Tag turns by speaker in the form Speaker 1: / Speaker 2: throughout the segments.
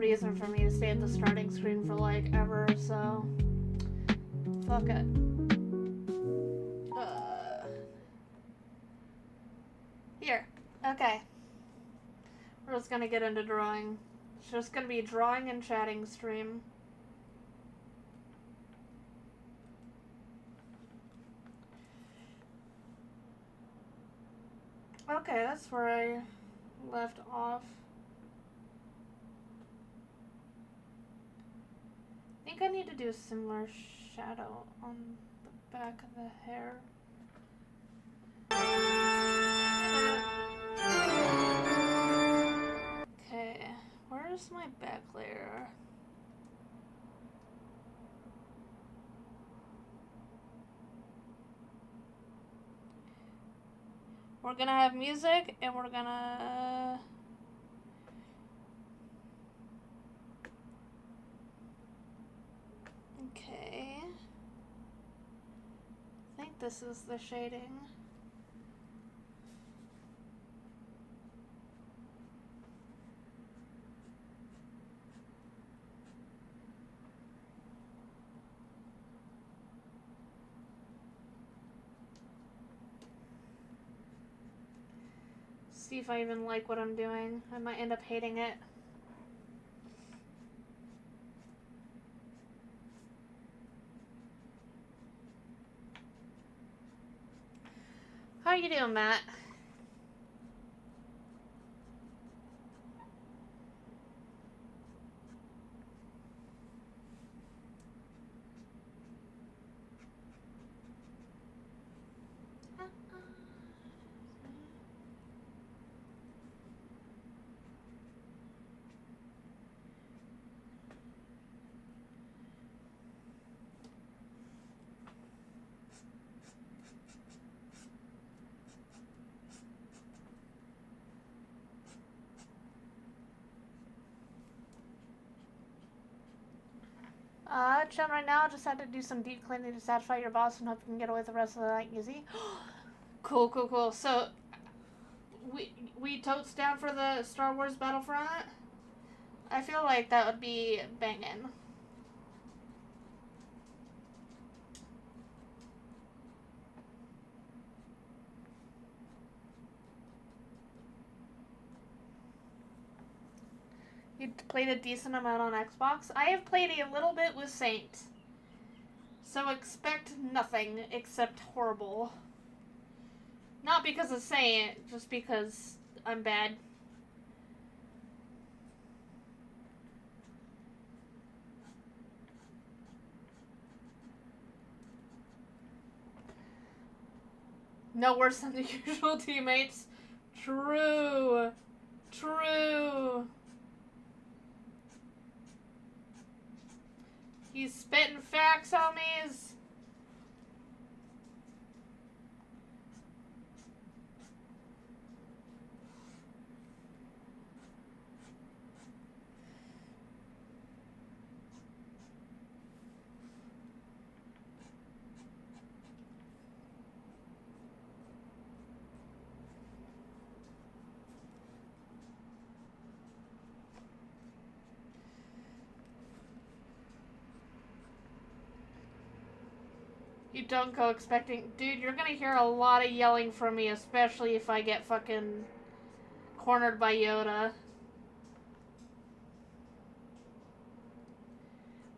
Speaker 1: reason for me to stay at the starting screen for like ever, so fuck it. Here. Okay. We're just gonna get into drawing. It's just gonna be drawing and chatting stream. Okay, that's where I left off. I think I need to do a similar shadow on the back of the hair. Okay, where's my back layer? We're gonna have music and we're gonna... Okay. I think this is the shading. See if I even like what I'm doing. I might end up hating it. How you doing, Matt? Chilling right now. Just had to do some deep cleaning to satisfy your boss and hope you can get away with the rest of the night easy. Cool, cool, cool. So, we totes down for the Star Wars Battlefront? I feel like that would be banging. You played a decent amount on Xbox. I have played a little bit with Saint. So expect nothing except horrible. Not because of Saint, just because I'm bad. No worse than the usual teammates. True. True. He's spitting facts, homies. You don't go expecting... Dude, you're gonna hear a lot of yelling from me, especially if I get fucking cornered by Yoda.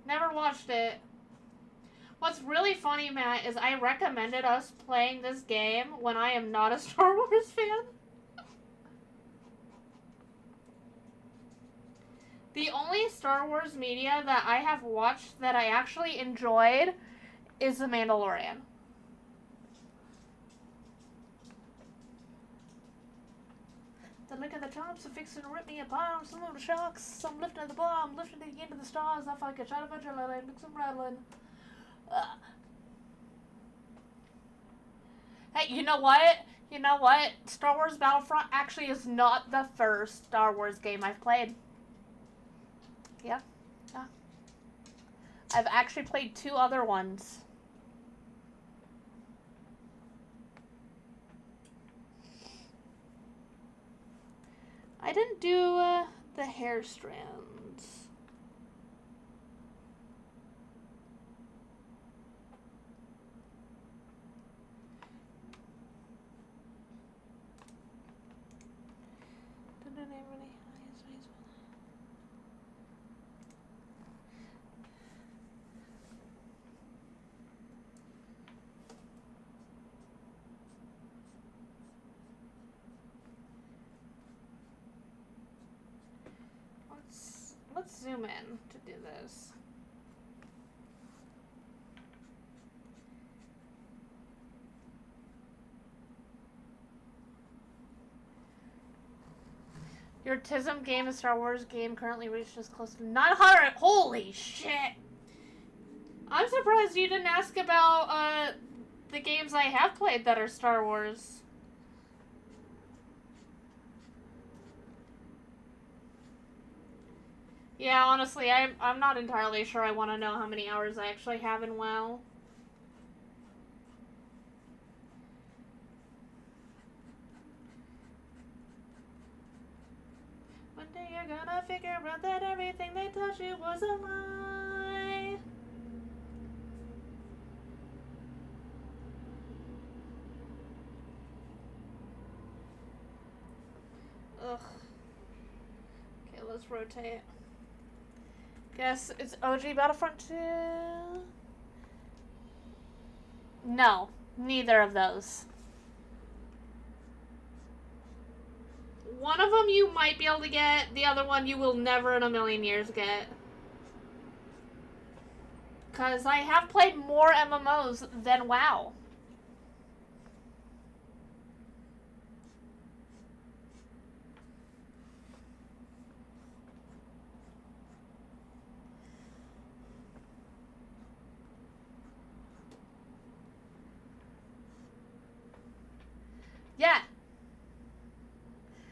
Speaker 1: Never watched it. What's really funny, Matt, is I recommended us playing this game when I am not a Star Wars fan. The only Star Wars media that I have watched that I actually enjoyed is The Mandalorian. The lick of the chops are fixing to rip me apart. Some of the sharks, I'm lifting the bar, I'm lifting it into the stars. I like a shot of adrenaline, make some rattling. Hey, you know what? You know what? Star Wars Battlefront actually is not the first Star Wars game I've played. Yeah. Yeah. I've actually played 2 other ones. I didn't do the hair strands. zoom in to do this. Your TISM game, a Star Wars game, currently reached as close to 900. Holy shit! I'm surprised you didn't ask about the games I have played that are Star Wars. Yeah, honestly, I'm not entirely sure I want to know how many hours I actually have in WoW. One day you're gonna figure out that everything they taught you was a lie. Ugh. Okay, let's rotate. Guess it's OG Battlefront 2? No, neither of those. One of them you might be able to get, the other one you will never in a million years get. Because I have played more MMOs than WoW. Yeah.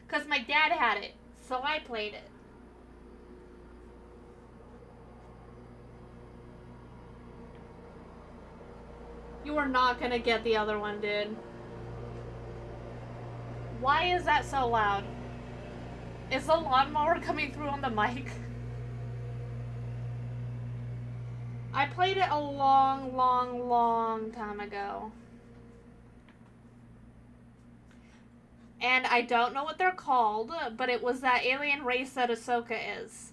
Speaker 1: Because my dad had it, so I played it. You are not gonna get the other one, dude. Why is that so loud? Is the lawnmower coming through on the mic? I played it a long time ago. And I don't know what they're called, but it was that alien race that Ahsoka is.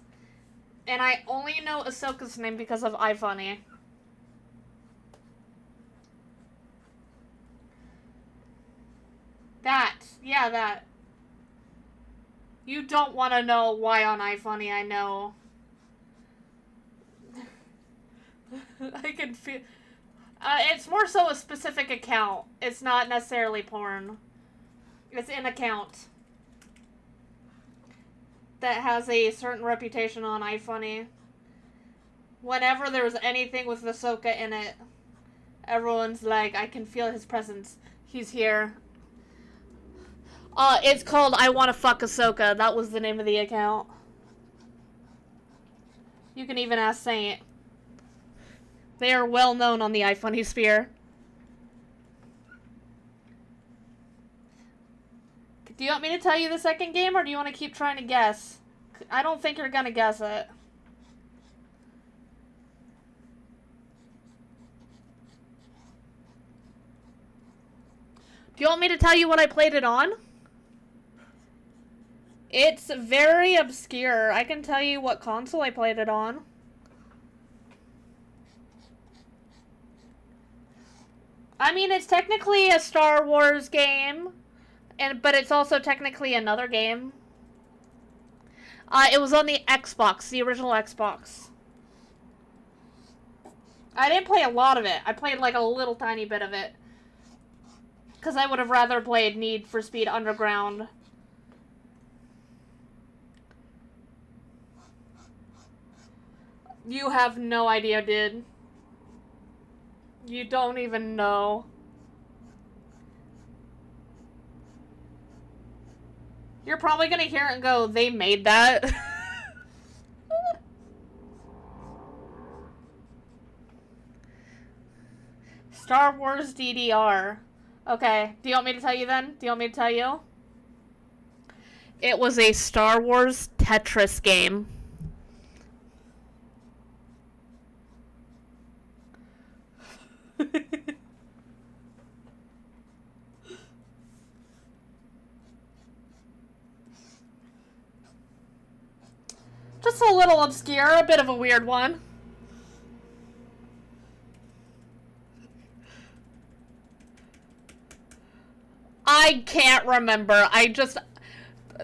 Speaker 1: And I only know Ahsoka's name because of iFunny. That. Yeah, that. You don't want to know why on iFunny, I know. I can feel... it's more so a specific account. It's not necessarily porn. It's an account that has a certain reputation on iFunny. Whenever there's anything with Ahsoka in it, everyone's like, I can feel his presence. He's here. It's called I Wanna Fuck Ahsoka. That was the name of the account. You can even ask Saint. They are well known on the iFunny sphere. Do you want me to tell you the second game, or do you want to keep trying to guess? I don't think you're gonna guess it. Do you want me to tell you what I played it on? It's very obscure. I can tell you what console I played it on. I mean, it's technically a Star Wars game. But it's also technically another game. It was on the Xbox, the original Xbox. I didn't play a lot of it. I played like a little tiny bit of it. Because I would have rather played Need for Speed Underground. You have no idea, dude. You don't even know. You're probably gonna hear it and go, they made that. Star Wars DDR. Okay, do you want me to tell you then? Do you want me to tell you? It was a Star Wars Tetris game. Just a little obscure, a bit of a weird one. I can't remember.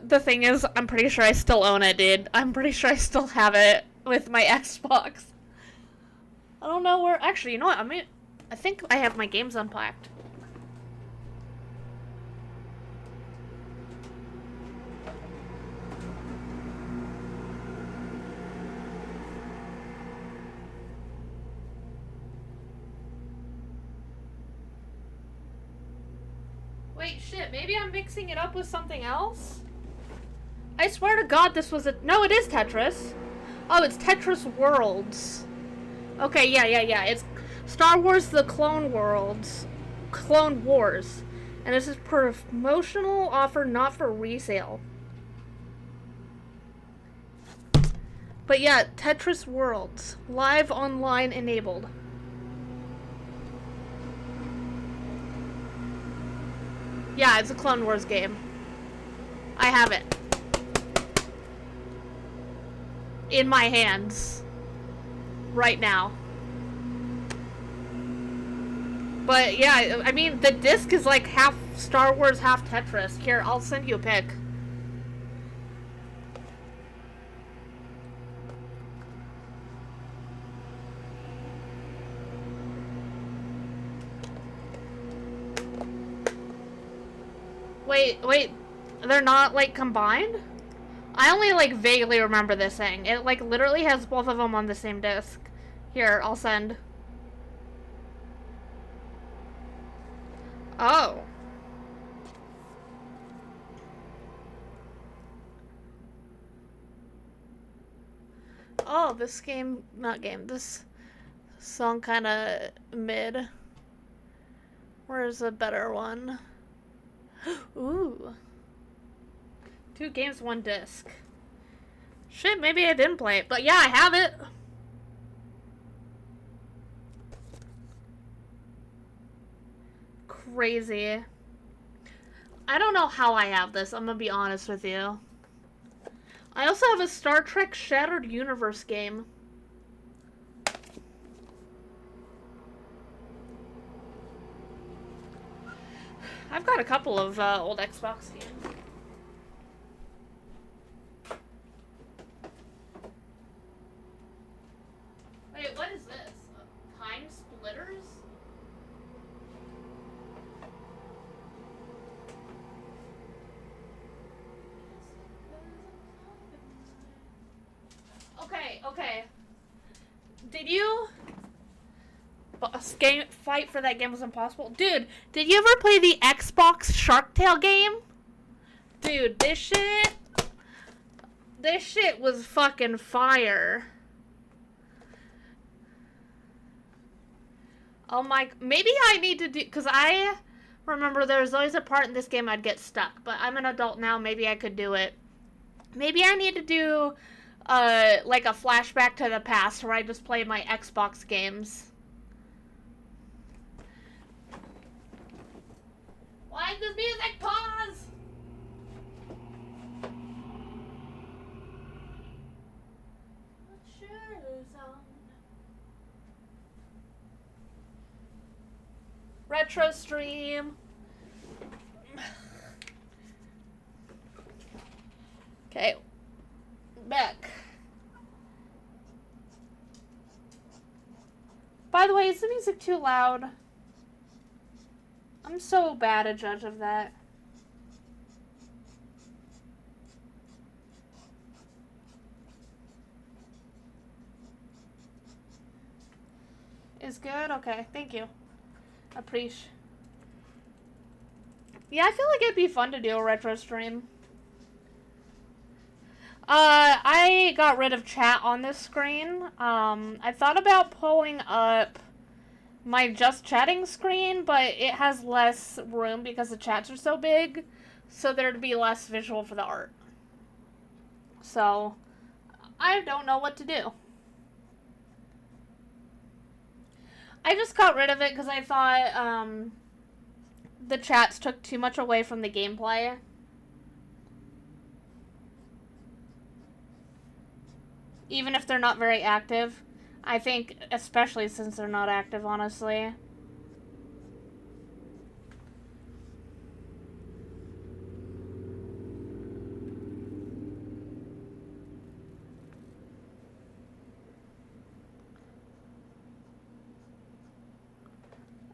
Speaker 1: The thing is, I'm pretty sure I still own it, dude. I'm pretty sure I still have it. with my Xbox. I don't know where. Actually, you know what? I think I have my games unpacked. Wait, shit. Maybe I'm mixing it up with something else? I swear to God this was a... No, it is Tetris. Oh, it's Tetris Worlds. Okay, yeah. It's Star Wars The Clone Worlds. Clone Wars. And this is promotional offer, not for resale. But yeah, Tetris Worlds. Live online enabled. Yeah, it's a Clone Wars game. I have it. In my hands. Right now. But yeah, I mean, the disc is like half Star Wars, half Tetris. Here, I'll send you a pic. Wait, they're not, like, combined? I only, like, vaguely remember this thing. It, like, literally has both of them on the same disc. Here, I'll send. Oh. Oh, this game, not game, this song kinda mid. Where's a better one? Ooh. 2 games, 1 disc. Shit, maybe I didn't play it, but yeah, I have it. Crazy. I don't know how I have this, I'm gonna be honest with you. I also have a Star Trek Shattered Universe game. I've got a couple of old Xbox games. Wait, what is this? Time Splitters? Okay. Did you... Game fight for that game was impossible. Dude, did you ever play the Xbox Shark Tale game? Dude, this shit was fucking fire. Oh my, maybe I need to do, because I remember there was always a part in this game I'd get stuck, but I'm an adult now, maybe I could do it. Maybe I need to do, like a flashback to the past where I just play my Xbox games. Why does music pause? Retro stream. Okay. Back. By the way, is the music too loud? I'm so bad a judge of that. Is good? Okay, thank you. Appreciate. Yeah, I feel like it'd be fun to do a retro stream. I got rid of chat on this screen. I thought about pulling up my just chatting screen, but it has less room because the chats are so big, so there'd be less visual for the art. So, I don't know what to do. I just got rid of it because I thought, the chats took too much away from the gameplay. Even if they're not very active. I think, especially since they're not active, honestly.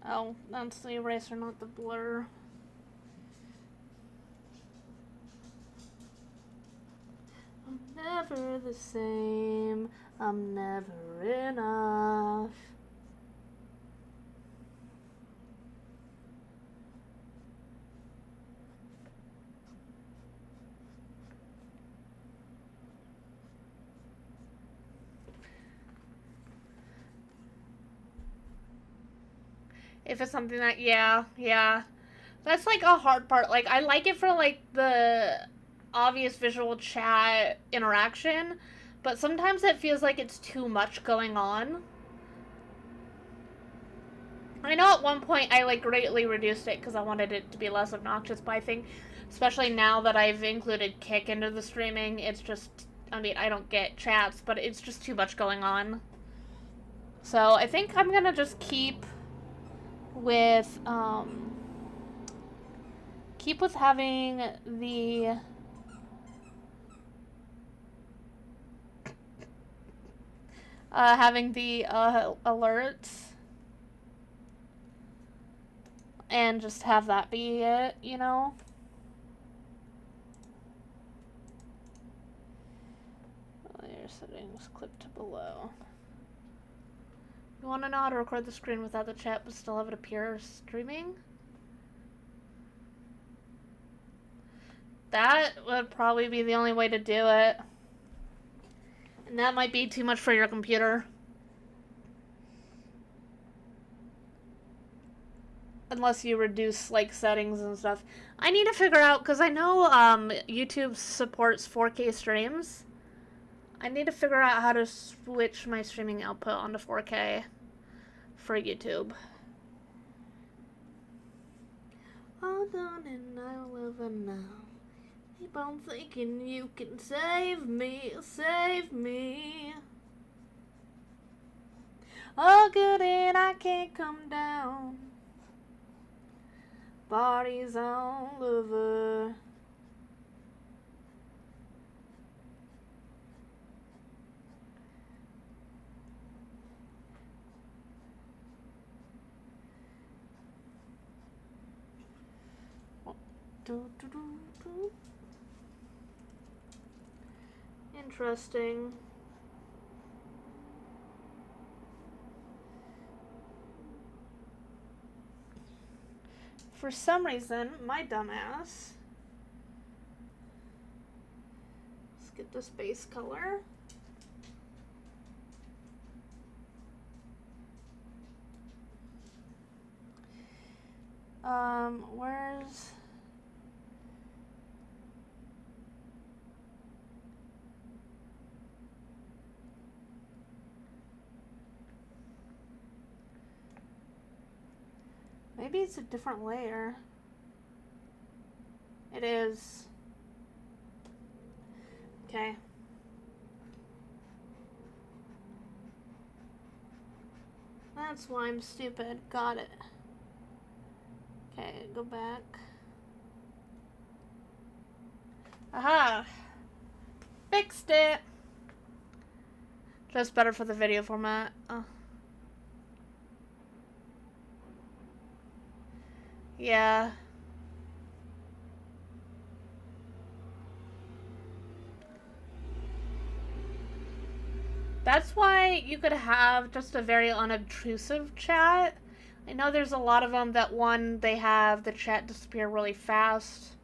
Speaker 1: Oh, that's the eraser, not the blur. I'm never the same. I'm never enough. If it's something that, yeah. That's like a hard part. Like, I like it for like the obvious visual chat interaction, but sometimes it feels like it's too much going on. I know at one point I like greatly reduced it because I wanted it to be less obnoxious, but I think, especially now that I've included Kick into the streaming, it's just, I mean, I don't get chats, but it's just too much going on. So I think I'm gonna just keep with having the alerts and just have that be it, you know? Layer settings, clip to below. You want to know how to record the screen without the chat but still have it appear streaming? That would probably be the only way to do it. And that might be too much for your computer. Unless you reduce, like, settings and stuff. I need to figure out, because I know YouTube supports 4K streams. I need to figure out how to switch my streaming output onto 4K for YouTube. Hold on and I will now. Keep on thinking you can save me, save me. Oh, good and I can't come down. Parties all over. Interesting. For some reason, my dumbass. Let's get this base color. Where's... Maybe it's a different layer. It is. Okay. That's why I'm stupid. Got it. Okay, go back. Aha! Fixed it! Just better for the video format. Oh. Yeah. That's why you could have just a very unobtrusive chat. I know there's a lot of them that, one, they have the chat disappear really fast,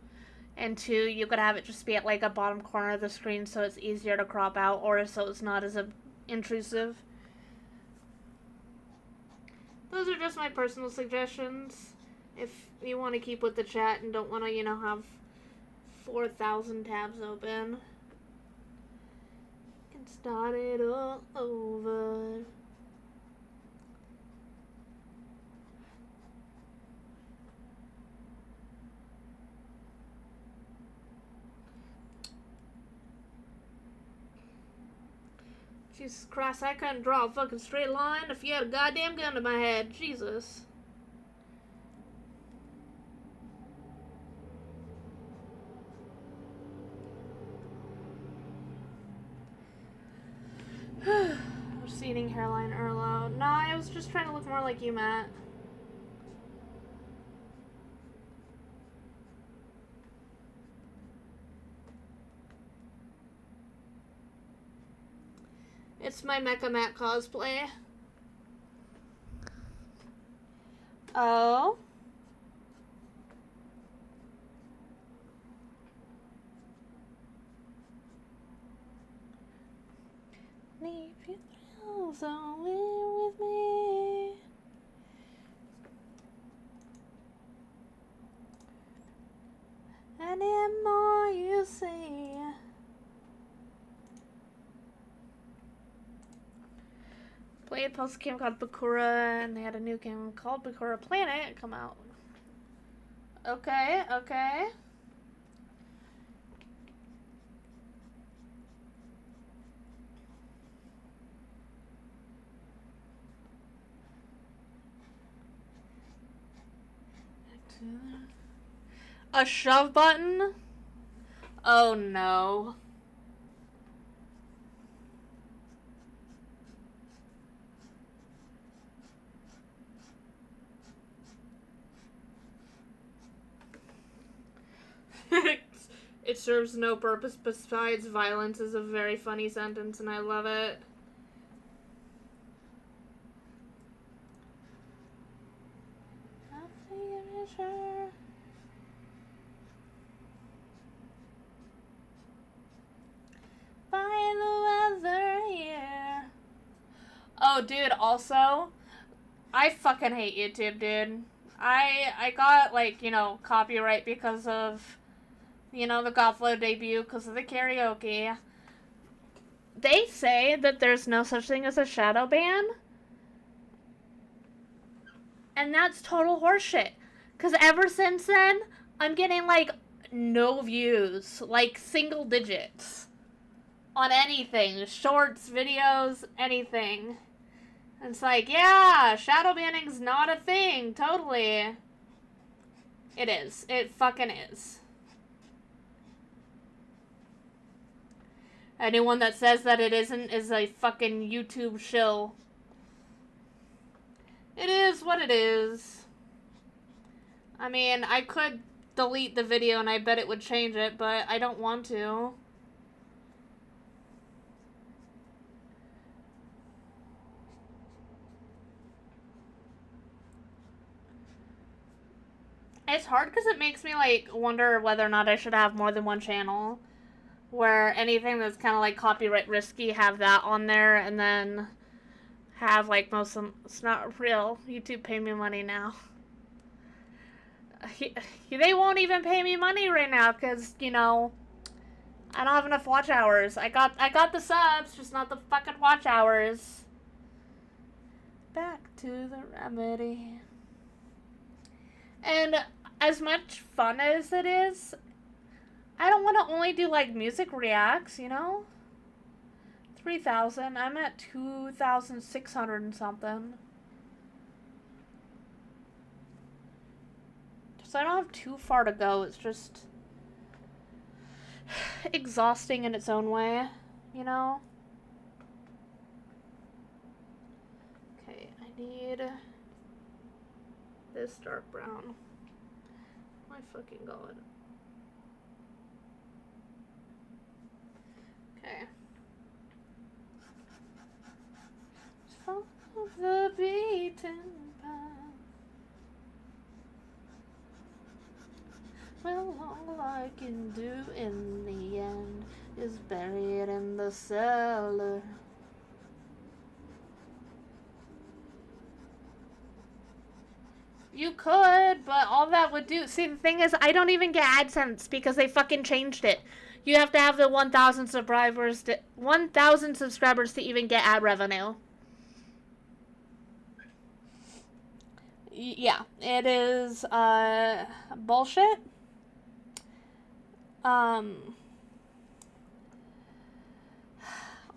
Speaker 1: and two, you could have it just be at like a bottom corner of the screen so it's easier to crop out, or so it's not as intrusive. Those are just my personal suggestions. If you want to keep with the chat and don't want to, you know, have 4,000 tabs open. You can start it all over. Jesus Christ, I couldn't draw a fucking straight line if you had a goddamn gun to my head. Jesus. Receding hairline Erlo. No, I was just trying to look more like you, Matt. It's my Mecha Matt cosplay. Oh. Leave your thrills only with me. Any more you see. Played post game called Bakura, and they had a new game called Bakura Planet come out. Okay, okay. A shove button? Oh no. It serves no purpose besides violence is a very funny sentence, and I love it. By the weather here. Oh, dude, also, I fucking hate YouTube, dude. I got, like, you know, copyright because of, you know, the Gothflow debut, because of the karaoke. They say that there's no such thing as a shadow ban. And that's total horseshit. Because ever since then, I'm getting, like, no views. Like, single digits. On anything. Shorts, videos, anything. And it's like, yeah, shadow banning's not a thing. Totally. It is. It fucking is. Anyone that says that it isn't is a fucking YouTube shill. It is what it is. I mean, I could delete the video and I bet it would change it, but I don't want to. It's hard because it makes me, like, wonder whether or not I should have more than one channel. Where anything that's kind of, like, copyright risky, have that on there, and then have, like, most of them. It's not real. YouTube pay me money now. They won't even pay me money right now because, you know, I don't have enough watch hours. I got the subs, just not the fucking watch hours. Back to the remedy. And as much fun as it is, I don't want to only do, like, music reacts, you know? 3,000. I'm at 2,600 and something. So I don't have too far to go. It's just exhausting in its own way, you know? Okay, I need this dark brown. My fucking god. Okay. Follow the beaten path. Well, all I can do in the end is bury it in the cellar. You could, but all that would do... See, the thing is, I don't even get AdSense because they fucking changed it. You have to have the 1,000 subscribers to even get ad revenue. Yeah, it is, bullshit. All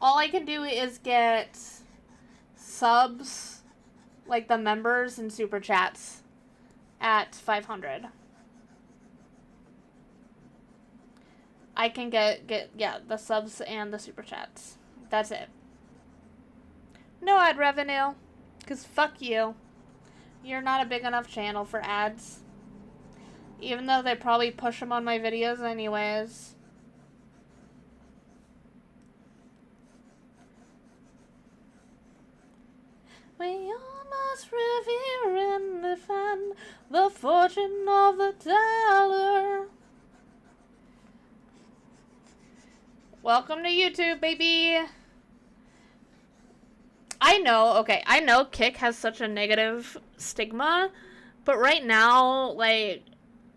Speaker 1: I can do is get subs, like the members and super chats at 500. I can get yeah, the subs and the super chats. That's it. No ad revenue, because fuck you. You're not a big enough channel for ads. Even though they probably push them on my videos anyways. We all must revere and defend the fortune of the dollar. Welcome to YouTube, baby. I know Kick has such a negative stigma, but right now, like,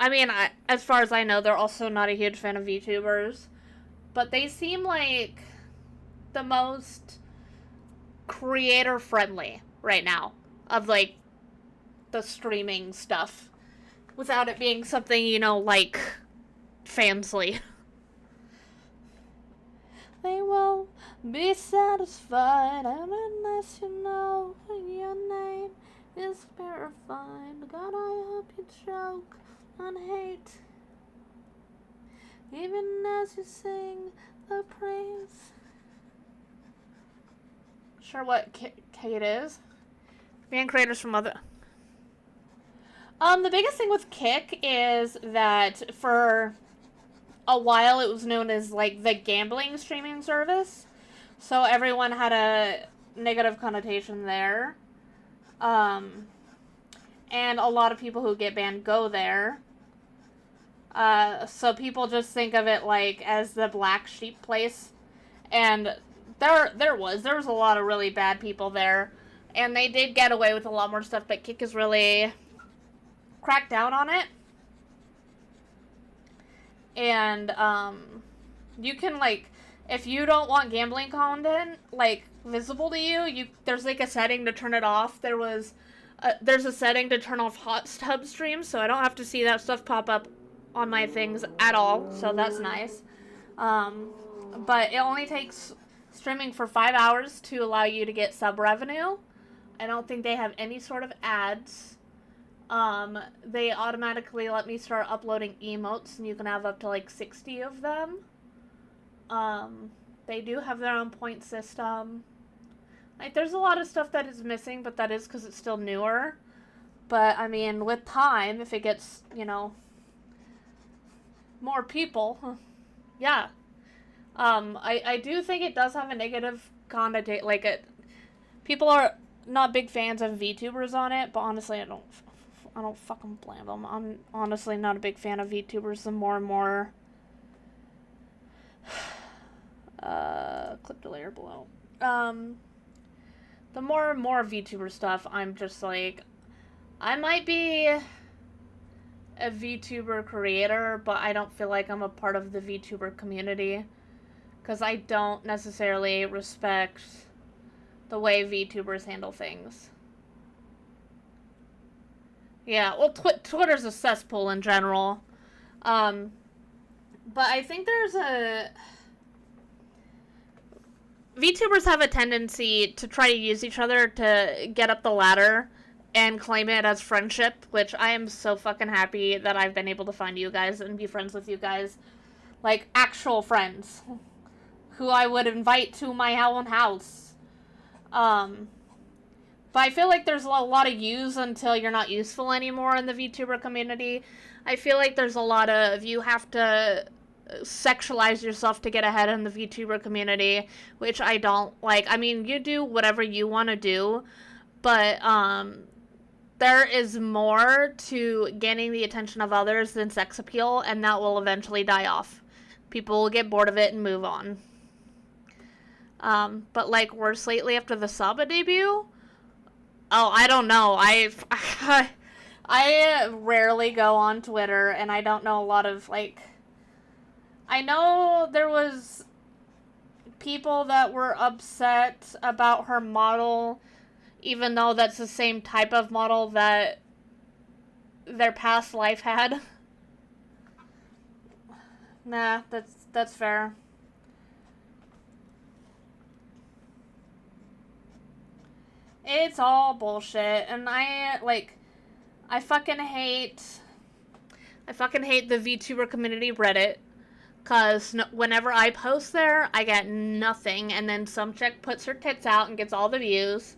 Speaker 1: I mean, as far as I know, they're also not a huge fan of VTubers, but they seem like the most creator-friendly right now of, like, the streaming stuff, without it being something, you know, like, fansly. They won't be satisfied unless you know your name is verified. God, I hope you choke on hate, even as you sing the praise. Sure what Kate is. Being creators from other... the biggest thing with Kick is that for a while it was known as, like, the gambling streaming service. So everyone had a negative connotation there. And a lot of people who get banned go there. So people just think of it, like, as the black sheep place. And there was a lot of really bad people there. And they did get away with a lot more stuff, but Kick has really cracked down on it. And, you can, like, if you don't want gambling content, like, visible to you, there's, like, a setting to turn it off. There's a setting to turn off hot tub streams, so I don't have to see that stuff pop up on my things at all, so that's nice. But it only takes streaming for 5 hours to allow you to get sub revenue. I don't think they have any sort of ads. They automatically let me start uploading emotes, and you can have up to, like, 60 of them. They do have their own point system. Like, there's a lot of stuff that is missing, but that is because it's still newer. But, I mean, with time, if it gets, you know, more people, yeah. I do think it does have a negative connotation, like, people are not big fans of VTubers on it, but honestly, I don't fucking blame them. I'm honestly not a big fan of VTubers. The more and more... clip the layer below. The more and more VTuber stuff, I'm just like... I might be a VTuber creator, but I don't feel like I'm a part of the VTuber community. Because I don't necessarily respect the way VTubers handle things. Yeah, well, Twitter's a cesspool in general. But I think there's a... VTubers have a tendency to try to use each other to get up the ladder and claim it as friendship, which I am so fucking happy that I've been able to find you guys and be friends with you guys. Like, actual friends. Who I would invite to my own house. But I feel like there's a lot of use until you're not useful anymore in the VTuber community. I feel like there's a lot of, you have to sexualize yourself to get ahead in the VTuber community, which I don't like. I mean, you do whatever you want to do, but there is more to gaining the attention of others than sex appeal, and that will eventually die off. People will get bored of it and move on. But, like, worse lately after the Saba debut? Oh, I don't know. I rarely go on Twitter, and I don't know a lot of, like... I know there was people that were upset about her model, even though that's the same type of model that their past life had. Nah, that's fair. It's all bullshit, and I fucking hate the VTuber community Reddit, cause whenever I post there, I get nothing, and then some chick puts her tits out and gets all the views.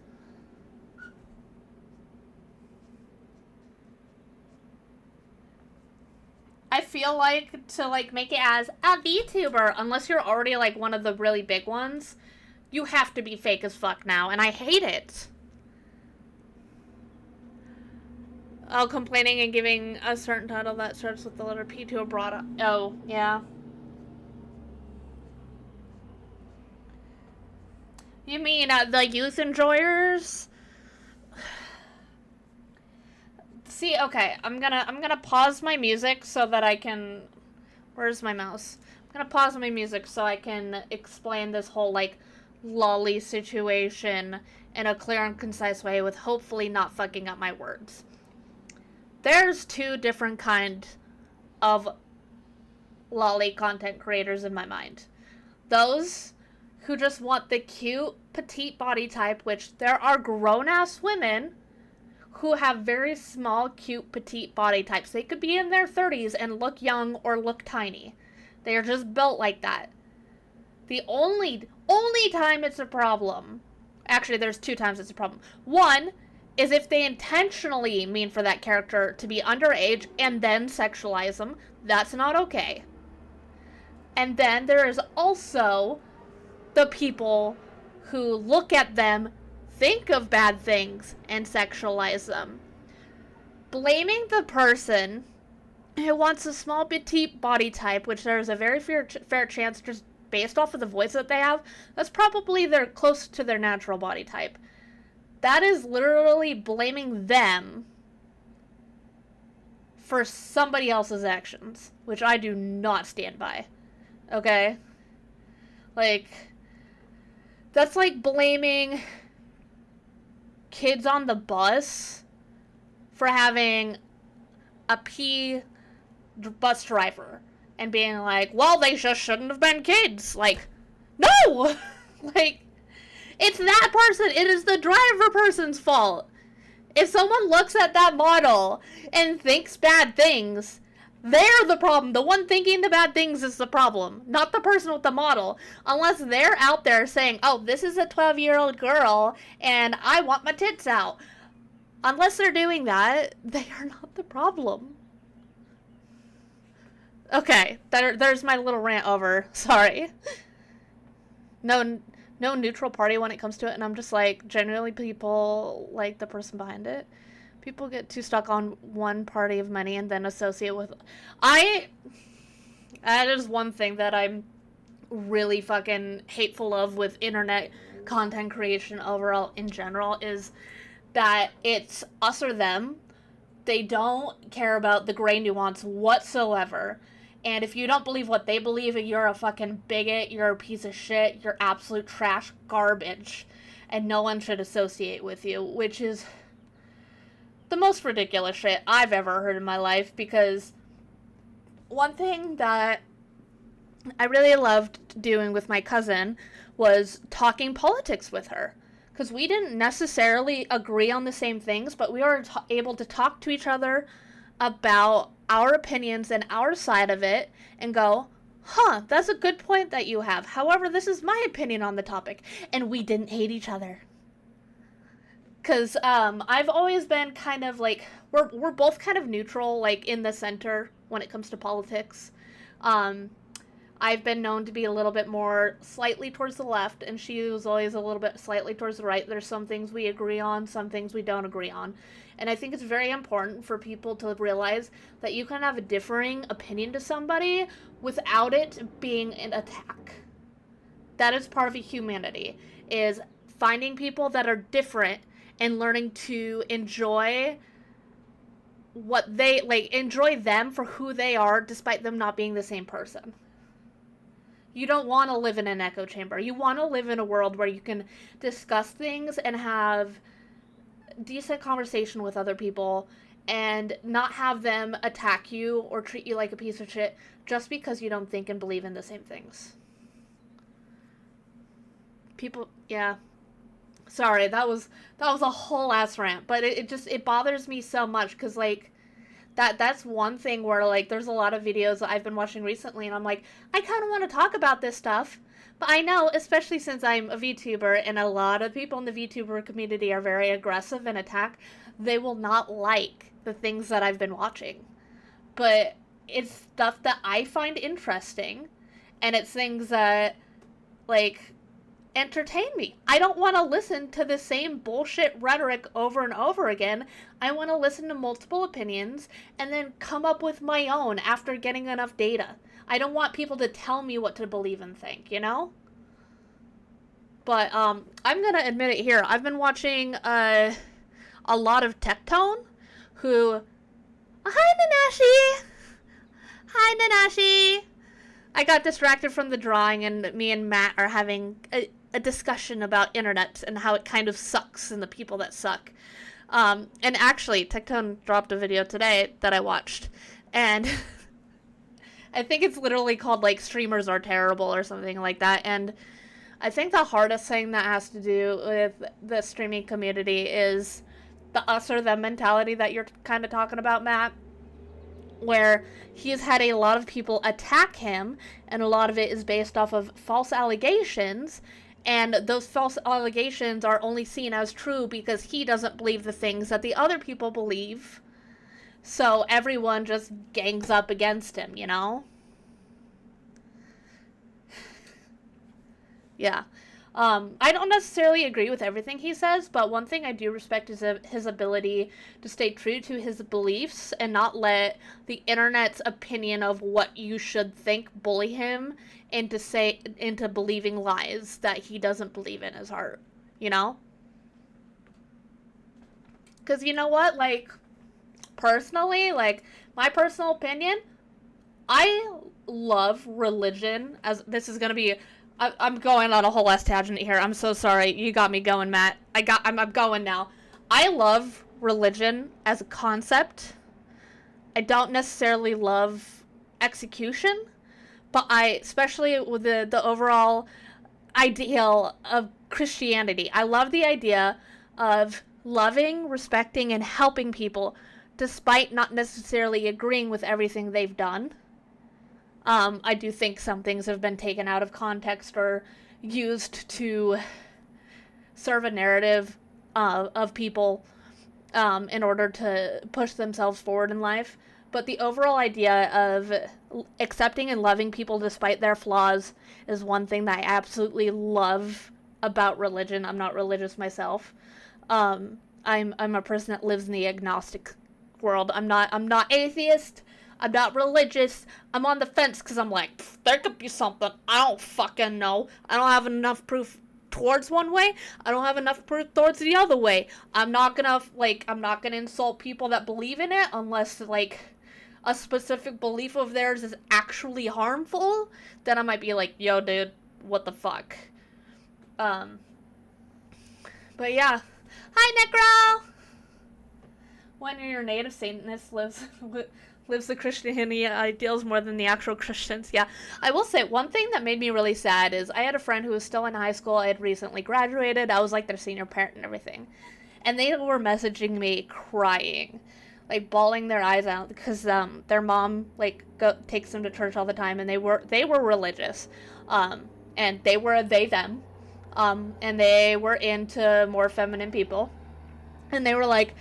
Speaker 1: I feel like to, like, make it as a VTuber, unless you're already, like, one of the really big ones, you have to be fake as fuck now, and I hate it. Oh, complaining and giving a certain title that starts with the letter P to a broad... Oh, yeah. You mean the youth enjoyers? See, okay, I'm gonna pause my music so that I can... Where's my mouse? I'm gonna pause my music so I can explain this whole, like, lolly situation in a clear and concise way with hopefully not fucking up my words. There's two different kind of lolly content creators in my mind. Those who just want the cute, petite body type, which there are grown-ass women who have very small, cute, petite body types. They could be in their 30s and look young or look tiny. They are just built like that. The only time it's a problem... Actually, there's two times it's a problem. One is if they intentionally mean for that character to be underage and then sexualize them. That's not okay. And then there is also the people who look at them, think of bad things, and sexualize them. Blaming the person who wants a small petite body type, which there's a very fair chance just based off of the voice that they have, that's probably they're close to their natural body type. That is literally blaming them for somebody else's actions, which I do not stand by. Okay? Like, that's like blaming kids on the bus for having a P bus driver and being like, well, they just shouldn't have been kids. Like, no! Like, it's that person. It is the driver person's fault. If someone looks at that model and thinks bad things, they're the problem. The one thinking the bad things is the problem, not the person with the model. Unless they're out there saying, oh, this is a 12-year-old girl and I want my tits out. Unless they're doing that, they are not the problem. Okay, there's my little rant over. Sorry. No neutral party when it comes to it, and I'm just like, generally people like the person behind it. People get too stuck on one party of money and then associate with... That is one thing that I'm really fucking hateful of with internet content creation overall in general, is that it's us or them. They don't care about the gray nuance whatsoever. And if you don't believe what they believe, you're a fucking bigot, you're a piece of shit, you're absolute trash garbage. And no one should associate with you, which is the most ridiculous shit I've ever heard in my life, because one thing that I really loved doing with my cousin was talking politics with her. Because we didn't necessarily agree on the same things, but we were able to talk to each other about our opinions and our side of it and go, huh, that's a good point that you have. However, this is my opinion on the topic. And we didn't hate each other. Because I've always been kind of like, we're both kind of neutral, like in the center when it comes to politics. I've been known to be a little bit more slightly towards the left, and she was always a little bit slightly towards the right. There's some things we agree on, some things we don't agree on. And I think it's very important for people to realize that you can have a differing opinion to somebody without it being an attack. That is part of humanity, is finding people that are different and learning to enjoy what they, like, enjoy them for who they are despite them not being the same person. You don't want to live in an echo chamber. You want to live in a world where you can discuss things and have decent conversation with other people and not have them attack you or treat you like a piece of shit just because you don't think and believe in the same things. People, yeah. Sorry, that was a whole ass rant, but it bothers me so much because, like, that's one thing where, like, there's a lot of videos that I've been watching recently, and I'm like, I kind of want to talk about this stuff, but I know, especially since I'm a VTuber, and a lot of people in the VTuber community are very aggressive and attack, they will not like the things that I've been watching. But it's stuff that I find interesting, and it's things that, like, entertain me. I don't want to listen to the same bullshit rhetoric over and over again. I want to listen to multiple opinions and then come up with my own after getting enough data. I don't want people to tell me what to believe and think, you know? But I'm gonna admit it here. I've been watching a lot of Tectone, who... Hi, Nanashi! Hi, Nanashi! I got distracted from the drawing, and me and Matt are having a discussion about internet and how it kind of sucks and the people that suck. And actually, Tectone dropped a video today that I watched, and I think it's literally called, like, Streamers Are Terrible or something like that, and I think the hardest thing that has to do with the streaming community is the us or them mentality that you're kind of talking about, Matt, where he's had a lot of people attack him, and a lot of it is based off of false allegations, and those false allegations are only seen as true because he doesn't believe the things that the other people believe. So everyone just gangs up against him, you know? Yeah. I don't necessarily agree with everything he says, but one thing I do respect is his ability to stay true to his beliefs and not let the internet's opinion of what you should think bully him into believing lies that he doesn't believe in his heart, you know? Because you know what? Like, personally, like, my personal opinion, I love religion as... This is going to be... I'm going on a whole ass tangent here. I'm so sorry. You got me going, Matt. I'm going now. I love religion as a concept. I don't necessarily love execution, but especially with the overall ideal of Christianity. I love the idea of loving, respecting, and helping people despite not necessarily agreeing with everything they've done. I do think some things have been taken out of context or used to serve a narrative of people in order to push themselves forward in life. But the overall idea of accepting and loving people despite their flaws is one thing that I absolutely love about religion. I'm not religious myself. I'm a person that lives in the agnostic world. I'm not atheist. I'm not religious. I'm on the fence because I'm like, there could be something. I don't fucking know. I don't have enough proof towards one way. I don't have enough proof towards the other way. I'm not gonna insult people that believe in it unless, like, a specific belief of theirs is actually harmful. Then I might be like, yo, dude, what the fuck? But yeah. Hi, Necro! When your native Satanist lives the Christianity ideals more than the actual Christians. Yeah. I will say, one thing that made me really sad is I had a friend who was still in high school. I had recently graduated. I was like their senior parent and everything. And they were messaging me crying, like bawling their eyes out because their mom takes them to church all the time, and they were religious. And they were them. And they were into more feminine people. And they were like,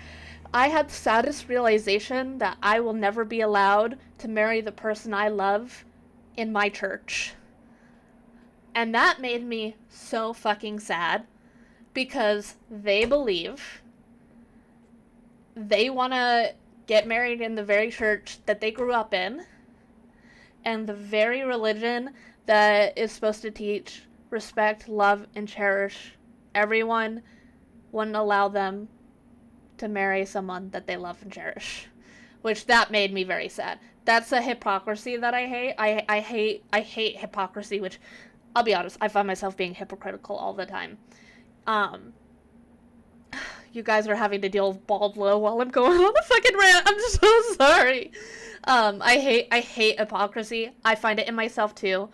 Speaker 1: I had the saddest realization that I will never be allowed to marry the person I love in my church. And that made me so fucking sad because they believe they want to get married in the very church that they grew up in and the very religion that is supposed to teach respect, love, and cherish everyone wouldn't allow them to marry someone that they love and cherish, which that made me very sad. That's a hypocrisy that I hate. I hate hypocrisy, which I'll be honest, I find myself being hypocritical all the time. You guys are having to deal with bald low while I'm going on a fucking rant. I'm so sorry. I hate hypocrisy. I find it in myself too.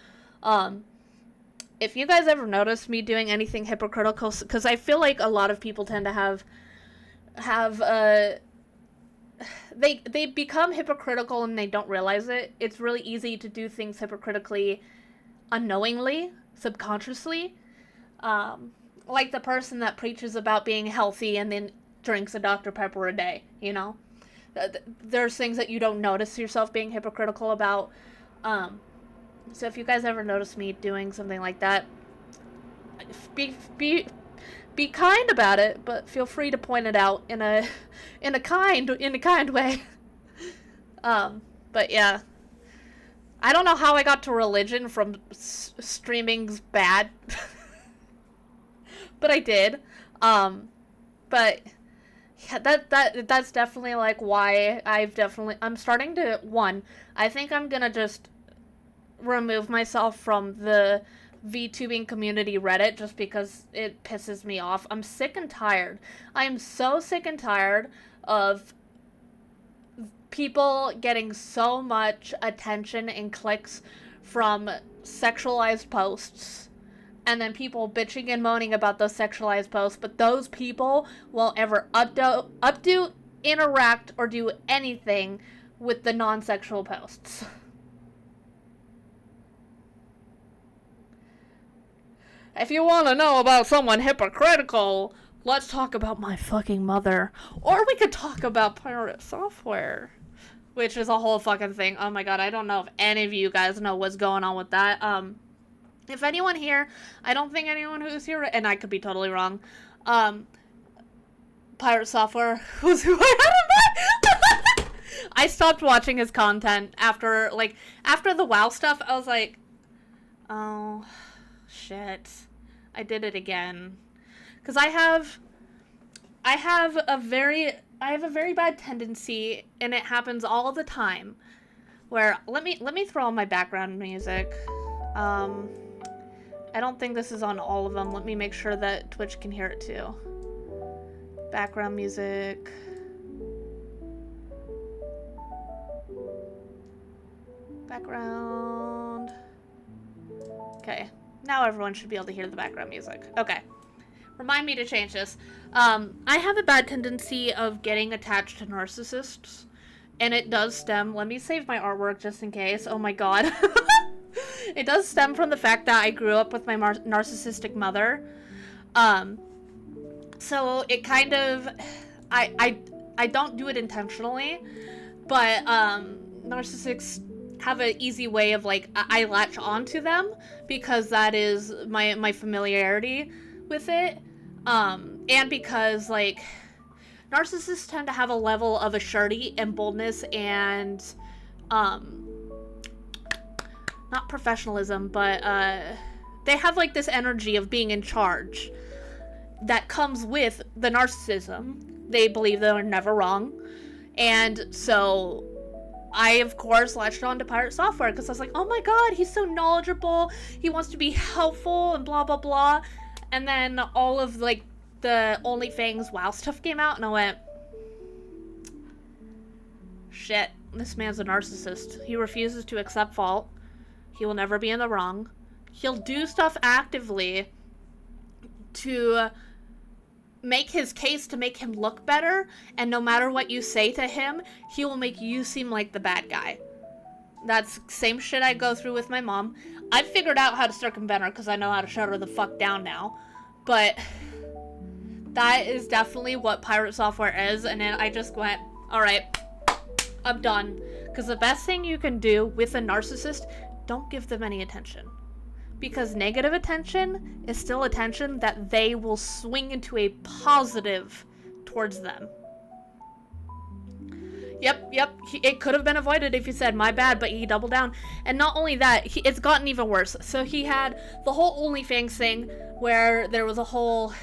Speaker 1: If you guys ever notice me doing anything hypocritical, because I feel like a lot of people tend to have they become hypocritical and they don't realize it. It's really easy to do things hypocritically unknowingly, subconsciously. Like the person that preaches about being healthy and then drinks a Dr. Pepper a day, you know? There's things that you don't notice yourself being hypocritical about. So if you guys ever notice me doing something like that, be kind about it, but feel free to point it out in a kind way. But yeah, I don't know how I got to religion from streaming's bad, but I did. But yeah, that's definitely like why I'm starting to, I think I'm gonna just remove myself from the VTubing community Reddit just because it pisses me off. I'm sick and tired. I am so sick and tired of people getting so much attention and clicks from sexualized posts, and then people bitching and moaning about those sexualized posts, but those people won't ever updo, interact, or do anything with the non-sexual posts. If you want to know about someone hypocritical, let's talk about my fucking mother. Or we could talk about pirate software, which is a whole fucking thing. Oh my god, I don't know if any of you guys know what's going on with that. If anyone here, I don't think anyone who's here, and I could be totally wrong, pirate software was who I had in mind. I stopped watching his content after the WoW stuff. I was like, oh, shit. I did it again. Because I have a very bad tendency, and it happens all the time, where, let me throw on my background music. I don't think this is on all of them. Let me make sure that Twitch can hear it too. Background music. Background. Okay. Now everyone should be able to hear the background music. Okay. Remind me to change this. I have a bad tendency of getting attached to narcissists. And it does stem... Let me save my artwork just in case. Oh my god. It does stem from the fact that I grew up with my narcissistic mother. So it kind of... I don't do it intentionally. But narcissists have an easy way of, like, I latch onto them because that is my familiarity with it. And because, like, narcissists tend to have a level of assurity and boldness and, not professionalism, but, they have, like, this energy of being in charge that comes with the narcissism. They believe they're never wrong. And so I, of course, latched on to pirate software because I was like, oh my god, he's so knowledgeable, he wants to be helpful, and blah, blah, blah. And then all of, like, the OnlyFans WoW stuff came out, and I went, shit, this man's a narcissist. He refuses to accept fault. He will never be in the wrong. He'll do stuff actively to make his case to make him look better, and no matter what you say to him, he will make you seem like the bad guy. That's same shit I go through with my mom. I figured out how to circumvent her because I know how to shut her the fuck down now. But that is definitely what pirate software is, and then I just went, alright, I'm done. Because the best thing you can do with a narcissist, don't give them any attention. Because negative attention is still attention that they will swing into a positive towards them. Yep, it could have been avoided if you said, my bad, but he doubled down. And not only that, it's gotten even worse. So he had the whole OnlyFans thing, where there was a whole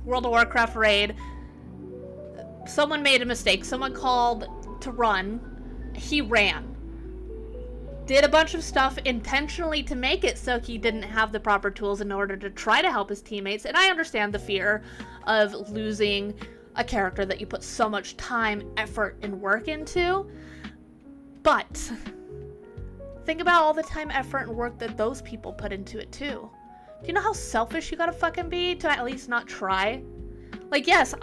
Speaker 1: World of Warcraft raid. Someone made a mistake. Someone called to run. He ran. Did a bunch of stuff intentionally to make it so he didn't have the proper tools in order to try to help his teammates. And I understand the fear of losing a character that you put so much time, effort, and work into. But think about all the time, effort, and work that those people put into it too. Do you know how selfish you gotta fucking be to at least not try? Like, yes,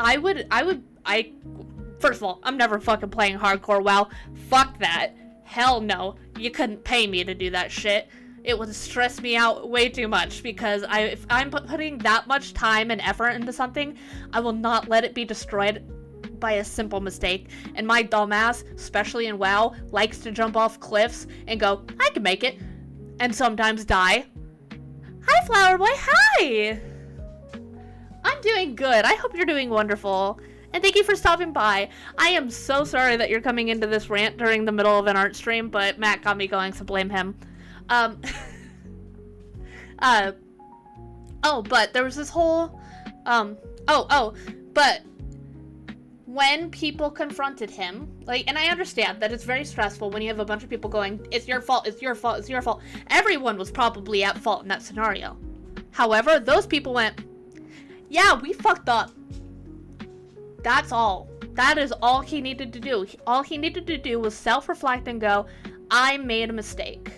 Speaker 1: first of all, I'm never fucking playing hardcore WoW. Fuck that. Hell no. You couldn't pay me to do that shit. It would stress me out way too much because if I'm putting that much time and effort into something, I will not let it be destroyed by a simple mistake. And my dumbass, especially in WoW, likes to jump off cliffs and go, I can make it, and sometimes die. Hi, Flower Boy, hi! doing good. I hope you're doing wonderful. And thank you for stopping by. I am so sorry that you're coming into this rant during the middle of an art stream, but Matt got me going, so blame him. But there was this whole, but when people confronted him, like, and I understand that it's very stressful when you have a bunch of people going, it's your fault, it's your fault, it's your fault. Everyone was probably at fault in that scenario. However, those people went, yeah, we fucked up. That's all. That is all he needed to do. All he needed to do was self-reflect and go, I made a mistake.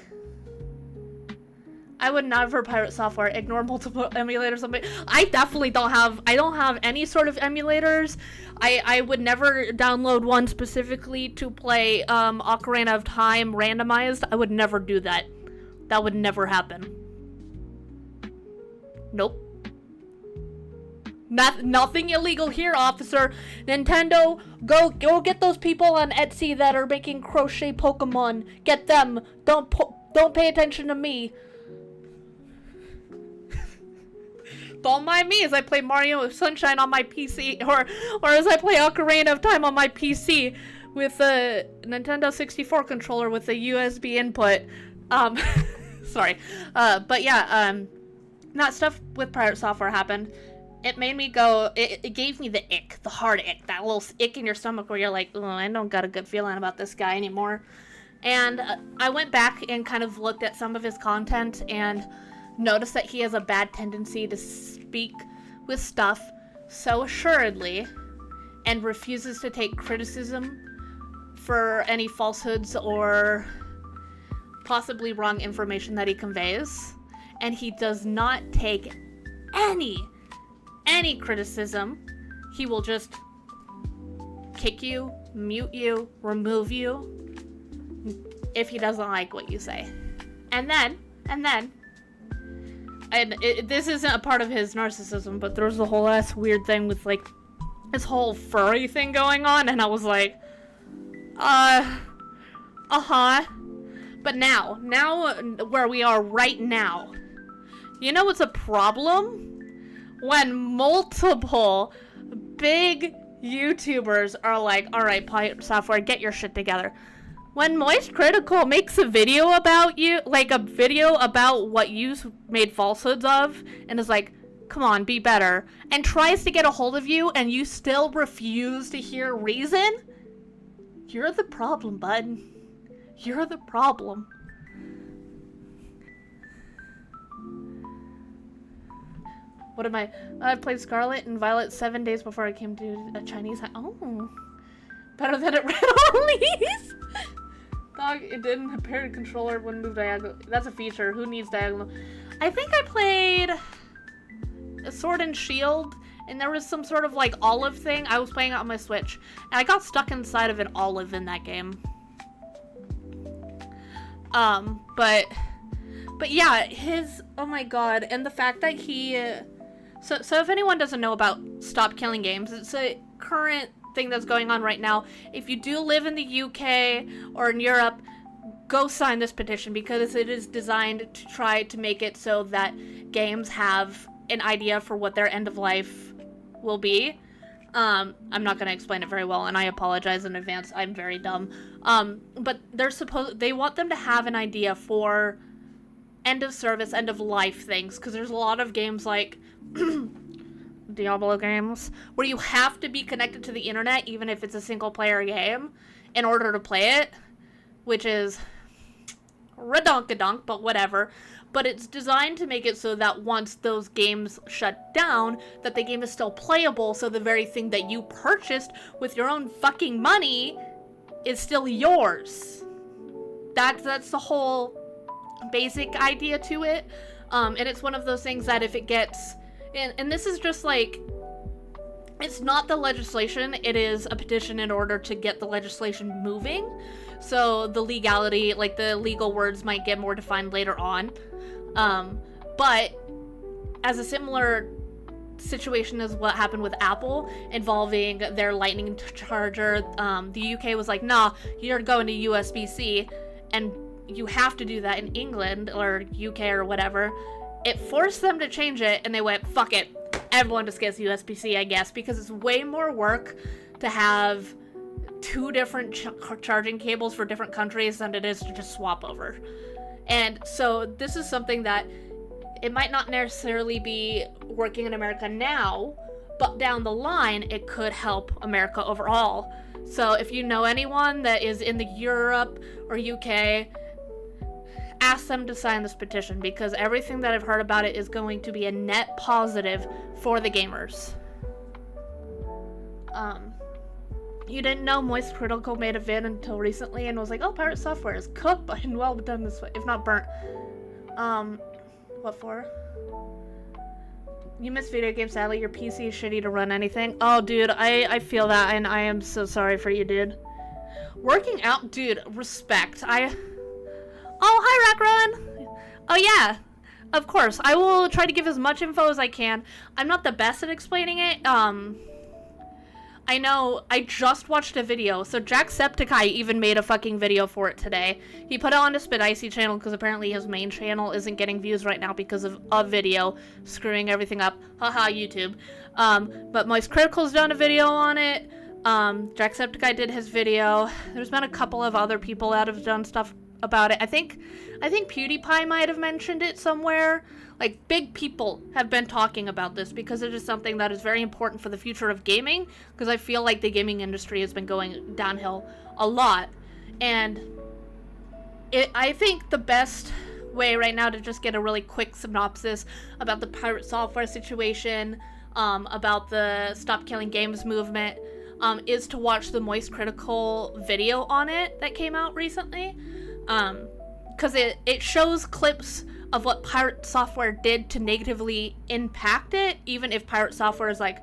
Speaker 1: I would never pirate software, ignore multiple emulators. I definitely don't have any sort of emulators. I would never download one specifically to play Ocarina of Time randomized. I would never do that. That would never happen. Nope. Nothing illegal here, officer. Nintendo, go get those people on Etsy that are making crochet Pokemon. Get them. Don't pay attention to me. Don't mind me as I play Mario Sunshine on my PC, or as I play Ocarina of Time on my PC with a Nintendo 64 controller with a USB input. Sorry. But yeah, that stuff with pirate software happened. It made me go, it gave me the ick, the hard ick, that little ick in your stomach where you're like, oh, I don't got a good feeling about this guy anymore. And I went back and kind of looked at some of his content and noticed that he has a bad tendency to speak with stuff so assuredly and refuses to take criticism for any falsehoods or possibly wrong information that he conveys. And he does not take any criticism. He will just kick you, mute you, remove you if he doesn't like what you say. And this isn't a part of his narcissism, but there's a whole ass weird thing with like this whole furry thing going on, and I was like, But now where we are right now, you know what's a problem? When multiple big YouTubers are like, alright, pirate software, get your shit together. When Moist Critical makes a video about you, like a video about what you made falsehoods of, and is like, come on, be better, and tries to get a hold of you, and you still refuse to hear reason, you're the problem, bud. You're the problem. What am I played Scarlet and Violet 7 days before I came to a Chinese Oh. Better than it ran on leaves. Dog, it didn't appear to controller when moved diagonal. That's a feature. Who needs diagonal? I think I played a Sword and Shield, and there was some sort of like olive thing. I was playing it on my Switch, and I got stuck inside of an olive in that game. But yeah, oh my god, and the fact that he, so if anyone doesn't know about Stop Killing Games, it's a current thing that's going on right now. If you do live in the UK or in Europe, go sign this petition, because it is designed to try to make it so that games have an idea for what their end of life will be. I'm not going to explain it very well, and I apologize in advance. I'm very dumb. But they want them to have an idea for end of service, end of life things, because there's a lot of games like Diablo games where you have to be connected to the internet, even if it's a single player game, in order to play it, which is redonkadonk, but whatever. But it's designed to make it so that once those games shut down, that the game is still playable, so the very thing that you purchased with your own fucking money is still yours. That's the whole basic idea to it. And it's one of those things that if it gets, and this is just like, it's not the legislation, it is a petition in order to get the legislation moving. So the legality, like the legal words might get more defined later on. But as a similar situation as what happened with Apple involving their lightning charger, the UK was like, nah, you're going to USB-C, and you have to do that in England or UK or whatever. It forced them to change it, and they went, fuck it, everyone just gets USB-C, I guess, because it's way more work to have 2 different charging cables for different countries than it is to just swap over. And so this is something that it might not necessarily be working in America now, but down the line, it could help America overall. So if you know anyone that is in the Europe or UK, ask them to sign this petition, because everything that I've heard about it is going to be a net positive for the gamers. You didn't know Moist Critical made a vid until recently and was like, oh, Pirate Software is cooked and well done this way, if not burnt. What for? You miss video games, sadly. Your PC is shitty to run anything. Oh, dude, I feel that, and I am so sorry for you, dude. Working out, dude, respect. Oh, hi, Rackron! Oh, yeah. Of course. I will try to give as much info as I can. I'm not the best at explaining it. I know, I just watched a video, so Jacksepticeye even made a fucking video for it today. He put it on his Spidicy channel because apparently his main channel isn't getting views right now because of a video screwing everything up. Haha, YouTube. But Moist Critical's done a video on it. Jacksepticeye did his video. There's been a couple of other people that have done stuff about it. I think PewDiePie might have mentioned it somewhere. Like, big people have been talking about this because it is something that is very important for the future of gaming, because I feel like the gaming industry has been going downhill a lot. And I think the best way right now to just get a really quick synopsis about the Pirate Software situation, about the Stop Killing Games movement, is to watch the Moist Critical video on it that came out recently. Because it shows clips of what Pirate Software did to negatively impact it, even if Pirate Software is like,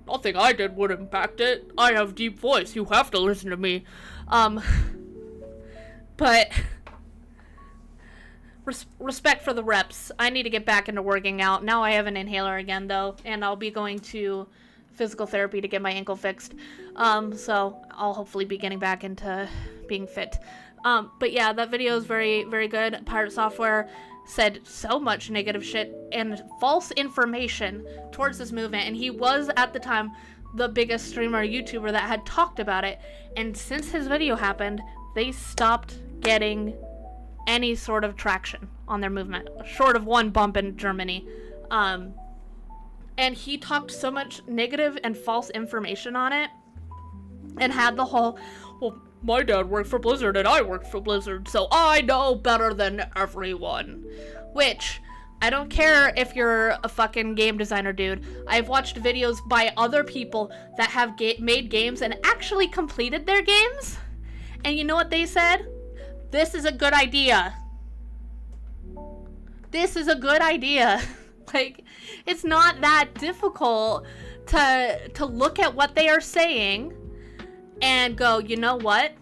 Speaker 1: nothing I did would impact it. I have deep voice. You have to listen to me. But respect for the reps. I need to get back into working out. Now I have an inhaler again, though, and I'll be going to physical therapy to get my ankle fixed. So I'll hopefully be getting back into being fit. But yeah, that video is very, very good. Pirate Software said so much negative shit and false information towards this movement, and he was, at the time, the biggest streamer YouTuber that had talked about it, and since his video happened, they stopped getting any sort of traction on their movement, short of one bump in Germany. And he talked so much negative and false information on it, and had the whole, well, my dad worked for Blizzard and I worked for Blizzard, so I know better than everyone. Which, I don't care if you're a fucking game designer, dude. I've watched videos by other people that have made games and actually completed their games. And you know what they said? This is a good idea. This is a good idea. Like, it's not that difficult to look at what they are saying and go, you know what?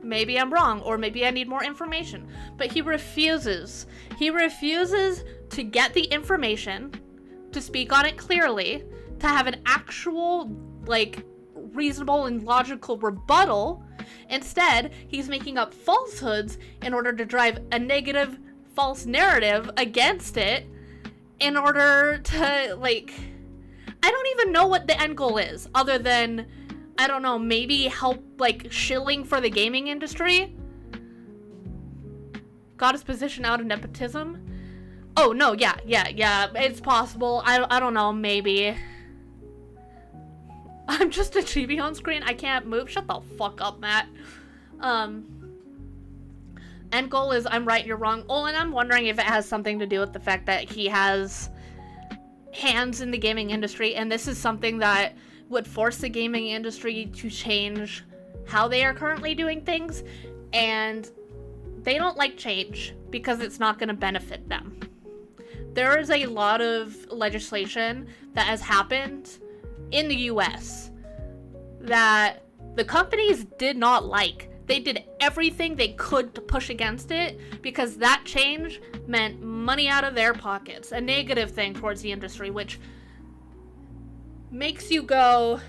Speaker 1: Maybe I'm wrong, or maybe I need more information. But he refuses. He refuses to get the information, to speak on it clearly, to have an actual, like, reasonable and logical rebuttal. Instead, he's making up falsehoods in order to drive a negative, false narrative against it, in order to, like, I don't even know what the end goal is, other than, I don't know, maybe help, like, shilling for the gaming industry? Got his position out of nepotism? Oh, no, yeah, it's possible. I don't know, maybe. I'm just a chibi on screen. I can't move. Shut the fuck up, Matt. End goal is I'm right, you're wrong. Oh, and I'm wondering if it has something to do with the fact that he has hands in the gaming industry, and this is something that would force the gaming industry to change how they are currently doing things, and they don't like change because it's not going to benefit them. There is a lot of legislation that has happened in the US that the companies did not like. They did everything they could to push against it because that change meant money out of their pockets, a negative thing towards the industry, which makes you go,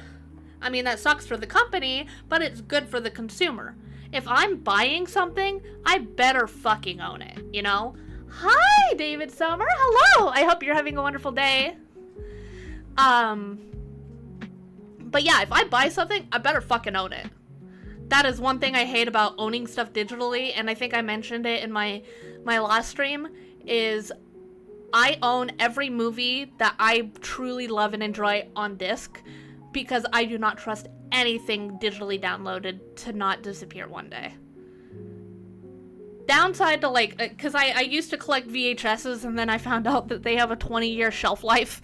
Speaker 1: I mean, that sucks for the company, but it's good for the consumer. If I'm buying something, I better fucking own it, you know? Hi, David Summer. Hello. I hope you're having a wonderful day. But yeah, if I buy something, I better fucking own it. That is one thing I hate about owning stuff digitally, and I think I mentioned it in my last stream, is I own every movie that I truly love and enjoy on disc, because I do not trust anything digitally downloaded to not disappear one day. Downside to, like, because I used to collect VHSs, and then I found out that they have a 20-year shelf life,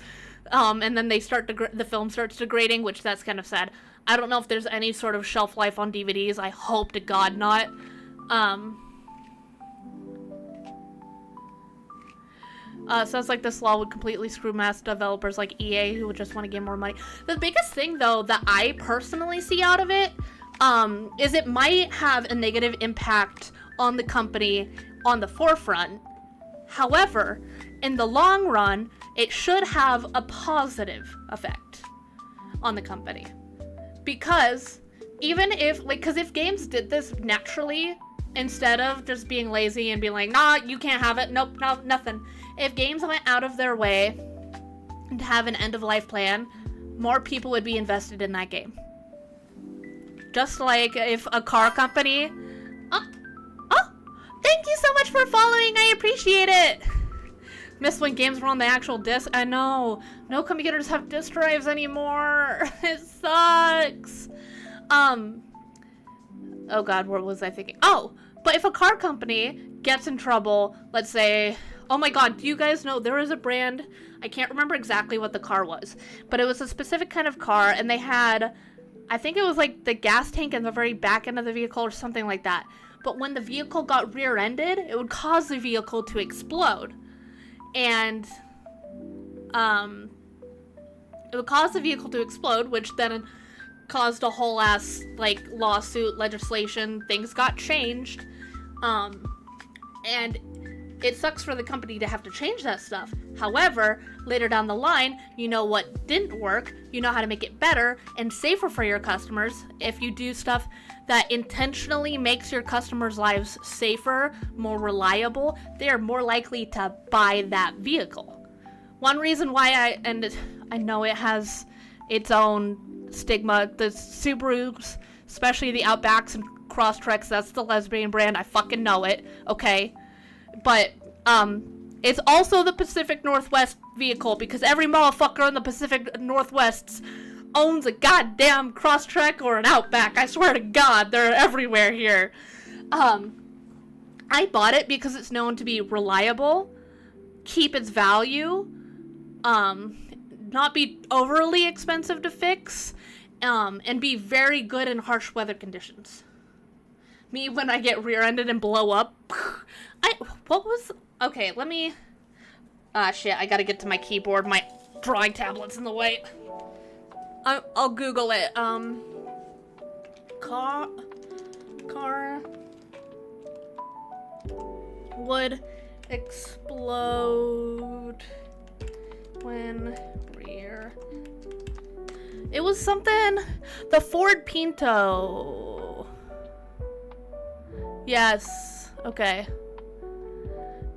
Speaker 1: and then the film starts degrading, which that's kind of sad. I don't know if there's any sort of shelf life on DVDs. I hope to God not. Sounds like this law would completely screw mass developers like EA who would just want to get more money. The biggest thing, though, that I personally see out of it, is it might have a negative impact on the company on the forefront. However, in the long run, it should have a positive effect on the company. Because even if, like, because if games did this naturally, instead of just being lazy and being like, nah, you can't have it, nope, no, nothing. If games went out of their way to have an end-of-life plan, more people would be invested in that game. Just like if a car company... Oh, thank you so much for following, I appreciate it! Miss when games were on the actual disc. I know. No computers have disk drives anymore. It sucks. Oh god, what was I thinking? Oh, but if a car company gets in trouble, let's say, oh my god, do you guys know there was a brand, I can't remember exactly what the car was, but it was a specific kind of car, and they had, I think it was like the gas tank in the very back end of the vehicle or something like that. But when the vehicle got rear-ended, it would cause the vehicle to explode. And, it would cause the vehicle to explode, which then caused a whole ass, like, lawsuit, legislation, things got changed, and it sucks for the company to have to change that stuff. However, later down the line, you know what didn't work, you know how to make it better and safer for your customers. If you do stuff that intentionally makes your customers' lives safer, more reliable, they are more likely to buy that vehicle. One reason why I know it has its own stigma, the Subarus, especially the Outbacks and Crosstreks, that's the lesbian brand, I fucking know it, okay? But, it's also the Pacific Northwest vehicle, because every motherfucker in the Pacific Northwest owns a goddamn Crosstrek or an Outback. I swear to God, they're everywhere here. I bought it because it's known to be reliable, keep its value, not be overly expensive to fix, and be very good in harsh weather conditions. Me, when I get rear-ended and blow up, okay, let me, shit, I gotta get to my keyboard, my drawing tablet's in the way. I'll Google it. Car would explode when rear. It was something. The Ford Pinto. Yes. Okay.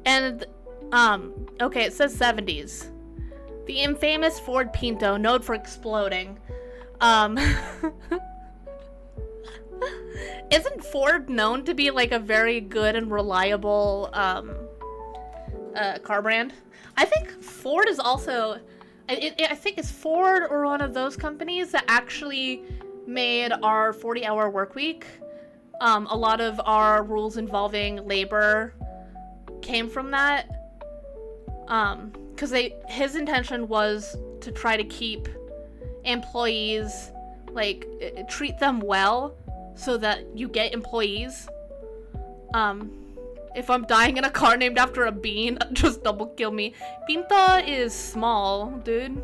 Speaker 1: And okay, it says 70s. The infamous Ford Pinto, known for exploding. Isn't Ford known to be like a very good and reliable car brand? I think Ford is also, I think it's Ford or one of those companies that actually made our 40-hour work week. A lot of our rules involving labor came from that. Because his intention was to try to keep employees, like, treat them well so that you get employees. If I'm dying in a car named after a bean, just double kill me. Pinto is small, dude.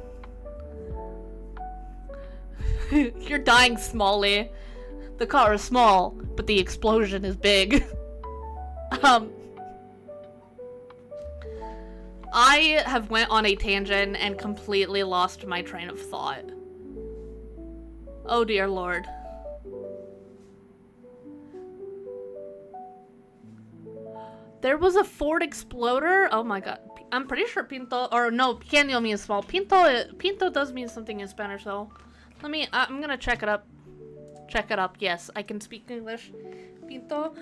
Speaker 1: You're dying smallly. The car is small, but the explosion is big. I have went on a tangent and completely lost my train of thought. Oh dear lord. There was a Ford Exploder? Oh my god. I'm pretty sure pinto, or no, pequeño means small. Pinto does mean something in Spanish, though. I'm gonna check it up. Check it up. Yes, I can speak English. Pinto.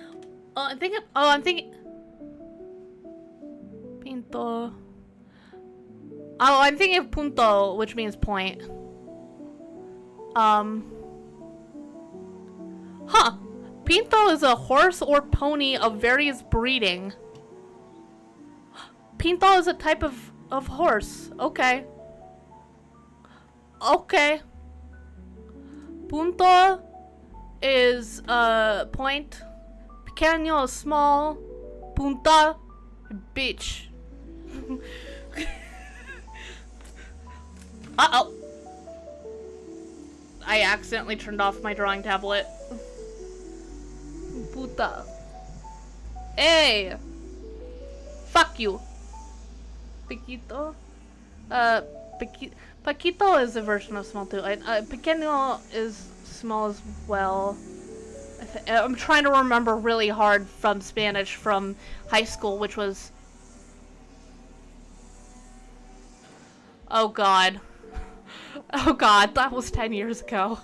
Speaker 1: I'm thinking. Pinto. Oh, I'm thinking of punto, which means point. Huh. Pinto is a horse or pony of various breeding. Pinto is a type of horse. Okay. Okay. Punto is point. Pequeño is small. Punta, bitch. Uh-oh. I accidentally turned off my drawing tablet. Puta. Hey! Fuck you. Piquito? Paquito is a version of small too. Pequeño is small as well. I'm trying to remember really hard from Spanish from high school, which was... Oh god. Oh god, that was 10 years ago.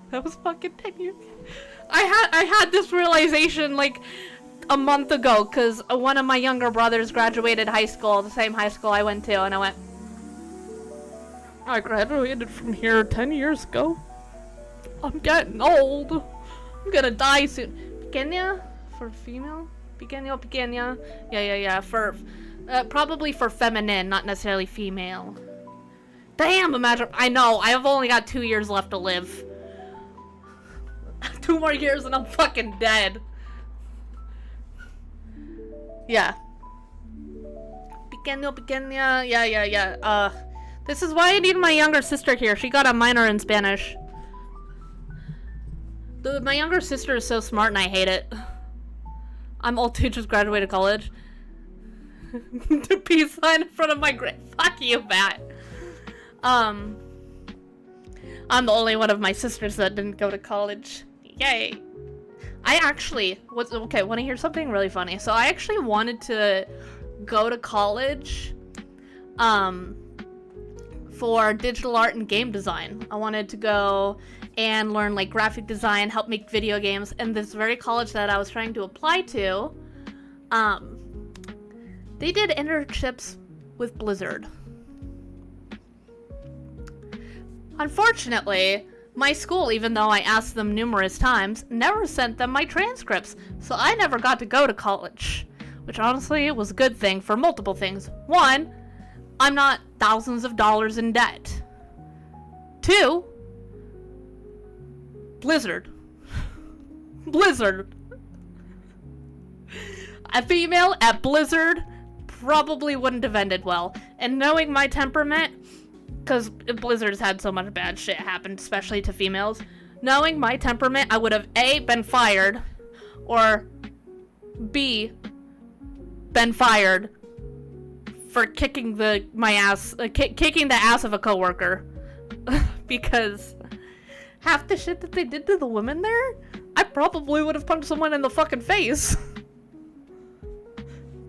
Speaker 1: That was fucking 10 years ago. I had this realization like a month ago, because one of my younger brothers graduated high school, the same high school I went to, and I went, I graduated from here 10 years ago. I'm getting old. I'm gonna die soon. Pequeña? For female? Pequeña. Yeah. For, probably for feminine, not necessarily female. Damn, imagine. I know, I have only got 2 years left to live. 2 more years and I'm fucking dead. Yeah. Pequeña. Yeah. This is why I need my younger sister here. She got a minor in Spanish. Dude, my younger sister is so smart and I hate it. I'm old too, just graduated college. The peace sign in front of my grave. Fuck you, Matt. I'm the only one of my sisters that didn't go to college. Yay. I actually okay, want to hear something really funny? So I actually wanted to go to college for digital art and game design. I wanted to go and learn like graphic design, help make video games, and this very college that I was trying to apply to, they did internships with Blizzard. Unfortunately, my school, even though I asked them numerous times, never sent them my transcripts, so I never got to go to college. Which honestly was a good thing for multiple things. 1, I'm not thousands of dollars in debt. 2, Blizzard. Blizzard. A female at Blizzard probably wouldn't have ended well. And knowing my temperament, because Blizzard's had so much bad shit happen, especially to females. Knowing my temperament, I would have A, been fired, or B, been fired for kicking the ass of a coworker. Because half the shit that they did to the women there, I probably would have punched someone in the fucking face.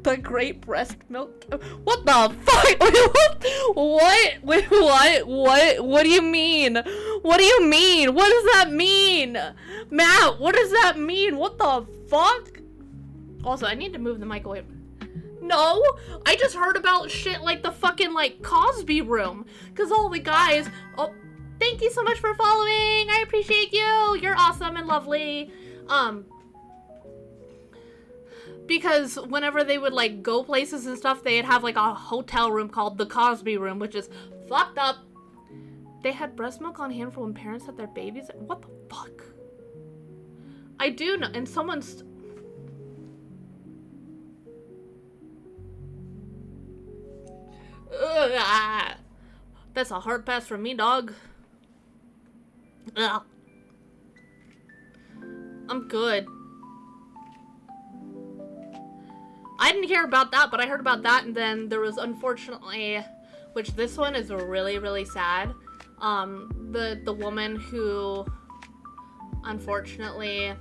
Speaker 1: The great breast milk. What the fuck? What? Wait, what? What do you mean? What do you mean? What does that mean? Matt, what does that mean? What the fuck? Also, I need to move the mic away. No, I just heard about shit like the fucking, like, Cosby room. Because all the guys... Oh, thank you so much for following. I appreciate you. You're awesome and lovely. Because whenever they would, like, go places and stuff, they'd have, like, a hotel room called the Cosby room, which is fucked up. They had breast milk on hand for when parents had their babies? What the fuck? I do know, and someone's... Ugh, that's a hard pass from me, dog. Ugh. I'm good. I didn't hear about that, but I heard about that, and then there was, unfortunately, which this one is really, really sad, the woman who, unfortunately,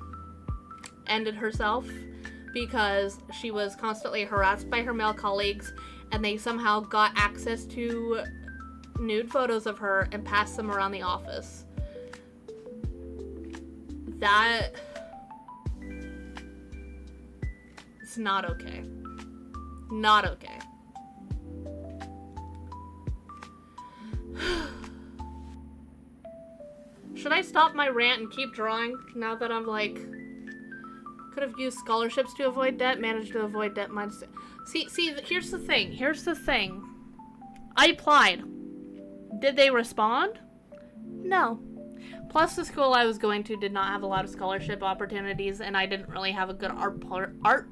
Speaker 1: ended herself because she was constantly harassed by her male colleagues, and they somehow got access to nude photos of her and passed them around the office. That is not okay. Not okay. Should I stop my rant and keep drawing now that I'm like, could have used scholarships to avoid debt, managed to avoid debt minus. See, here's the thing. I applied. Did they respond? No. Plus, the school I was going to did not have a lot of scholarship opportunities, and I didn't really have a good art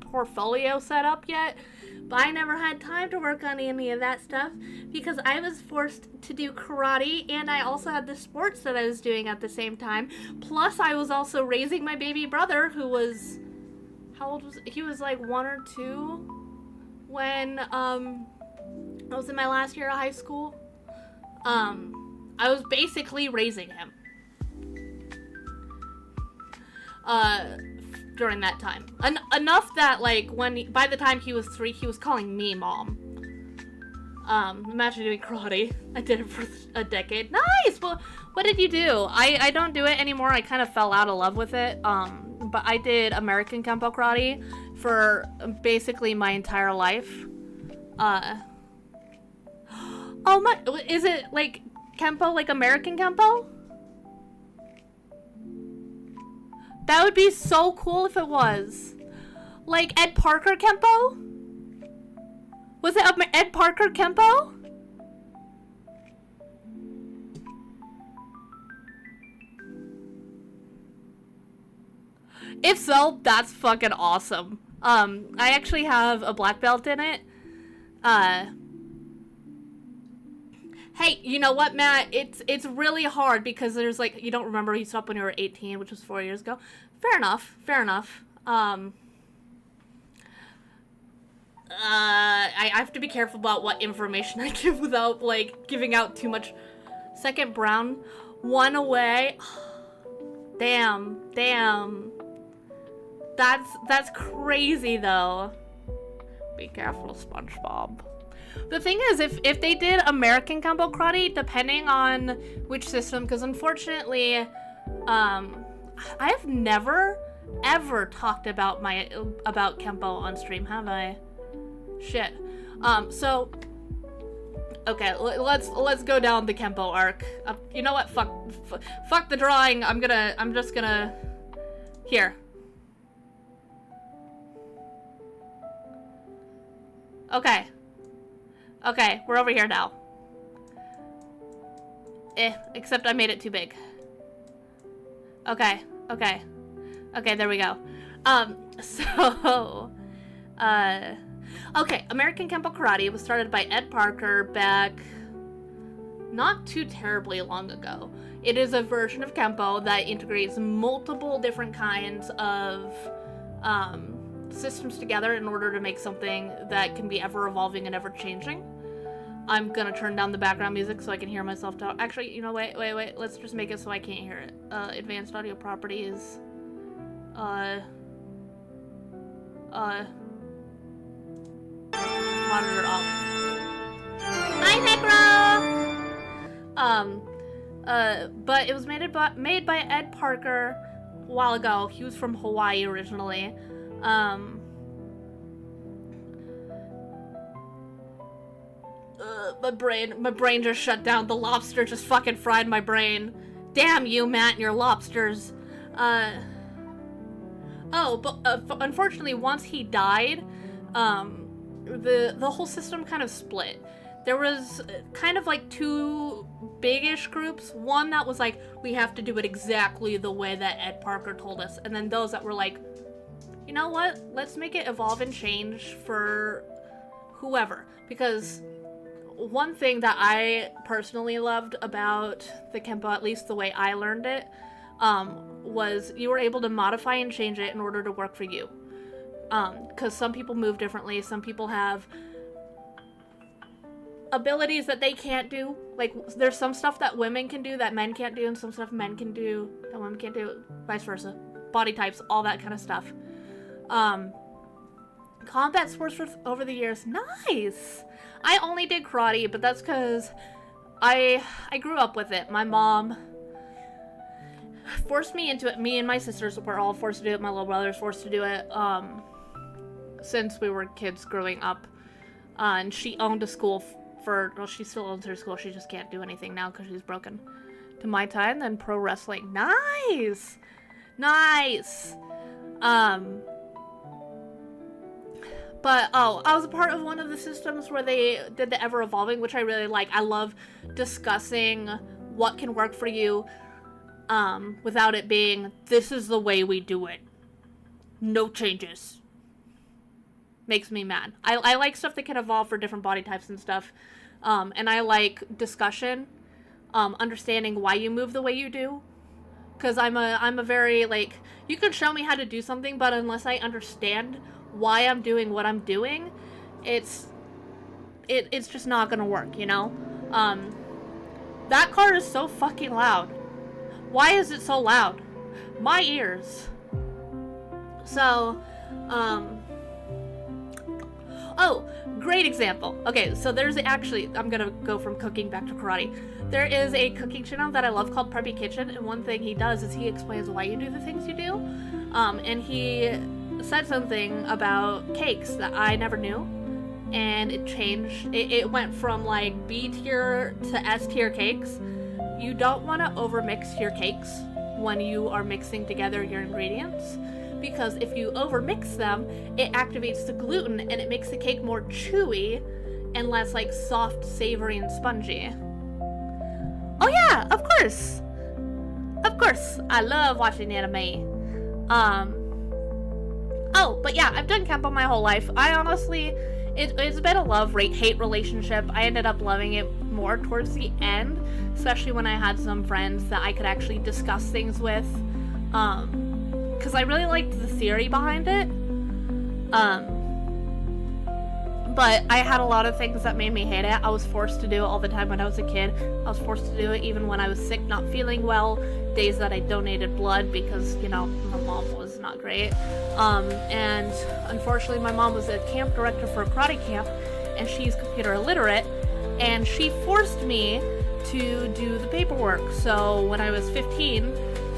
Speaker 1: portfolio set up yet. But I never had time to work on any of that stuff because I was forced to do karate, and I also had the sports that I was doing at the same time. Plus, I was also raising my baby brother, who was, how old was he? Was like 1 or 2 when I was in my last year of high school. I was basically raising him during that time. Enough that, like, by the time he was 3, he was calling me mom. Imagine doing karate. I did it for a decade. Nice! Well, what did you do? I don't do it anymore. I kind of fell out of love with it. But I did American Kempo karate for basically my entire life. Oh my, is it like Kempo, like American Kempo? That would be so cool if it was. Like Ed Parker Kempo? Was it Ed Parker Kempo? If so, that's fucking awesome. I actually have a black belt in it. Hey, you know what, Matt? It's really hard because there's like, you don't remember you stopped when you were 18, which was 4 years ago. Fair enough. I have to be careful about what information I give without, like, giving out too much. Second brown. 1 away. Damn. That's crazy, though. Be careful, SpongeBob. The thing is, if they did American Kempo karate, depending on which system, because unfortunately, I have never, ever talked about Kempo on stream, have I? Shit. So, okay, let's go down the Kempo arc. You know what? Fuck the drawing. I'm just gonna, here. Okay, we're over here now. Except I made it too big. Okay, there we go. Okay, American Kempo Karate was started by Ed Parker back not too terribly long ago. It is a version of Kempo that integrates multiple different kinds of systems together in order to make something that can be ever evolving and ever changing. I'm gonna turn down the background music so I can hear myself talk. Actually, you know, wait. Let's just make it so I can't hear it. Advanced audio properties. Monitor off. Bye, Necro! But it was made by Ed Parker a while ago. He was from Hawaii originally. My brain just shut down. The lobster just fucking fried my brain. Damn you, Matt, and your lobsters. Unfortunately, once he died, the whole system kind of split. There was kind of like 2 big-ish groups. One that was like, we have to do it exactly the way that Ed Parker told us. And then those that were like, you know what? Let's make it evolve and change for whoever. Because one thing that I personally loved about the Kempo, at least the way I learned it, was you were able to modify and change it in order to work for you. Because some people move differently, some people have abilities that they can't do. Like, there's some stuff that women can do that men can't do, and some stuff men can do that women can't do, vice versa. Body types, all that kind of stuff. Combat sports over the years. Nice! I only did karate, but that's because I grew up with it. My mom forced me into it. Me and my sisters were all forced to do it. My little brother was forced to do it since we were kids growing up. And she owned a school well, she still owns her school. She just can't do anything now because she's broken. To my time, then pro wrestling. Nice! Nice! But, I was a part of one of the systems where they did the ever-evolving, which I really like. I love discussing what can work for you, without it being, this is the way we do it. No changes. Makes me mad. I like stuff that can evolve for different body types and stuff. And I like discussion, understanding why you move the way you do. Because I'm a very, like, you can show me how to do something, but unless I understand why I'm doing what I'm doing, it's just not gonna work, you know? That car is so fucking loud. Why is it so loud? My ears. So, oh, great example. Okay, so there's actually, I'm gonna go from cooking back to karate. There is a cooking channel that I love called Preppy Kitchen, and one thing he does is he explains why you do the things you do. And he said something about cakes that I never knew, and it changed. It went from like B tier to S tier cakes. You don't want to overmix your cakes when you are mixing together your ingredients, because if you overmix them, it activates the gluten and it makes the cake more chewy and less like soft, savory, and spongy. Oh yeah, of course. Of course, I love watching anime. Oh, but yeah, I've done Kempo my whole life. I honestly, it's been a love-hate relationship. I ended up loving it more towards the end, especially when I had some friends that I could actually discuss things with. Because I really liked the theory behind it. But I had a lot of things that made me hate it. I was forced to do it all the time when I was a kid. I was forced to do it even when I was sick, not feeling well, days that I donated blood because, you know, my mom was not great. And unfortunately, my mom was a camp director for a karate camp, and she's computer illiterate, and she forced me to do the paperwork. So when I was 15,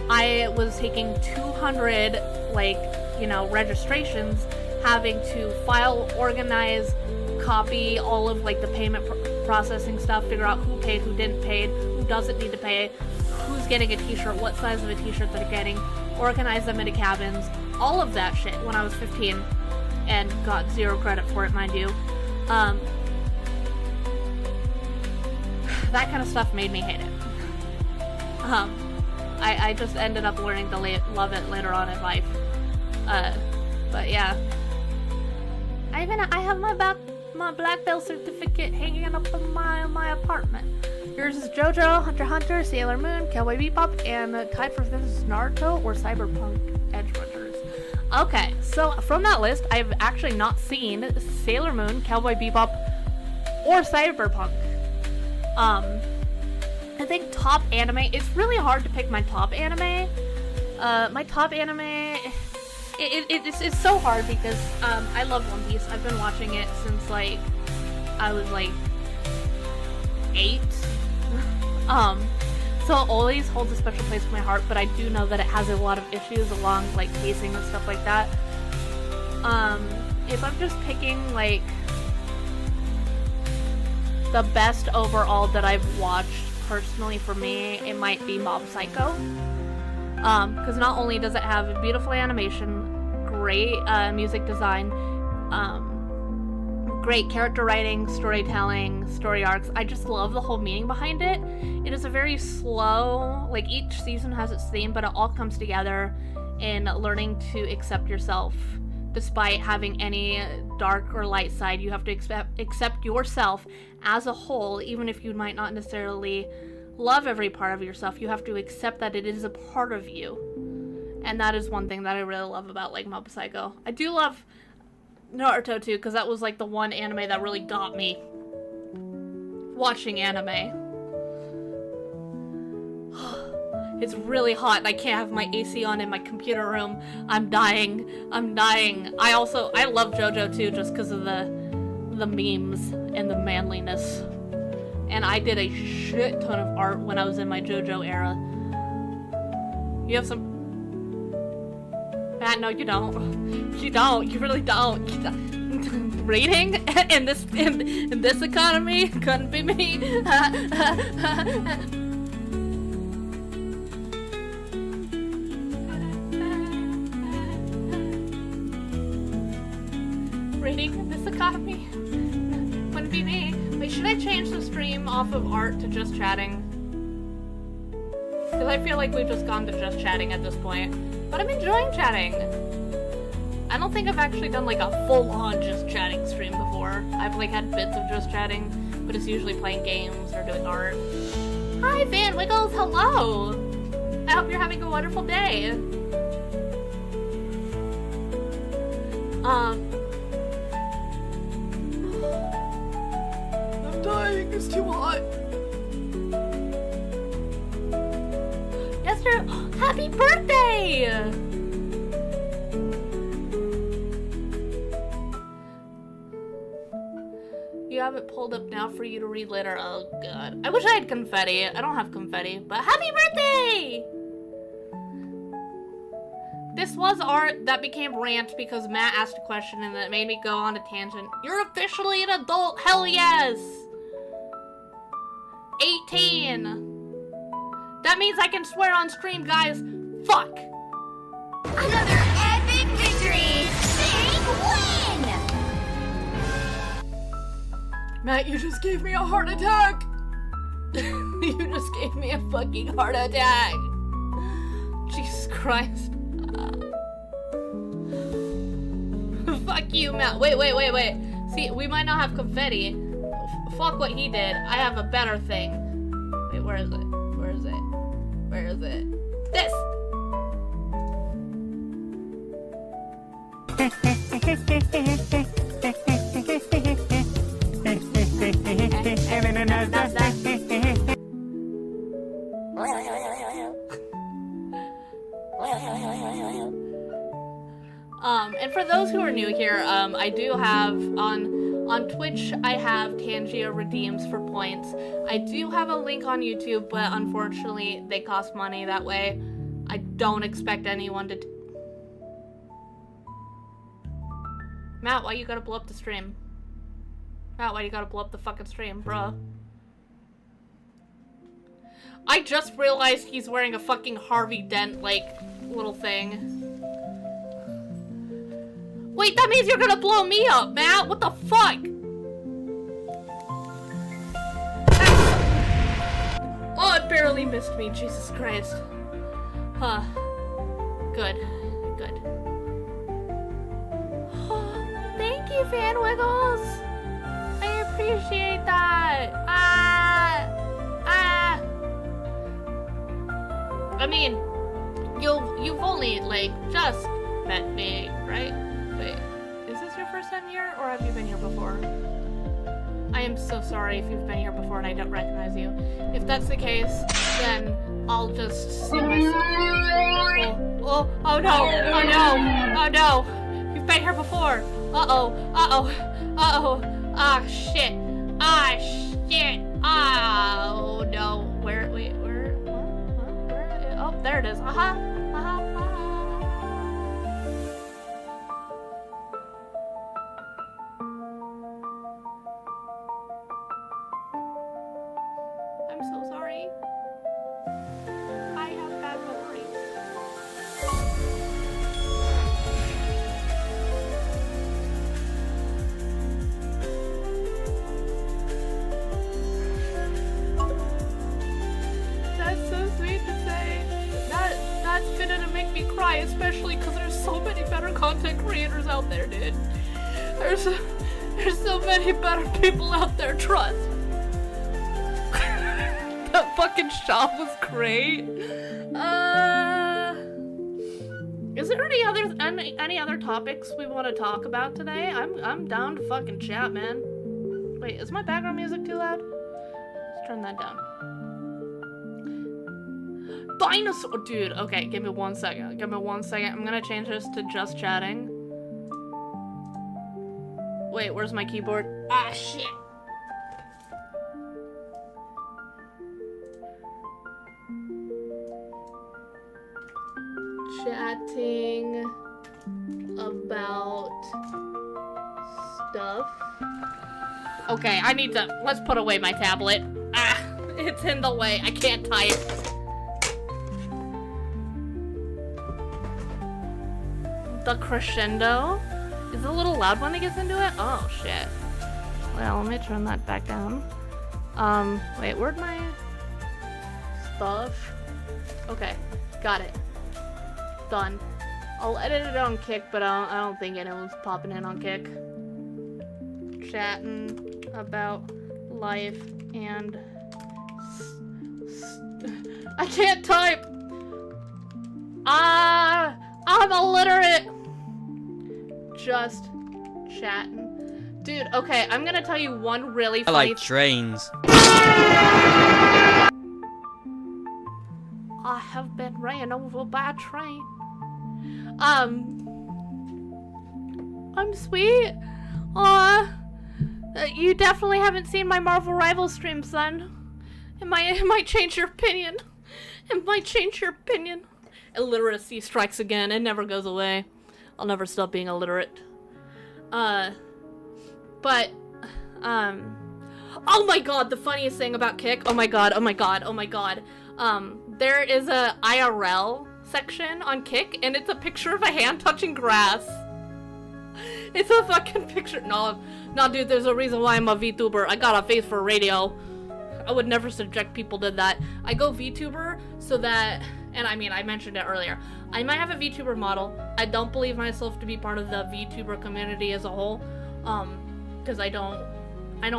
Speaker 1: I was taking 200, registrations, having to file, organize, copy all of, the payment processing stuff, figure out who paid, who didn't pay, who doesn't need to pay, who's getting a t-shirt, what size of a t-shirt they're getting, organize them into cabins, all of that shit when I was 15, and got 0 credit for it, mind you. That kind of stuff made me hate it. I just ended up learning to love it later on in life. But yeah. I have my black belt certificate hanging up in my apartment. Yours is JoJo, Hunter x Hunter, Sailor Moon, Cowboy Bebop, and tied for 5th is Naruto or Cyberpunk Edge Runners. Okay, so from that list, I've actually not seen Sailor Moon, Cowboy Bebop, or Cyberpunk. I think top anime, it's really hard to pick my top anime. My top anime, it's so hard because I love One Piece. I've been watching it since I was 8. So it always holds a special place in my heart, but I do know that it has a lot of issues along pacing and stuff like that. If I'm just picking the best overall that I've watched personally for me, it might be Mob Psycho. Because not only does it have beautiful animation, great music design, great character writing, storytelling, story arcs. I just love the whole meaning behind it. It is a very slow, each season has its theme, but it all comes together in learning to accept yourself. Despite having any dark or light side, you have to accept yourself as a whole, even if you might not necessarily love every part of yourself. You have to accept that it is a part of you. And that is one thing that I really love about Mob Psycho. I do love Naruto too, because that was the one anime that really got me watching anime. It's really hot and I can't have my AC on in my computer room. I'm dying. I'm dying. I love JoJo too, just because of the memes and the manliness. And I did a shit ton of art when I was in my JoJo era. You have some... Matt, no, you don't. You don't. You really don't. Reading in this economy couldn't be me. Reading in this economy wouldn't be me. Wait, should I change the stream off of art to just chatting? Because I feel like we've just gone to just chatting at this point. But I'm enjoying chatting. I don't think I've actually done like a full-on just chatting stream before. I've like had bits of just chatting, but it's usually playing games or doing art. Hi, Van Wiggles, hello! I hope you're having a wonderful day. I'm dying, it's too hot. Esther, happy birthday! You have it pulled up now for you to read later. Oh god. I wish I had confetti. I don't have confetti, but happy birthday! This was art that became rant because Matt asked a question and that made me go on a tangent. You're officially an adult, hell yes! 18! That means I can swear on stream, guys. Fuck!
Speaker 2: Another epic victory! Big win!
Speaker 1: Matt, you just gave me a heart attack! You just gave me a fucking heart attack! Jesus Christ. Fuck you, Matt. Wait. See, we might not have confetti. Fuck what he did. I have a better thing. Wait, where is it? Where is it? Where is it? This! And for those who are new here, I do have on Twitch, I have Tangia redeems for points. I do have a link on YouTube, but unfortunately, they cost money that way. I don't expect anyone to... Matt, why you gotta blow up the stream? Matt, why you gotta blow up the fucking stream, bruh? I just realized he's wearing a fucking Harvey Dent, like, little thing. Wait, that means you're gonna blow me up, Matt! What the fuck? Oh, it barely missed me, Jesus Christ. Huh. Good. Thank you, Fan Wiggles! I appreciate that! I mean, you've only, like, just met me, right? Wait, is this your first time here, or have you been here before? I am so sorry if you've been here before and I don't recognize you. If that's the case, then I'll just see myself. Oh no! You've been here before! Uh-oh! Ah, shit! Oh no! Where? Oh, there it is. I'm so sorry. I have bad memories. That's so sweet to say. That's gonna make me cry, especially because there's so many better content creators out there, dude. There's so many better people out there, trust. That fucking shop was great. Is there any other topics we want to talk about today? I'm down to fucking chat, man. Wait, is my background music too loud? Let's turn that down. dinosaur. Dude, okay, give me 1 second. Give me 1 second. I'm gonna change this to just chatting. Wait, where's my keyboard? Ah, shit. Chatting about stuff. Okay, I need to, let's put away my tablet. Ah, it's in the way, I can't type. The crescendo. Is it a little loud when it gets into it? Oh, shit. Well, let me turn that back down. Wait, where'd my stuff? Okay, got it. Done. I'll edit it on Kick, but I don't think anyone's popping in on Kick. Chatting about life and I can't type. I'm illiterate. Just chatting. Dude, okay, I'm gonna tell you one really funny.
Speaker 3: I like trains.
Speaker 1: I have been ran over by a train. I'm sweet. You definitely haven't seen my Marvel Rivals stream, son. It might change your opinion. It might change your opinion. Illiteracy strikes again. It never goes away. I'll never stop being illiterate. Oh my god, the funniest thing about Kick. Oh my god. There is a IRL section on Kick, and it's a picture of a hand touching grass. It's a fucking picture. No, dude, there's a reason why I'm a VTuber. I got a face for radio. I would never subject people to that. I go VTuber so that, and I mean, I mentioned it earlier, I might have a VTuber model. I don't believe myself to be part of the VTuber community as a whole, because I don't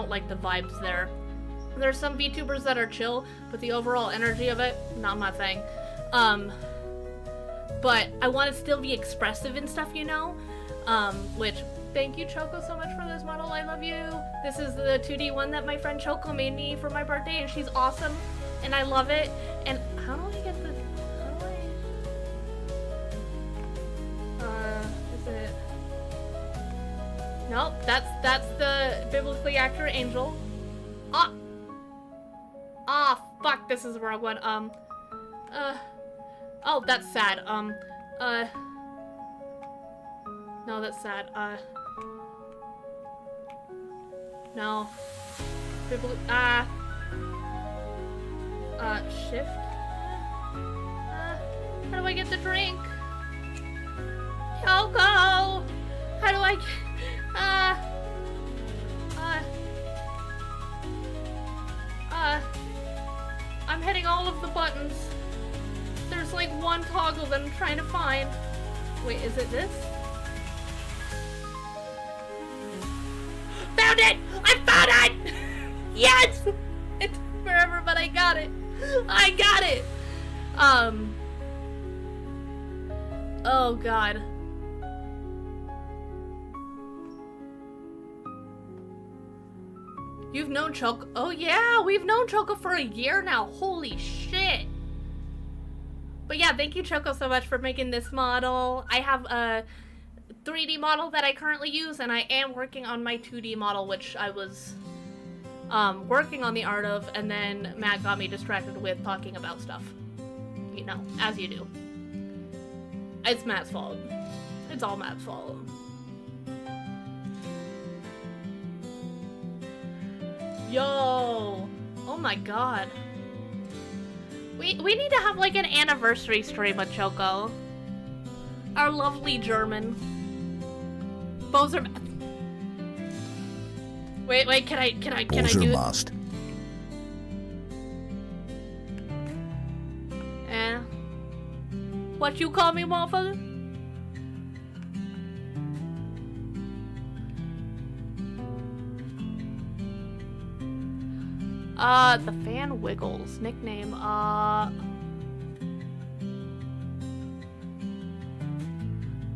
Speaker 1: like the vibes there. There's some VTubers that are chill, but the overall energy of it, not my thing. But I want to still be expressive and stuff, you know? Which, thank you, Choco, so much for this model. I love you. This is the 2D one that my friend Choco made me for my birthday, and she's awesome, and I love it. And how do I get the... is it... Nope, that's the biblically accurate angel. Fuck, this is the wrong one. Oh, that's sad. No, that's sad. No. Shift? How do I get the drink? Yoko! How do I get... I'm hitting all of the buttons. There's like one toggle that I'm trying to find. Wait, is it this? Found it! I found it! Yes! It took forever, but I got it. I got it! Oh god. You've known Choco? Oh yeah, we've known Choco for a year now. Holy shit. But yeah, thank you, Choco, so much for making this model. I have a 3D model that I currently use, and I am working on my 2D model, which I was working on the art of, and then Matt got me distracted with talking about stuff. You know, as you do. It's Matt's fault. It's all Matt's fault. Yo! Oh my god. We need to have like an anniversary stream with Choco. Our lovely German. Bozer. Wait, can I do it?
Speaker 4: Must.
Speaker 1: What you call me, motherfucker? The fan wiggles. Nickname,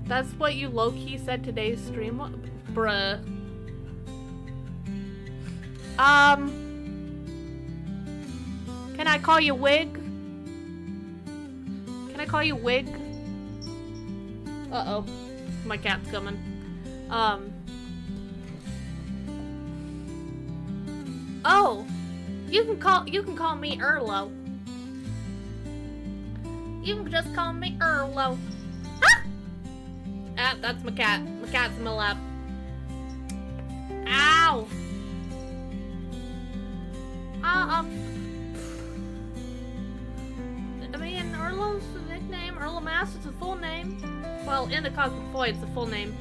Speaker 1: that's what you low-key said today's stream? Bruh. Can I call you Wig? I call you Wig? Uh-oh. My cat's coming. Oh! You can call me Erlo. You can just call me Erlo. Ah! Ah, that's my cat. My cat's in my lap. Ow! I mean, Erlo's the nickname. Erlo Mast is the full name. Well, in the Cosmic Void, it's the full name.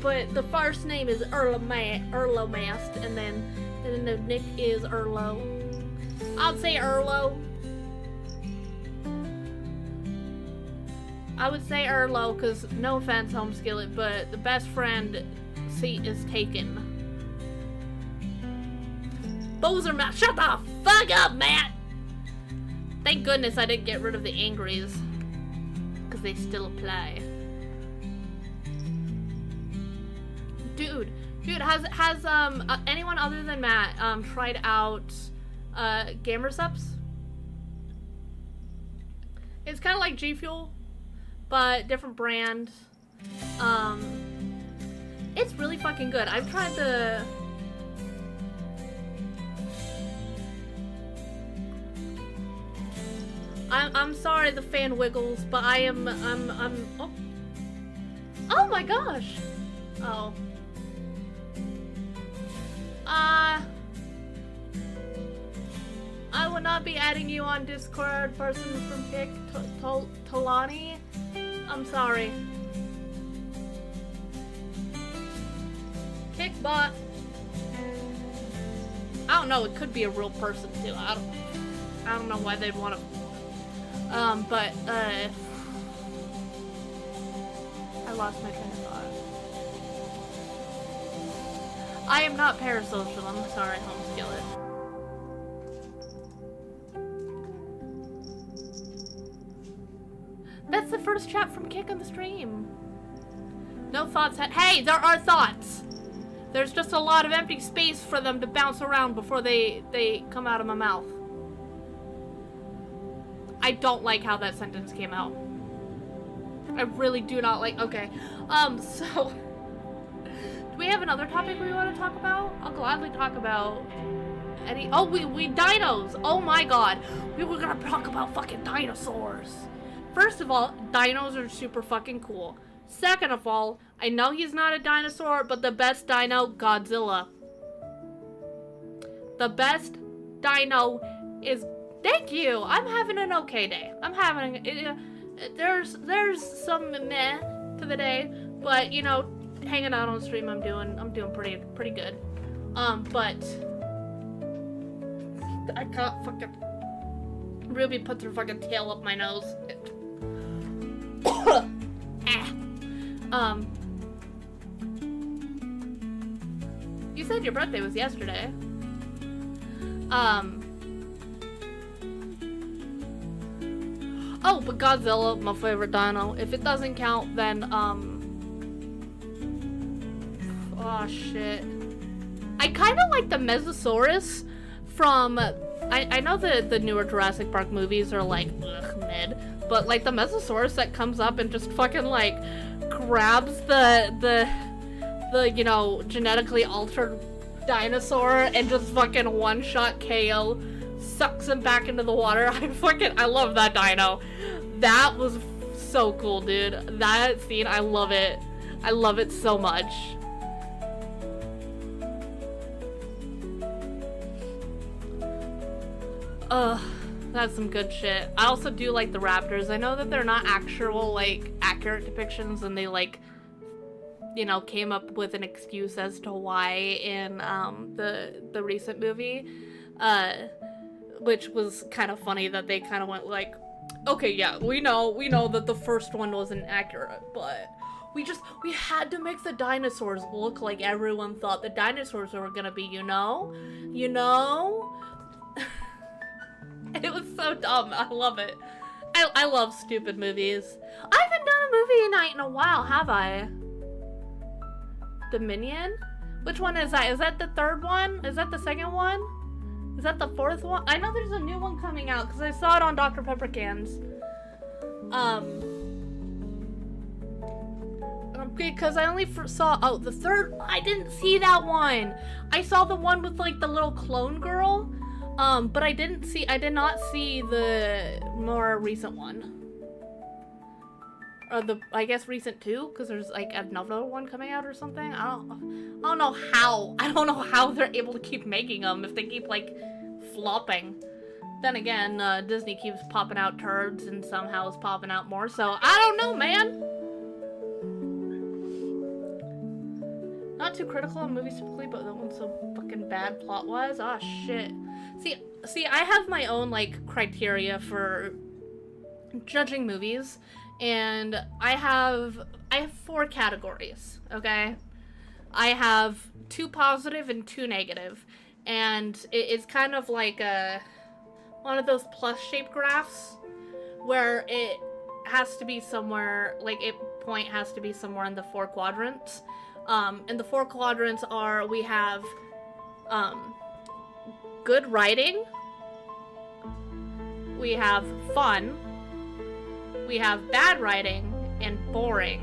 Speaker 1: But the first name is Erlo Mast, and then the nick is Erlo. I'd say Erlo. I would say Erlo, because no offense, Home Skillet, but the best friend seat is taken. Bozer Matt, shut the fuck up, Matt! Thank goodness I didn't get rid of the angries, because they still apply. Dude, has anyone other than Matt tried out Gamer Subs? It's kind of like G Fuel, but different brand. It's really fucking good. I've tried the. I'm sorry, the fan wiggles, but I'm oh my gosh. Oh. I will not be adding you on Discord, person from Kick, Tolani. I'm sorry. Kickbot. I don't know, it could be a real person too. I don't know why they'd want to. I lost my train of thought. I am not parasocial, I'm sorry, Home Skillet. That's the first chat from Kick on the stream. No thoughts. Hey, there are thoughts. There's just a lot of empty space for them to bounce around before they come out of my mouth. I don't like how that sentence came out. I really do not like. Okay. So do we have another topic we want to talk about? I'll gladly talk about any. Oh, we dinos. Oh my god. We were gonna talk about fucking dinosaurs. First of all, dinos are super fucking cool. Second of all, I know he's not a dinosaur, but the best dino, Godzilla. The best dino is. Thank you. I'm having an okay day. I'm having there's some meh to the day, but you know, hanging out on stream, I'm doing pretty good. But I can't fucking. Ruby puts her fucking tail up my nose. You said your birthday was yesterday. Oh, but Godzilla, my favorite dino. If it doesn't count, then, oh, shit. I kind of like the Mesosaurus from, I know the newer Jurassic Park movies are, like, ugh, mid, but, like, the Mesosaurus that comes up and just fucking, like, grabs the you know, genetically altered dinosaur and just fucking one-shot KO, sucks him back into the water. I love that dino. That was so cool, dude. That scene, I love it. I love it so much. That's some good shit. I also do like the raptors. I know that they're not actual, like, accurate depictions, and they, like, you know, came up with an excuse as to why in the recent movie, which was kind of funny that they kind of went like, okay, yeah, we know that the first one wasn't accurate, but we had to make the dinosaurs look like everyone thought the dinosaurs were gonna be, you know? It was so dumb. I love it. I love stupid movies. I haven't done a movie night in a while, have I? Dominion? Which one is that? Is that the third one? Is that the second one? Is that the fourth one? I know there's a new one coming out because I saw it on Dr. Pepper cans. Because I only saw, the third, I didn't see that one. I saw the one with, like, the little clone girl, but I did not see the more recent one. Or I guess recent two, because there's, like, another one coming out or something. I don't know how they're able to keep making them if they keep, like, flopping. Then again, Disney keeps popping out turds and somehow is popping out more, so I don't know, man. Not too critical on movies typically, but that one's so fucking bad plot-wise. Oh, shit. See, I have my own, like, criteria for judging movies, and I have 4 categories, okay? I have 2 positive and 2 negative, and it's kind of like one of those plus-shaped graphs where it has to be somewhere, like, point has to be somewhere in the 4 quadrants. And the 4 quadrants are, we have, good writing, we have fun, we have bad writing, and boring.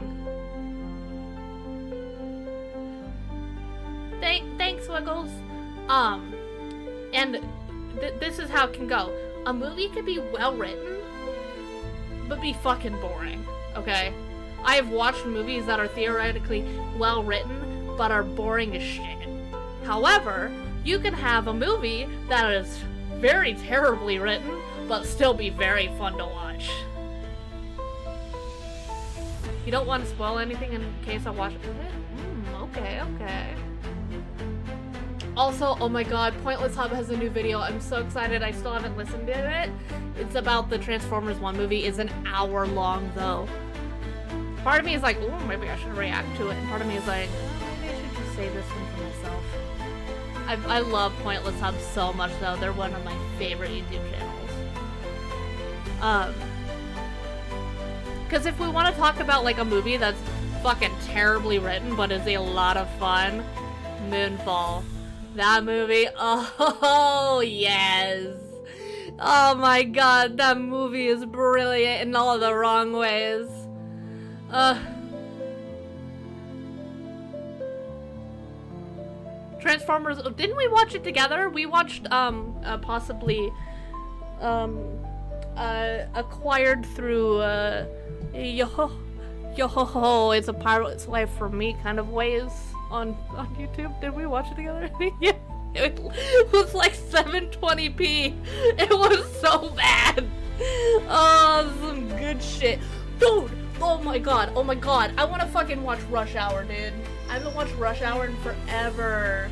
Speaker 1: Thanks, Wiggles. And this is how it can go. A movie could be well written, but be fucking boring, okay? I have watched movies that are theoretically well written, but are boring as shit. However, you can have a movie that is very terribly written, but still be very fun to watch. You don't want to spoil anything in case I watch it? Okay. Also, oh my god, Pointless Hub has a new video. I'm so excited. I still haven't listened to it. It's about the Transformers 1 movie. It's an hour long, though. Part of me is like, ooh, maybe I should react to it. And part of me is like, oh, maybe I should just save this one for myself. I love Pointless Hub so much, though. They're one of my favorite YouTube channels. Because if we want to talk about, like, a movie that's fucking terribly written, but is a lot of fun, Moonfall. That movie, oh, yes. Oh my god, that movie is brilliant in all the wrong ways. Transformers, didn't we watch it together? We watched, possibly, acquired through, yo-ho-ho, it's a pirate's life for me kind of ways on YouTube. Did we watch it together? Yeah. It was like 720p. It was so bad. Oh, some good shit. Dude! Oh my god, I wanna fucking watch Rush Hour, dude. I haven't watched Rush Hour in forever.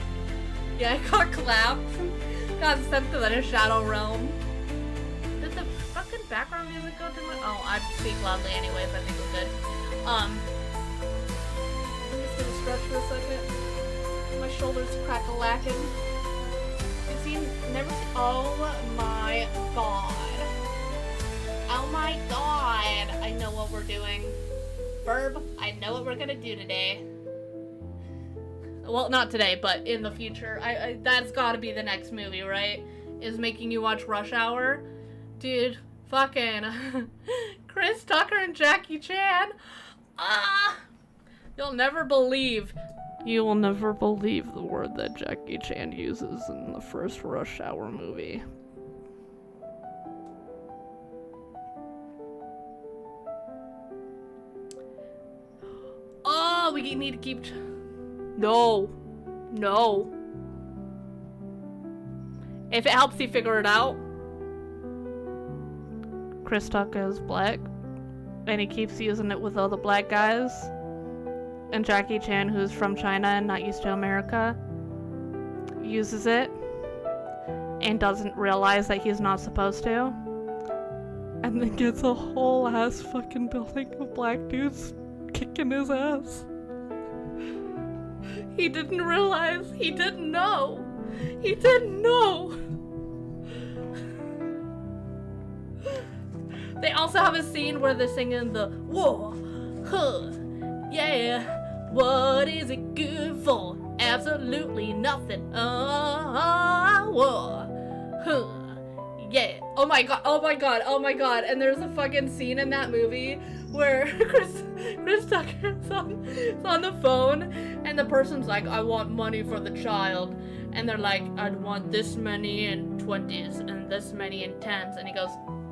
Speaker 1: Yeah, I got clapped. Got sent to the Shadow Realm. Did the fucking background music go too much? Oh, I speak loudly anyways, I think we're good. I'm just gonna stretch for a second. My shoulders crack-a-lacking. Oh my god. Oh my god. I know what we're doing. Verb, I know what we're gonna do today. Well, not today, but in the future. That's gotta be the next movie, right? Is making you watch Rush Hour. Dude, fucking Chris Tucker and Jackie Chan. You will never believe the word that Jackie Chan uses in the first Rush Hour movie. Oh, we need to keep... No. If it helps you figure it out, Chris Tucker is black, and he keeps using it with all the black guys. And Jackie Chan, who's from China and not used to America, uses it and doesn't realize that he's not supposed to. And then gets a whole ass fucking building of black dudes kicking his ass. He didn't realize. He didn't know. They also have a scene where they're singing the whoa, huh, yeah. What is it good for? Absolutely nothing. Whoa, huh, yeah. Oh my god, oh my god, oh my god. And there's a fucking scene in that movie where Chris Tucker's on the phone and the person's like, I want money for the child. And they're like, I'd want this many in 20s and this many in 10s. And he goes,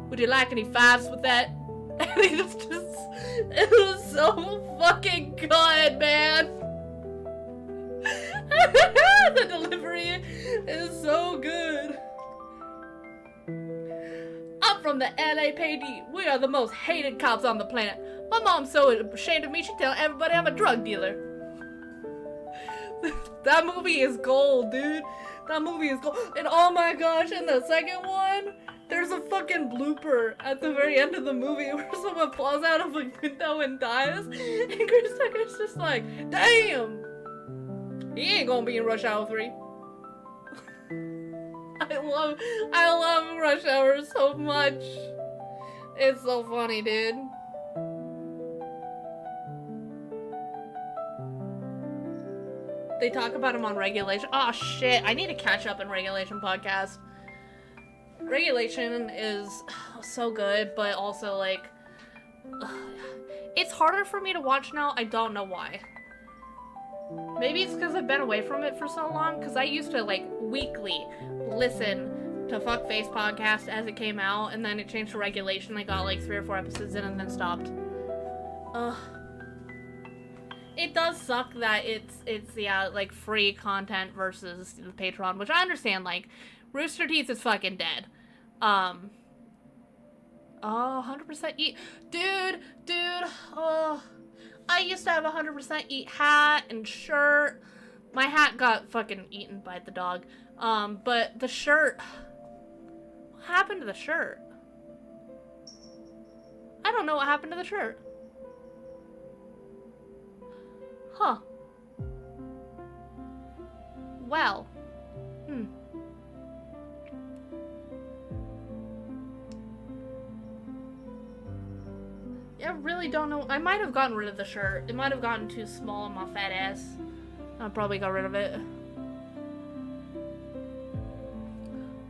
Speaker 1: would you like any 5s with that? And he just it was so fucking good, man. The delivery is so good. I'm from the LAPD. We are the most hated cops on the planet. My mom's so ashamed of me, she tell everybody I'm a drug dealer. That movie is gold, dude. That movie is gold. And oh my gosh, in the second one, there's a fucking blooper at the very end of the movie where someone falls out of a window and dies. And Chris Tucker's just like, damn! He ain't gonna be in Rush Hour 3. I love Rush Hour so much. It's so funny, dude. They talk about him on Regulation. Oh shit, I need to catch up in Regulation podcast. Regulation is so good, but also like, it's harder for me to watch now. I don't know why. Maybe it's because I've been away from it for so long, because I used to like weekly listen to Fuckface podcast as it came out, and then it changed to Regulation. I got like 3 or 4 episodes in and then stopped. It does suck that it's like free content versus the Patreon, which I understand. Like, Rooster Teeth is fucking dead. 100% eat, dude. Oh, I used to have a 100% eat hat and shirt. My hat got fucking eaten by the dog. But the shirt, what happened to the shirt? I don't know what happened to the shirt. Huh. Well. I really don't know. I might have gotten rid of the shirt. It might have gotten too small on my fat ass. I probably got rid of it.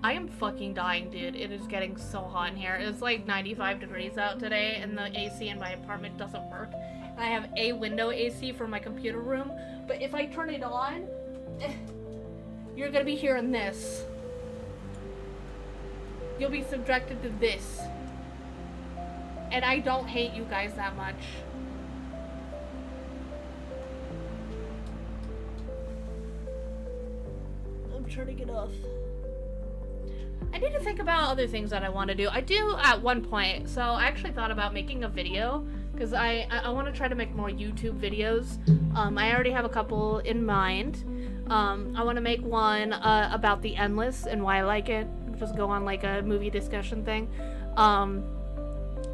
Speaker 1: I am fucking dying, dude. It is getting so hot in here. It's like 95 degrees out today, and the AC in my apartment doesn't work. And I have a window AC for my computer room, but if I turn it on, you're gonna be hearing this. You'll be subjected to this. And I don't hate you guys that much. I'm turning it off. I need to think about other things that I want to do. I do at one point. So I actually thought about making a video, because I want to try to make more YouTube videos. I already have a couple in mind. I want to make one about The Endless and why I like it. Just go on like a movie discussion thing.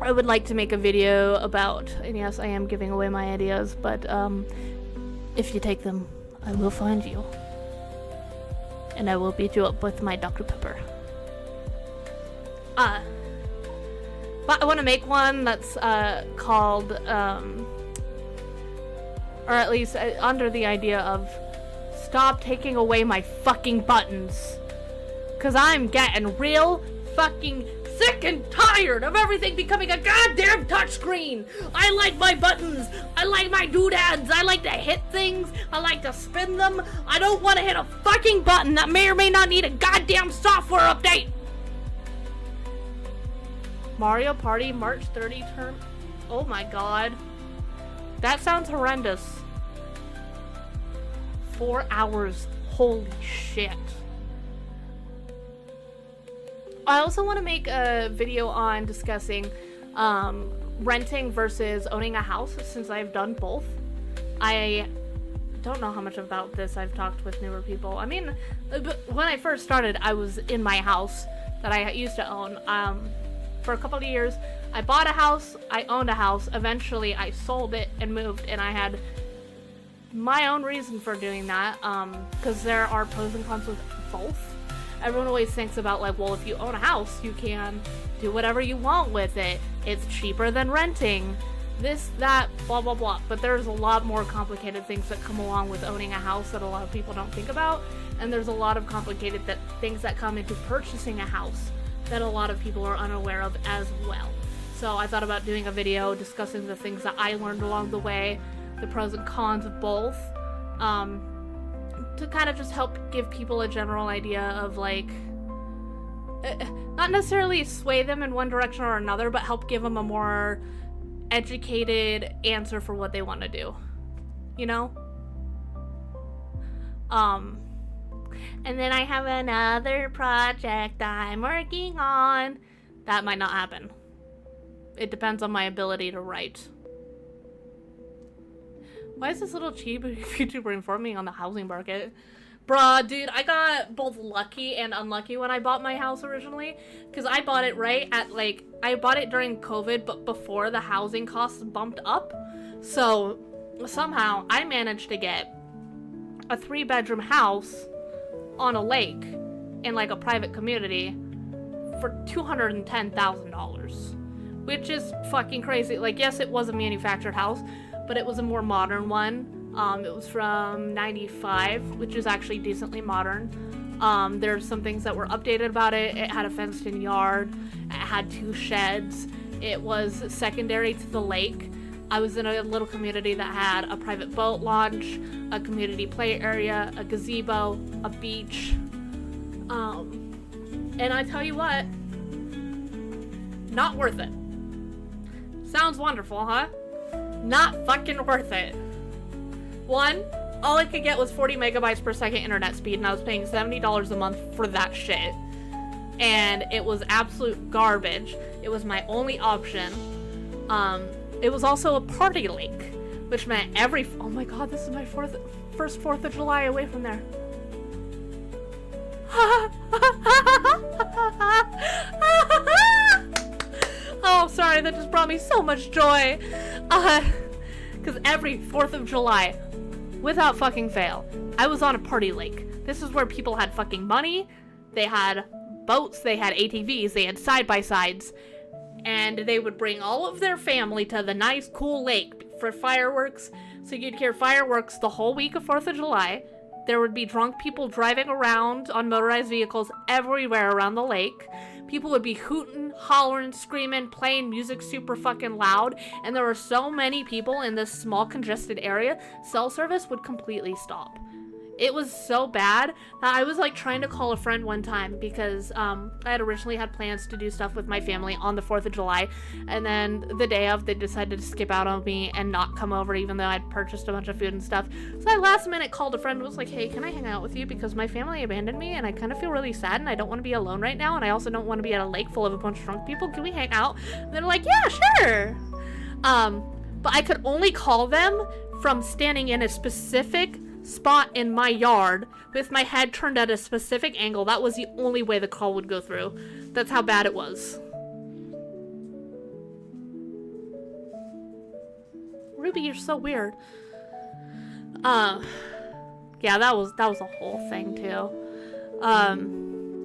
Speaker 1: I would like to make a video about, and yes, I am giving away my ideas, but if you take them, I will find you. And I will beat you up with my Dr. Pepper. But I want to make one that's called, or at least under the idea of, stop taking away my fucking buttons. 'Cause I'm getting real fucking sick and tired of everything becoming a goddamn touchscreen. I like my buttons. I like my doodads. I like to hit things. I like to spin them. I don't want to hit a fucking button that may or may not need a goddamn software update. Mario Party March 30 term. Oh my god. That sounds horrendous. 4 hours. Holy shit. I also want to make a video on discussing renting versus owning a house, since I've done both. I don't know how much about this I've talked with newer people. I mean, when I first started, I was in my house that I used to own. For a couple of years, I bought a house, I owned a house. Eventually, I sold it and moved, and I had my own reason for doing that, because there are pros and cons with both. Everyone always thinks about, like, well, if you own a house, you can do whatever you want with it. It's cheaper than renting. This, that, blah, blah, blah. But there's a lot more complicated things that come along with owning a house that a lot of people don't think about. And there's a lot of complicated things that come into purchasing a house that a lot of people are unaware of as well. So I thought about doing a video discussing the things that I learned along the way, the pros and cons of both, to kind of just help give people a general idea of, like, not necessarily sway them in one direction or another, but help give them a more educated answer for what they want to do, you know? And then I have another project I'm working on. That might not happen. It depends on my ability to write. Why is this little cheap YouTuber informing me on the housing market? Bruh, dude, I got both lucky and unlucky when I bought my house originally. Because I bought it right at, like, I bought it during COVID, but before the housing costs bumped up. So, somehow, I managed to get a 3-bedroom house on a lake in, like, a private community for $210,000. Which is fucking crazy. Like, yes, it was a manufactured house, but it was a more modern one. It was from 95, which is actually decently modern. There's some things that were updated about it. It had a fenced-in yard. It had 2 sheds. It was secondary to the lake. I was in a little community that had a private boat launch, a community play area, a gazebo, a beach. And I tell you what, not worth it. Sounds wonderful, huh? Not fucking worth it. One, all I could get was 40 megabytes per second internet speed, and I was paying $70 a month for that shit. And it was absolute garbage. It was my only option. It was also a party lake, which meant oh my god, this is my first 4th of July away from there. Oh, sorry, that just brought me so much joy. Because every 4th of July, without fucking fail, I was on a party lake. This is where people had fucking money, they had boats, they had ATVs, they had side-by-sides, and they would bring all of their family to the nice, cool lake for fireworks. So you'd hear fireworks the whole week of 4th of July. There would be drunk people driving around on motorized vehicles everywhere around the lake. People would be hooting, hollering, screaming, playing music super fucking loud. And there were so many people in this small congested area, cell service would completely stop. It was so bad that I was like trying to call a friend one time because I had originally had plans to do stuff with my family on the 4th of July, and then the day of they decided to skip out on me and not come over even though I'd purchased a bunch of food and stuff. So I last minute called a friend and was like, hey, can I hang out with you because my family abandoned me and I kind of feel really sad and I don't want to be alone right now and I also don't want to be at a lake full of a bunch of drunk people. Can we hang out? And they're like, yeah, sure. But I could only call them from standing in a specific spot in my yard with my head turned at a specific angle. That was the only way the call would go through. That's how bad it was. Ruby, you're so weird. Yeah, that was a whole thing too.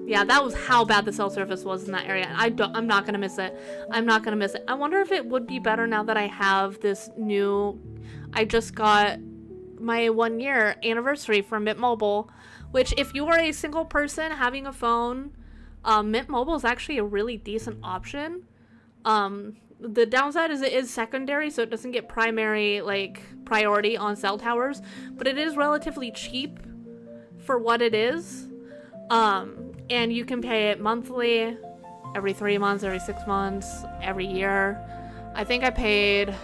Speaker 1: Yeah, that was how bad the cell service was in that area. I'm not gonna miss it. I'm not gonna miss it. I wonder if it would be better now that I have this new. I just got my 1-year anniversary from Mint Mobile, which if you are a single person having a phone, Mint Mobile is actually a really decent option. The downside is it is secondary, so it doesn't get primary like priority on cell towers, but it is relatively cheap for what it is. And you can pay it monthly, every 3 months, every 6 months, every year. I think I paid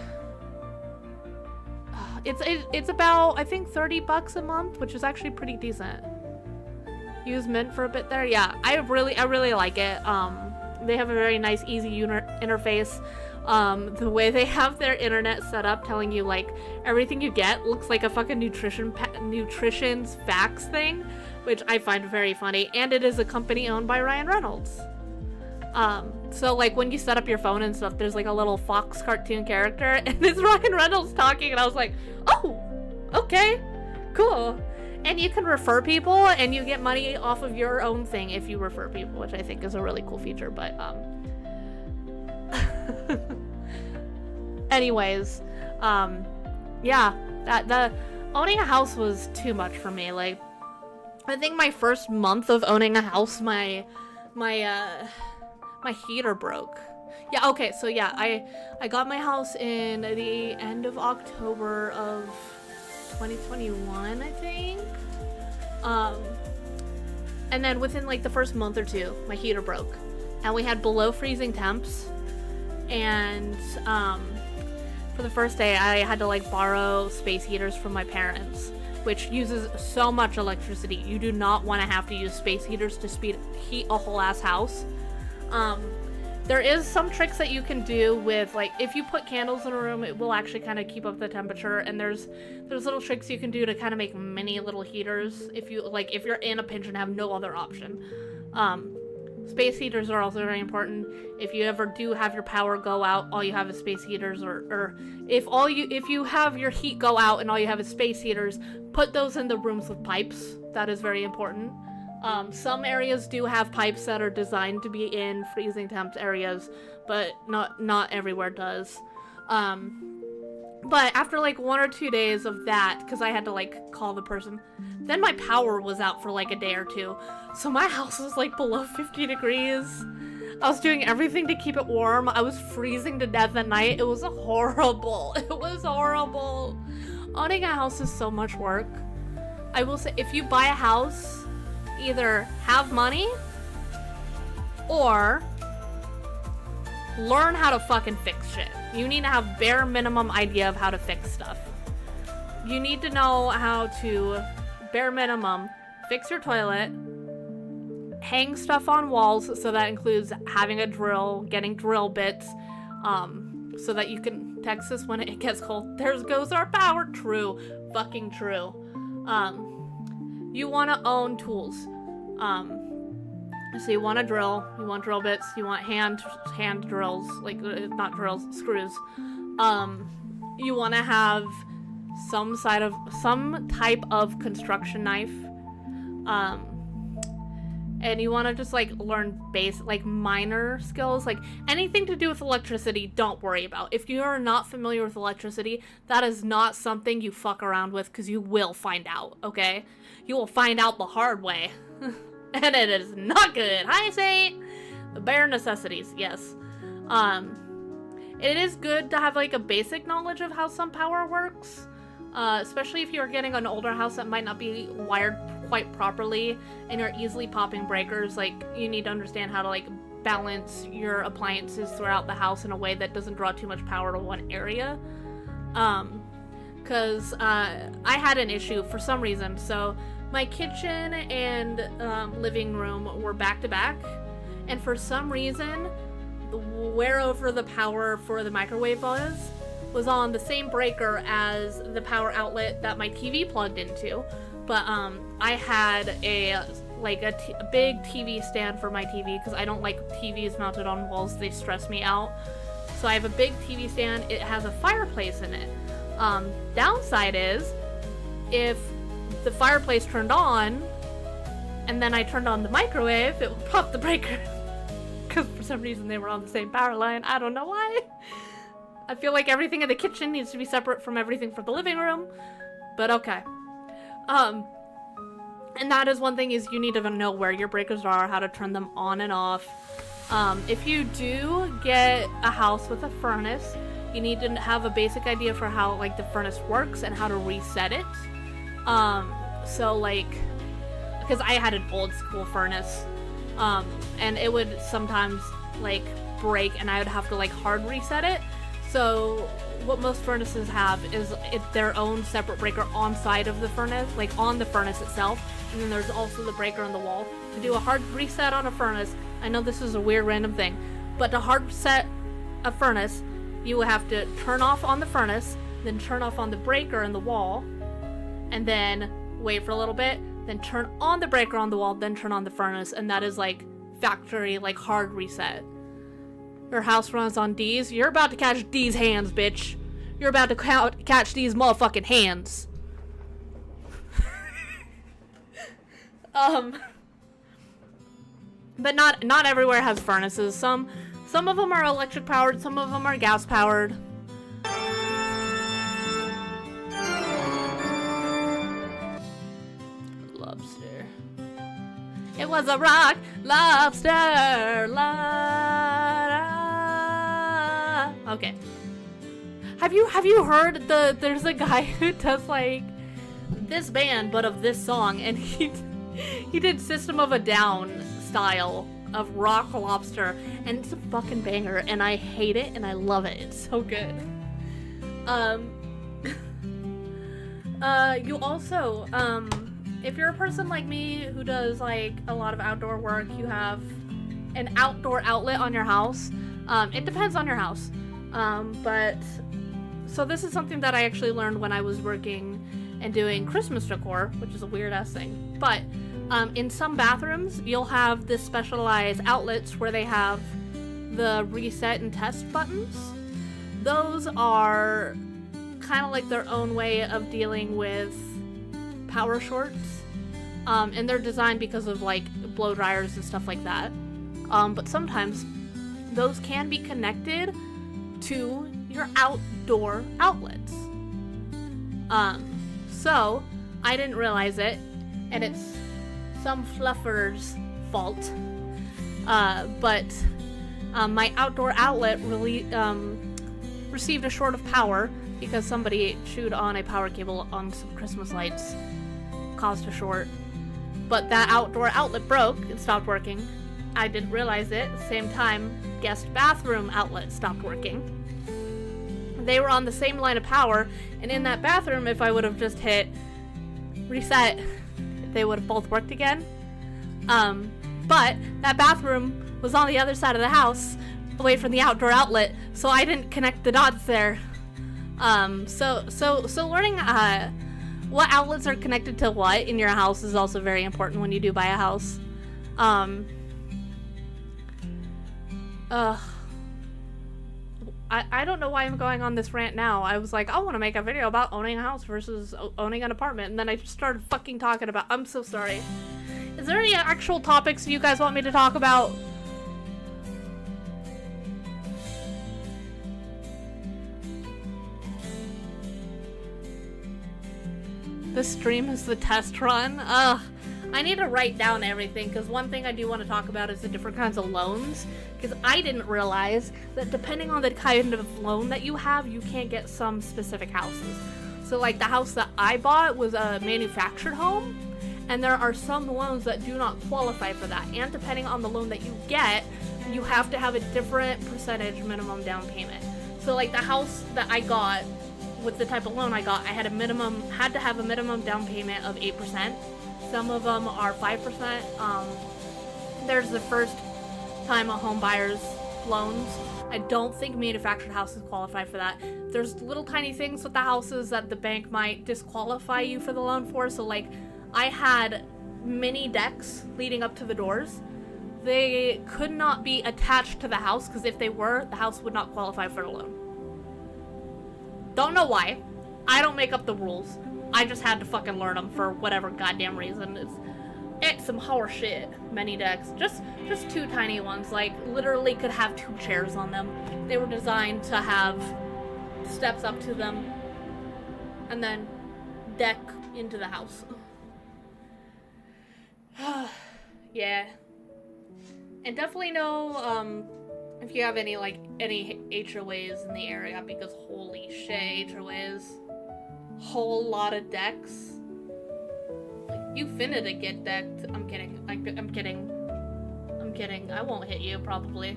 Speaker 1: it's about, I think, $30 a month, which is actually pretty decent. Use Mint for a bit there. Yeah, I really like it. They have a very nice, easy interface. The way they have their internet set up, telling you like everything you get looks like a fucking nutrition's facts thing, which I find very funny. And it is a company owned by Ryan Reynolds. So like when you set up your phone and stuff, there's like a little Fox cartoon character and it's Ryan Reynolds talking, and I was like, oh, okay, cool. And you can refer people and you get money off of your own thing if you refer people, which I think is a really cool feature. But anyways, yeah, the owning a house was too much for me. Like, I think my first month of owning a house, my my heater broke. Yeah, okay, so yeah, I got my house in the end of October of 2021, I think. And then within like the first month or two, my heater broke. And we had below freezing temps. And for the first day, I had to like borrow space heaters from my parents, which uses so much electricity. You do not want to have to use space heaters to heat a whole ass house. There is some tricks that you can do with, like, if you put candles in a room, it will actually kind of keep up the temperature, and there's little tricks you can do to kind of make mini little heaters if you're in a pinch and have no other option. Space heaters are also very important. If you ever do have your power go out, all you have is space heaters, or if you have your heat go out and all you have is space heaters, put those in the rooms with pipes. That is very important. Some areas do have pipes that are designed to be in freezing temp areas, but not everywhere does. But after like 1 or 2 days of that, because I had to like call the person, then my power was out for like a day or two. So my house was like below 50 degrees. I was doing everything to keep it warm. I was freezing to death at night. It was horrible. It was horrible. Owning a house is so much work. I will say, if you buy a house, either have money or learn how to fucking fix shit. You need to have bare minimum idea of how to fix stuff. You need to know how to, bare minimum, fix your toilet, hang stuff on walls, so that includes having a drill, getting drill bits, so that you can, Texas, when it gets cold, there goes our power. True. Fucking true. You want to own tools. So you want a drill, you want drill bits, you want hand drills, like, not drills, screws. You want to have some type of construction knife. And you want to just like learn like minor skills, like anything to do with electricity, don't worry about. If you are not familiar with electricity, that is not something you fuck around with, because you will find out, okay? You will find out the hard way. And it is not good. I say the bare necessities, yes. It is good to have like a basic knowledge of how some power works. Especially if you're getting an older house that might not be wired quite properly and you're easily popping breakers. Like, you need to understand how to like balance your appliances throughout the house in a way that doesn't draw too much power to one area. Because I had an issue for some reason. So my kitchen and living room were back to back, and for some reason, wherever the power for the microwave was on the same breaker as the power outlet that my TV plugged into. But I had a big TV stand for my TV, because I don't like TVs mounted on walls. They stress me out. So I have a big TV stand. It has a fireplace in it. Downside is, if the fireplace turned on and then I turned on the microwave, it would pop the breaker. Because for some reason they were on the same power line. I don't know why. I feel like everything in the kitchen needs to be separate from everything for the living room. But okay. And that is one thing, is you need to know where your breakers are, how to turn them on and off. If you do get a house with a furnace, you need to have a basic idea for how like the furnace works and how to reset it. So like, because I had an old school furnace, and it would sometimes like break and I would have to like hard reset it. So what most furnaces have is their own separate breaker on side of the furnace, like on the furnace itself, and then there's also the breaker on the wall. To do a hard reset on a furnace, I know this is a weird random thing, but to hard reset a furnace, you will have to turn off on the furnace, then turn off on the breaker in the wall, and then wait for a little bit, then turn on the breaker on the wall, then turn on the furnace, and that is like factory, like hard reset. Your house runs on D's. You're about to catch D's hands, bitch. You're about to catch these motherfucking hands. But not everywhere has furnaces. Some of them are electric powered, some of them are gas powered. Lobster. It was a rock lobster. Okay. Have you heard there's a guy who does like this band but of this song, and he did System of a Down style of Rock Lobster, and it's a fucking banger, and I hate it and I love it. It's so good. You also, if you're a person like me who does like a lot of outdoor work, you have an outdoor outlet on your house. It depends on your house. But so this is something that I actually learned when I was working and doing Christmas decor, which is a weird ass thing. But in some bathrooms, you'll have this specialized outlets where they have the reset and test buttons. Those are kind of like their own way of dealing with power shorts. And they're designed because of like blow dryers and stuff like that. But sometimes those can be connected to your outdoor outlets. So I didn't realize it, and it's some fluffer's fault. But my outdoor outlet really received a short of power because somebody chewed on a power cable on some Christmas lights, caused a short. But that outdoor outlet broke and stopped working. I didn't realize it. At the same time, guest bathroom outlet stopped working. They were on the same line of power, and in that bathroom, if I would have just hit reset, they would have both worked again. But that bathroom was on the other side of the house, away from the outdoor outlet, so I didn't connect the dots there. So learning what outlets are connected to what in your house is also very important when you do buy a house. I don't know why I'm going on this rant now. I was like, I want to make a video about owning a house versus owning an apartment, and then I just started fucking talking about. I'm so sorry. Is there any actual topics you guys want me to talk about? This stream is the test run. I need to write down everything, because one thing I do want to talk about is the different kinds of loans, because I didn't realize that depending on the kind of loan that you have, you can't get some specific houses. So like the house that I bought was a manufactured home, and there are some loans that do not qualify for that, and depending on the loan that you get, you have to have a different percentage minimum down payment. So like the house that I got, with the type of loan I got, I had to have a minimum down payment of 8%. Some of them are 5%. There's the first time a home buyer's loans. I don't think manufactured houses qualify for that. There's little tiny things with the houses that the bank might disqualify you for the loan for. So like, I had mini decks leading up to the doors. They could not be attached to the house, because if they were, the house would not qualify for the loan. Don't know why. I don't make up the rules. I just had to fucking learn them for whatever goddamn reason. It's some horror shit. Mini decks. Just two tiny ones. Like, literally could have 2 chairs on them. They were designed to have steps up to them. And then deck into the house. Yeah. And definitely know, if you have any HOAs in the area, because holy shit, HOAs. Whole lot of decks. Like, you finna to get decked. I'm kidding. I'm kidding. I won't hit you, probably.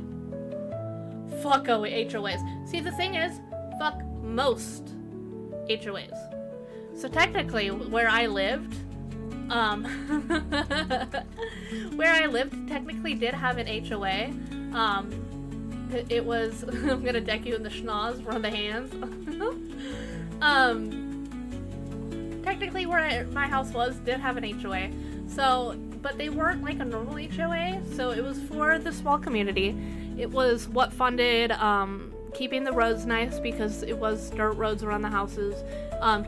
Speaker 1: Fuck HOAs. See, the thing is, fuck most HOAs. So technically, where I lived, technically did have an HOA. It was, I'm gonna deck you in the schnoz from the hands. Technically where my house was did have an HOA, so, but they weren't like a normal HOA, so it was for the small community. It was what funded keeping the roads nice, because it was dirt roads around the houses,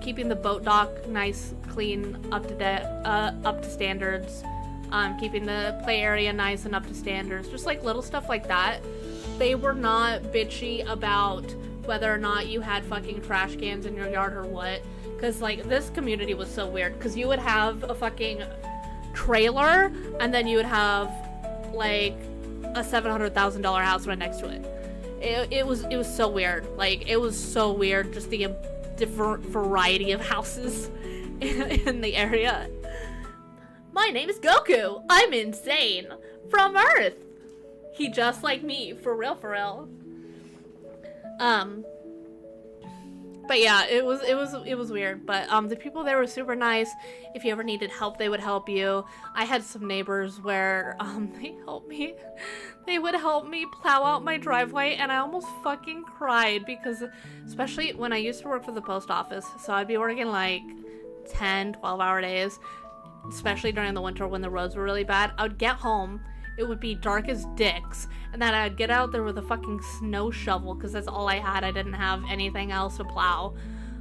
Speaker 1: keeping the boat dock nice, clean, up to standards, keeping the play area nice and up to standards, just like little stuff like that. They were not bitchy about whether or not you had fucking trash cans in your yard or what. Because, like, this community was so weird. Because you would have a fucking trailer, and then you would have, like, a $700,000 house right next to it. it was so weird. Like, it was so weird, just the different variety of houses in the area. My name is Goku. I'm insane. From Earth. He just like me, for real, for real. But yeah, it was weird. But the people there were super nice. If you ever needed help, they would help you. I had some neighbors where they helped me. They would help me plow out my driveway, and I almost fucking cried because, especially when I used to work for the post office, so I'd be working like 10, 12-hour days, especially during the winter when the roads were really bad. I would get home, it would be dark as dicks, and then I'd get out there with a fucking snow shovel because that's all I had. I didn't have anything else to plow,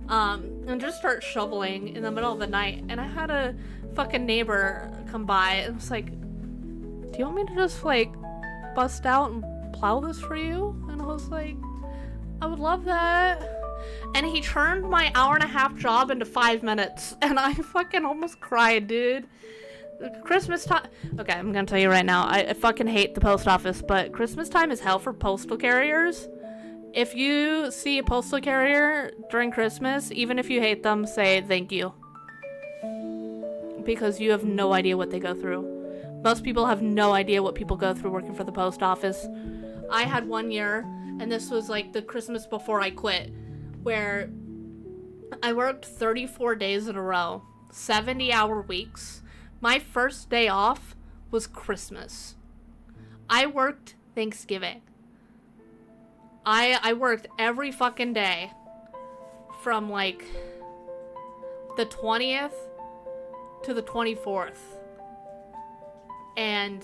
Speaker 1: and just start shoveling in the middle of the night. And I had a fucking neighbor come by and was like, do you want me to just like bust out and plow this for you? And I was like, I would love that. And he turned my hour-and-a-half job into 5 minutes, and I fucking almost cried, dude. Christmas time. Okay, I'm gonna tell you right now, I fucking hate the post office, but Christmas time is hell for postal carriers. If you see a postal carrier during Christmas, even if you hate them, say thank you. Because you have no idea what they go through. Most people have no idea what people go through working for the post office. I had one year, and this was like the Christmas before I quit, where I worked 34 days in a row, 70-hour weeks. My first day off was Christmas. I worked Thanksgiving. I worked every fucking day from like the 20th to the 24th. And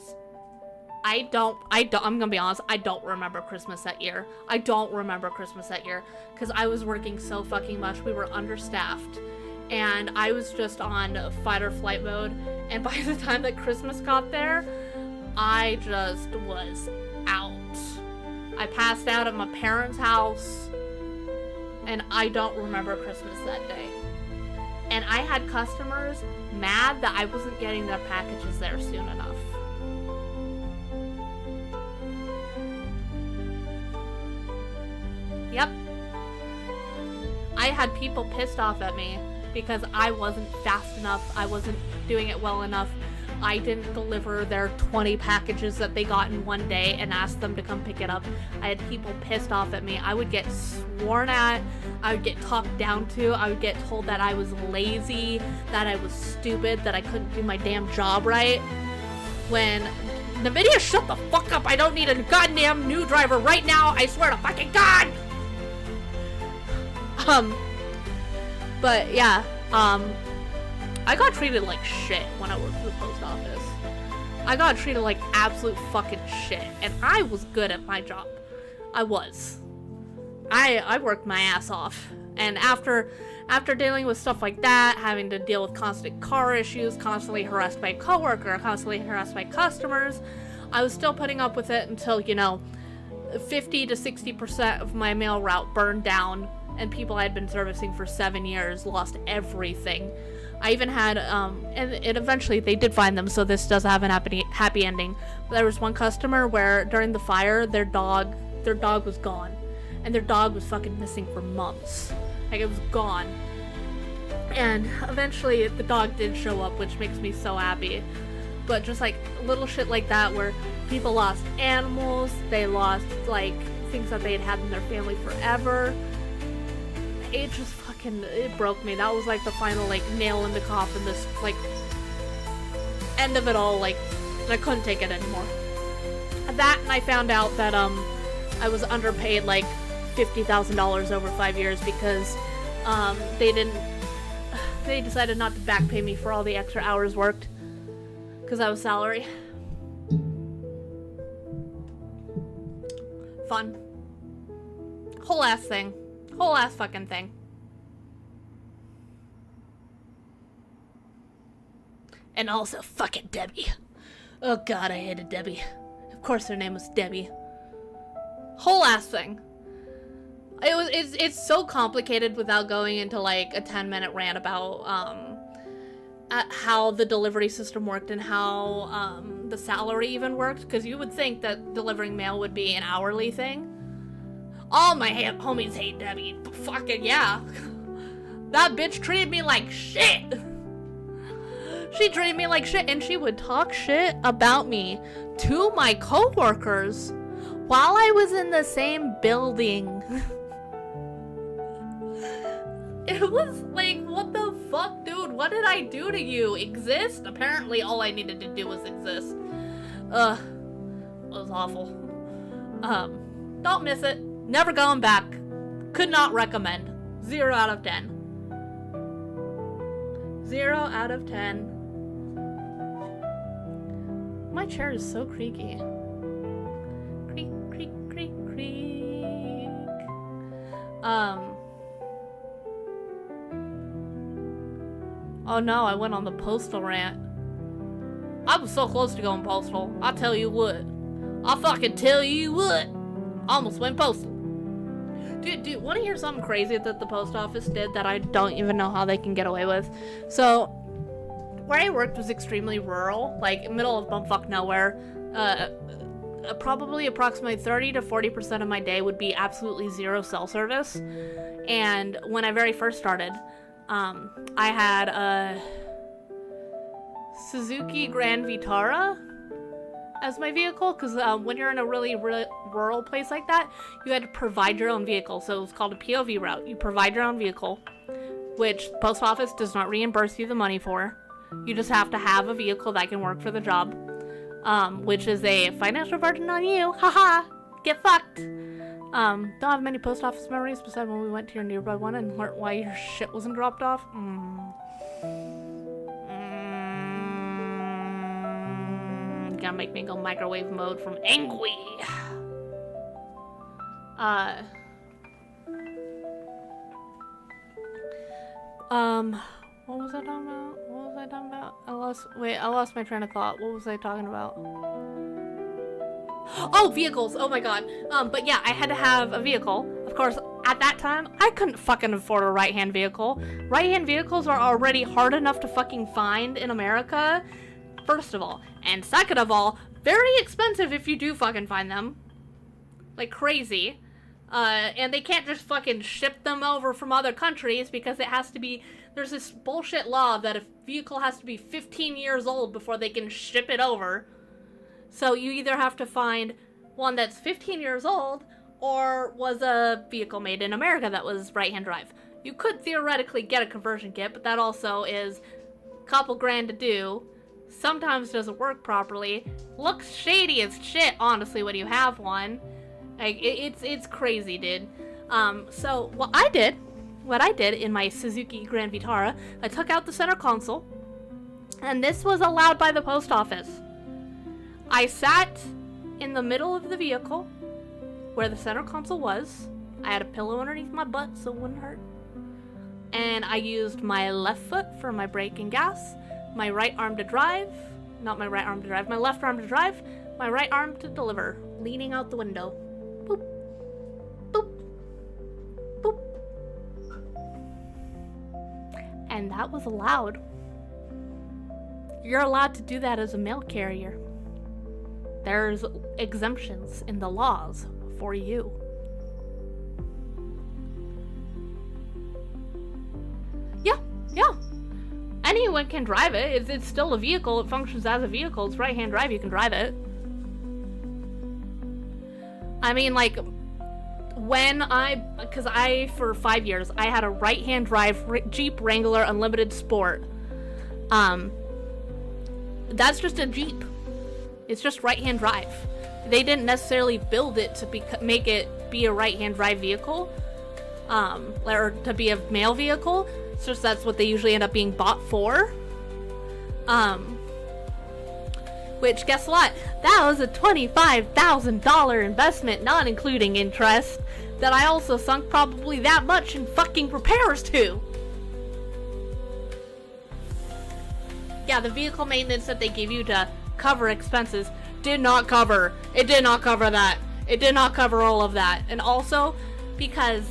Speaker 1: I'm gonna be honest, I don't remember Christmas that year. I don't remember Christmas that year because I was working so fucking much. We were understaffed, and I was just on fight or flight mode. And by the time that Christmas got there, I just was out. I passed out at my parents' house, and I don't remember Christmas that day. And I had customers mad that I wasn't getting their packages there soon enough. Yep. I had people pissed off at me because I wasn't fast enough. I wasn't doing it well enough. I didn't deliver their 20 packages that they got in one day and asked them to come pick it up. I had people pissed off at me. I would get sworn at. I would get talked down to. I would get told that I was lazy, that I was stupid, that I couldn't do my damn job right. When NVIDIA, shut the fuck up. I don't need a goddamn new driver right now. I swear to fucking God. But yeah, I got treated like shit when I worked for the post office. I got treated like absolute fucking shit, and I was good at my job. I was. I worked my ass off, and after dealing with stuff like that, having to deal with constant car issues, constantly harassed by a coworker, constantly harassed by customers, I was still putting up with it until, 50 to 60% of my mail route burned down, and people I had been servicing for 7 years lost everything. I even had, and eventually they did find them, so this does have an happy ending. But there was one customer where during the fire, their dog was gone. And their dog was fucking missing for months. Like, it was gone. And eventually the dog did show up, which makes me so happy. But just like little shit like that where people lost animals, they lost like things that they had in their family forever. It just it broke me. That was like the final like nail in the coffin, this like end of it all. Like, I couldn't take it anymore. That, and I found out that I was underpaid like $50,000 over 5 years because they decided not to back pay me for all the extra hours worked because I was salary. Fun. Whole ass fucking thing. And also fucking Debbie. Oh god, I hated Debbie. Of course her name was Debbie. Whole ass thing. It's so complicated without going into like a 10-minute rant about how the delivery system worked and how the salary even worked, because you would think that delivering mail would be an hourly thing. All my homies hate Debbie. Fucking yeah. That bitch treated me like shit. She treated me like shit, and she would talk shit about me to my coworkers while I was in the same building. It was like, what the fuck, dude? What did I do to you? Exist? Apparently all I needed to do was exist. It was awful. Don't miss it. Never going back. Could not recommend. 0 out of 10. 0 out of 10. My chair is so creaky. Creak, creak, creak, creak. Oh no, I went on the postal rant. I was so close to going postal. I'll tell you what. I'll fucking tell you what. Almost went postal. Dude, want to hear something crazy that the post office did that I don't even know how they can get away with? So, where I worked was extremely rural, like middle of bumfuck nowhere. Probably approximately 30 to 40% of my day would be absolutely zero cell service. And when I very first started, I had a Suzuki Grand Vitara as my vehicle, because when you're in a really rural place like that, you had to provide your own vehicle. So it was called a POV route. You provide your own vehicle, which the post office does not reimburse you the money for. You just have to have a vehicle that can work for the job, which is a financial burden on you. Haha, get fucked. Don't have many post office memories besides when we went to your nearby one and learned why your shit wasn't dropped off. Gonna make me go microwave mode from angry. What was I talking about? I lost my train of thought. What was I talking about? Oh, vehicles. Oh my god. But yeah, I had to have a vehicle. Of course, at that time, I couldn't fucking afford a right-hand vehicle. Right-hand vehicles are already hard enough to fucking find in America, first of all. And second of all, very expensive if you do fucking find them. Like crazy. And they can't just fucking ship them over from other countries because it has to be, there's this bullshit law that a vehicle has to be 15 years old before they can ship it over. So you either have to find one that's 15 years old or was a vehicle made in America that was right-hand drive. You could theoretically get a conversion kit, but that also is a couple grand to do. Sometimes doesn't work properly. Looks shady as shit, honestly, when you have one. Like, it's crazy, dude. So what I did in my Suzuki Grand Vitara, I took out the center console, and this was allowed by the post office. I sat in the middle of the vehicle where the center console was. I had a pillow underneath my butt so it wouldn't hurt. And I used my left foot for my brake and gas, my right arm to drive, not my right arm to drive, my left arm to drive, my right arm to deliver, leaning out the window. Boop, boop, boop. And that was allowed. You're allowed to do that as a mail carrier. There's exemptions in the laws for you. Yeah. Anyone can drive it. It's still a vehicle. It functions as a vehicle. It's right-hand drive. You can drive it. I mean, like, for 5 years, I had a right-hand drive Jeep Wrangler Unlimited Sport. That's just a Jeep. It's just right-hand drive. They didn't necessarily build it to make it be a right-hand drive vehicle, or to be a mail vehicle. It's just that's what they usually end up being bought for. Which, guess what? That was a $25,000 investment, not including interest, that I also sunk probably that much in fucking repairs to. Yeah, the vehicle maintenance that they give you to cover expenses did not cover. It did not cover that. It did not cover all of that. And also, because,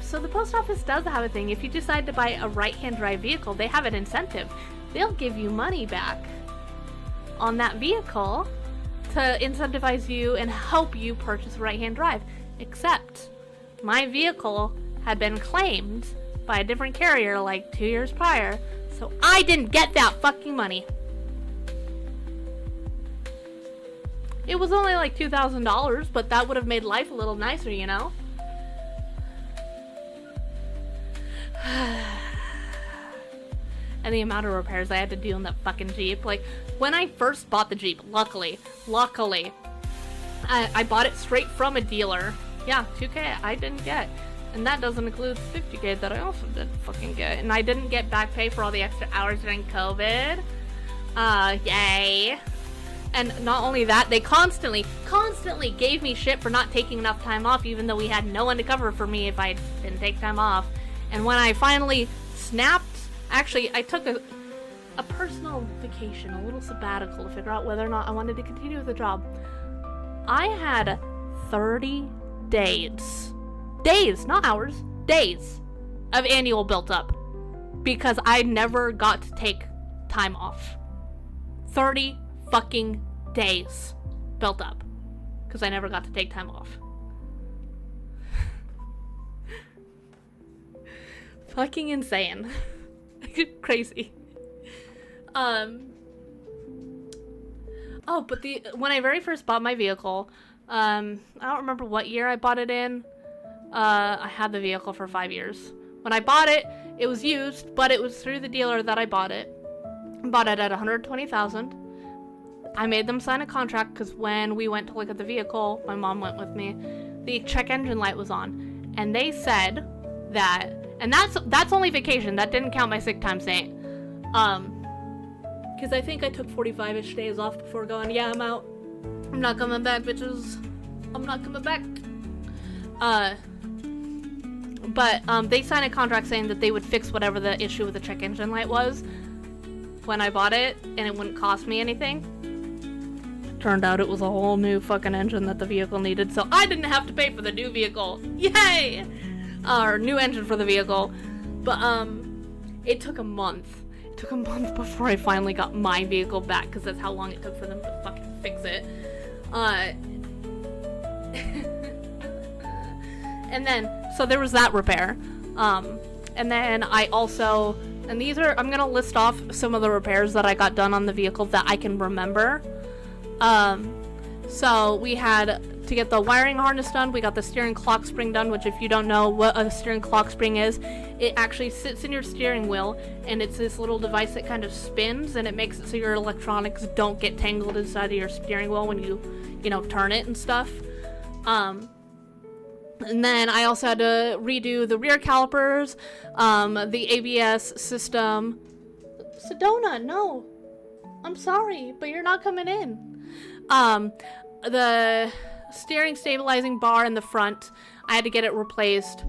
Speaker 1: so the post office does have a thing. If you decide to buy a right-hand drive vehicle, they have an incentive. They'll give you money back on that vehicle to incentivize you and help you purchase right-hand drive. Except my vehicle had been claimed by a different carrier like 2 years prior, so I didn't get that fucking money. It was only like $2,000, but that would have made life a little nicer, you know? And the amount of repairs I had to do on that fucking Jeep. Like, when I first bought the Jeep, luckily, I bought it straight from a dealer. Yeah, $2K I didn't get. And that doesn't include $50K that I also didn't fucking get. And I didn't get back pay for all the extra hours during COVID. Yay. And not only that, they constantly gave me shit for not taking enough time off, even though we had no one to cover for me if I didn't take time off. And when I finally snapped, actually, I took a personal vacation, a little sabbatical to figure out whether or not I wanted to continue with the job. I had 30 days, not hours, days of annual built up because I never got to take time off. 30 fucking days built up because I never got to take time off. Fucking insane. Crazy. Oh, but when I very first bought my vehicle, I don't remember what year I bought it in. I had the vehicle for 5 years. When I bought it, it was used, but it was through the dealer that I bought it. I bought it at $120,000. I made them sign a contract because when we went to look at the vehicle, my mom went with me, the check engine light was on. And they said that, and that's only vacation, that didn't count my sick time, Saint. Because I think I took 45-ish days off before going, yeah, I'm out. I'm not coming back, bitches. I'm not coming back. But they signed a contract saying that they would fix whatever the issue with the check engine light was when I bought it, and it wouldn't cost me anything. Turned out it was a whole new fucking engine that the vehicle needed, so I didn't have to pay for the new vehicle. Yay! Or new engine for the vehicle. But, it took a month. It took a month before I finally got my vehicle back, because that's how long it took for them to fucking fix it. And then, so there was that repair. And then I also, and these are, I'm gonna list off some of the repairs that I got done on the vehicle that I can remember. So we had to get the wiring harness done. We got the steering clock spring done, which if you don't know what a steering clock spring is, it actually sits in your steering wheel, and it's this little device that kind of spins, and it makes it so your electronics don't get tangled inside of your steering wheel when you know, turn it and stuff. And then I also had to redo the rear calipers, the ABS system. Sedona, no. I'm sorry, but you're not coming in. The steering stabilizing bar in the front, I had to get it replaced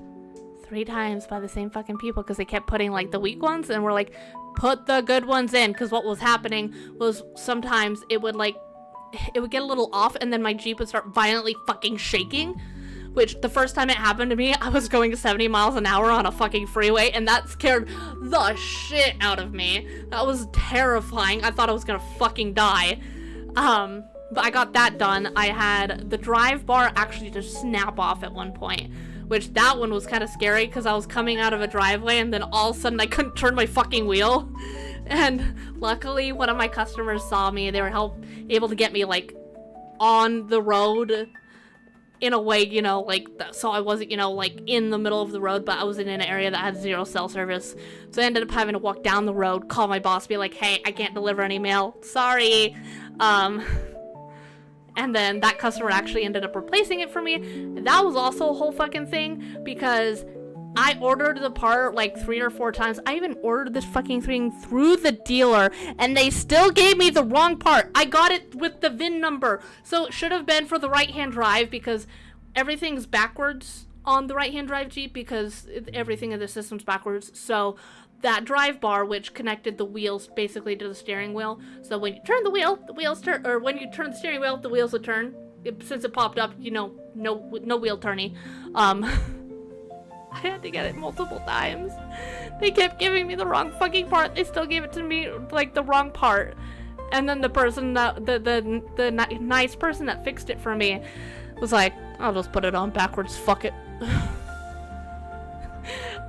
Speaker 1: 3 times by the same fucking people because they kept putting like the weak ones, and we're like, put the good ones in, because what was happening was sometimes it would get a little off, and then my Jeep would start violently fucking shaking, which the first time it happened to me, I was going 70 miles an hour on a fucking freeway, and that scared the shit out of me. That was terrifying. I thought I was gonna fucking die. But I got that done. I had the drive bar actually just snap off at one point, which that one was kind of scary because I was coming out of a driveway and then all of a sudden I couldn't turn my fucking wheel. And luckily one of my customers saw me. They were able to get me like on the road in a way, you know, like, so I wasn't, you know, like in the middle of the road, but I was in an area that had 0 cell service. So I ended up having to walk down the road, call my boss, be like, hey, I can't deliver any mail. Sorry. And then that customer actually ended up replacing it for me. That was also a whole fucking thing because I ordered the part like 3 or 4 times. I even ordered this fucking thing through the dealer and they still gave me the wrong part. I got it with the VIN number. So it should have been for the right-hand drive because everything's backwards on the right-hand drive Jeep because everything in the system's backwards. So that drive bar, which connected the wheels basically to the steering wheel. So when you turn the wheel, the wheels turn, or when you turn the steering wheel, the wheels will turn. Since it popped up, you know, no wheel turning. I had to get it multiple times. They kept giving me the wrong fucking part. They still gave it to me like the wrong part. And then the person that the nice person that fixed it for me was like, I'll just put it on backwards. Fuck it.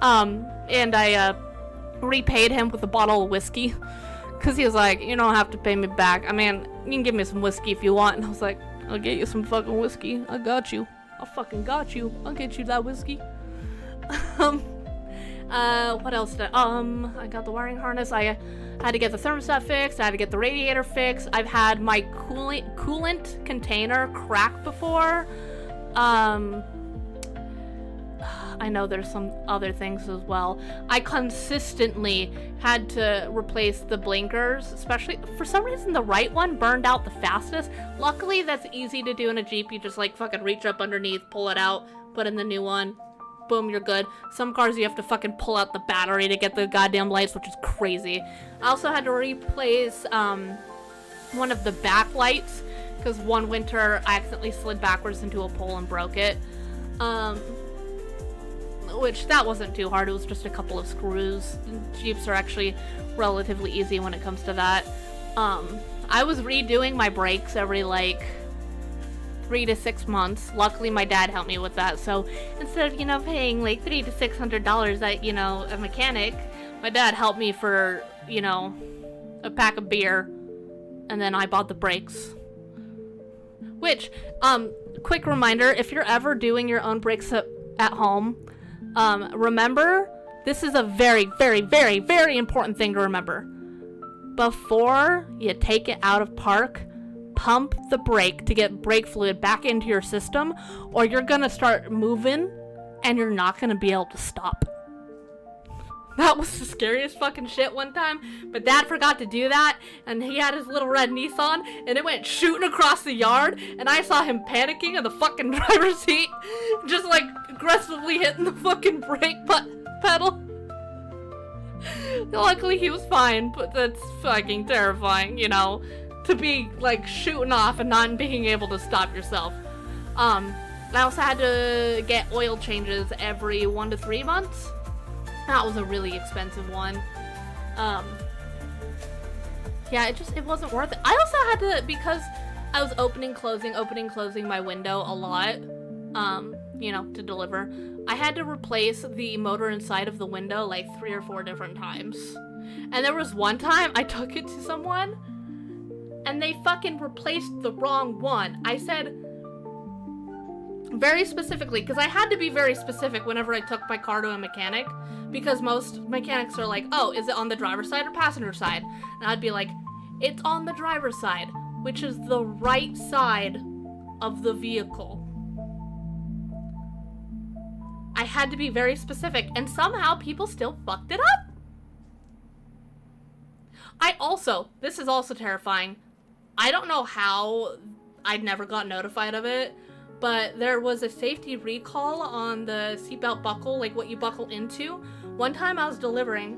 Speaker 1: And I repaid him with a bottle of whiskey. Because he was like, you don't have to pay me back. I mean, you can give me some whiskey if you want. And I was like, I'll get you some fucking whiskey. I got you. I fucking got you. I'll get you that whiskey. What else did I got the wiring harness. I had to get the thermostat fixed. I had to get the radiator fixed. I've had my coolant container crack before. I know there's some other things as well. I consistently had to replace the blinkers, especially for some reason the right one burned out the fastest. Luckily that's easy to do in a Jeep. You just like fucking reach up underneath, pull it out, put in the new one. Boom, you're good. Some cars you have to fucking pull out the battery to get the goddamn lights, which is crazy. I also had to replace one of the back lights because one winter I accidentally slid backwards into a pole and broke it. Which that wasn't too hard. It was just a couple of screws. Jeeps are actually relatively easy when it comes to that. I was redoing my brakes every like 3 to 6 months. Luckily my dad helped me with that, so instead of, you know, paying like $300 to $600 at, you know, a mechanic, my dad helped me for, you know, a pack of beer, and then I bought the brakes. Which, quick reminder, if you're ever doing your own brakes at home, remember, this is a very, very, very, very important thing to remember. Before you take it out of park, pump the brake to get brake fluid back into your system, or you're gonna start moving and you're not gonna be able to stop. That was the scariest fucking shit one time, but Dad forgot to do that, and he had his little red Nissan, and it went shooting across the yard, and I saw him panicking in the fucking driver's seat, just like aggressively hitting the fucking brake pedal. Luckily he was fine, but that's fucking terrifying, you know, to be like shooting off and not being able to stop yourself. I also had to get oil changes every 1 to 3 months. That was a really expensive one. Yeah, it wasn't worth it. I also had to, because I was opening, closing my window a lot, you know, to deliver. I had to replace the motor inside of the window like 3 or 4 different times. And there was one time I took it to someone and they fucking replaced the wrong one. I said very specifically, because I had to be very specific whenever I took my car to a mechanic, because most mechanics are like, oh, is it on the driver's side or passenger side? And I'd be like, it's on the driver's side, which is the right side of the vehicle. I had to be very specific, and somehow people still fucked it up. This is also terrifying. I don't know how I'd never got notified of it, but there was a safety recall on the seatbelt buckle, like what you buckle into. One time I was delivering,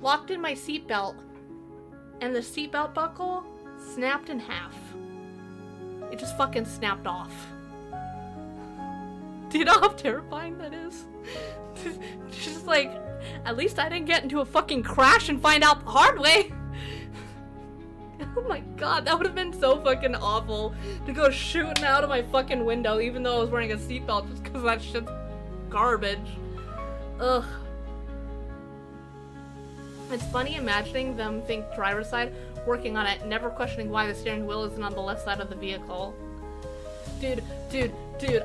Speaker 1: locked in my seatbelt, and the seatbelt buckle snapped in half. It just fucking snapped off. Do you know how terrifying that is? Just like, at least I didn't get into a fucking crash and find out the hard way. Oh my god, that would have been so fucking awful to go shooting out of my fucking window even though I was wearing a seatbelt just because that shit's garbage. Ugh. It's funny imagining them think driver's side, working on it, never questioning why the steering wheel isn't on the left side of the vehicle. Dude,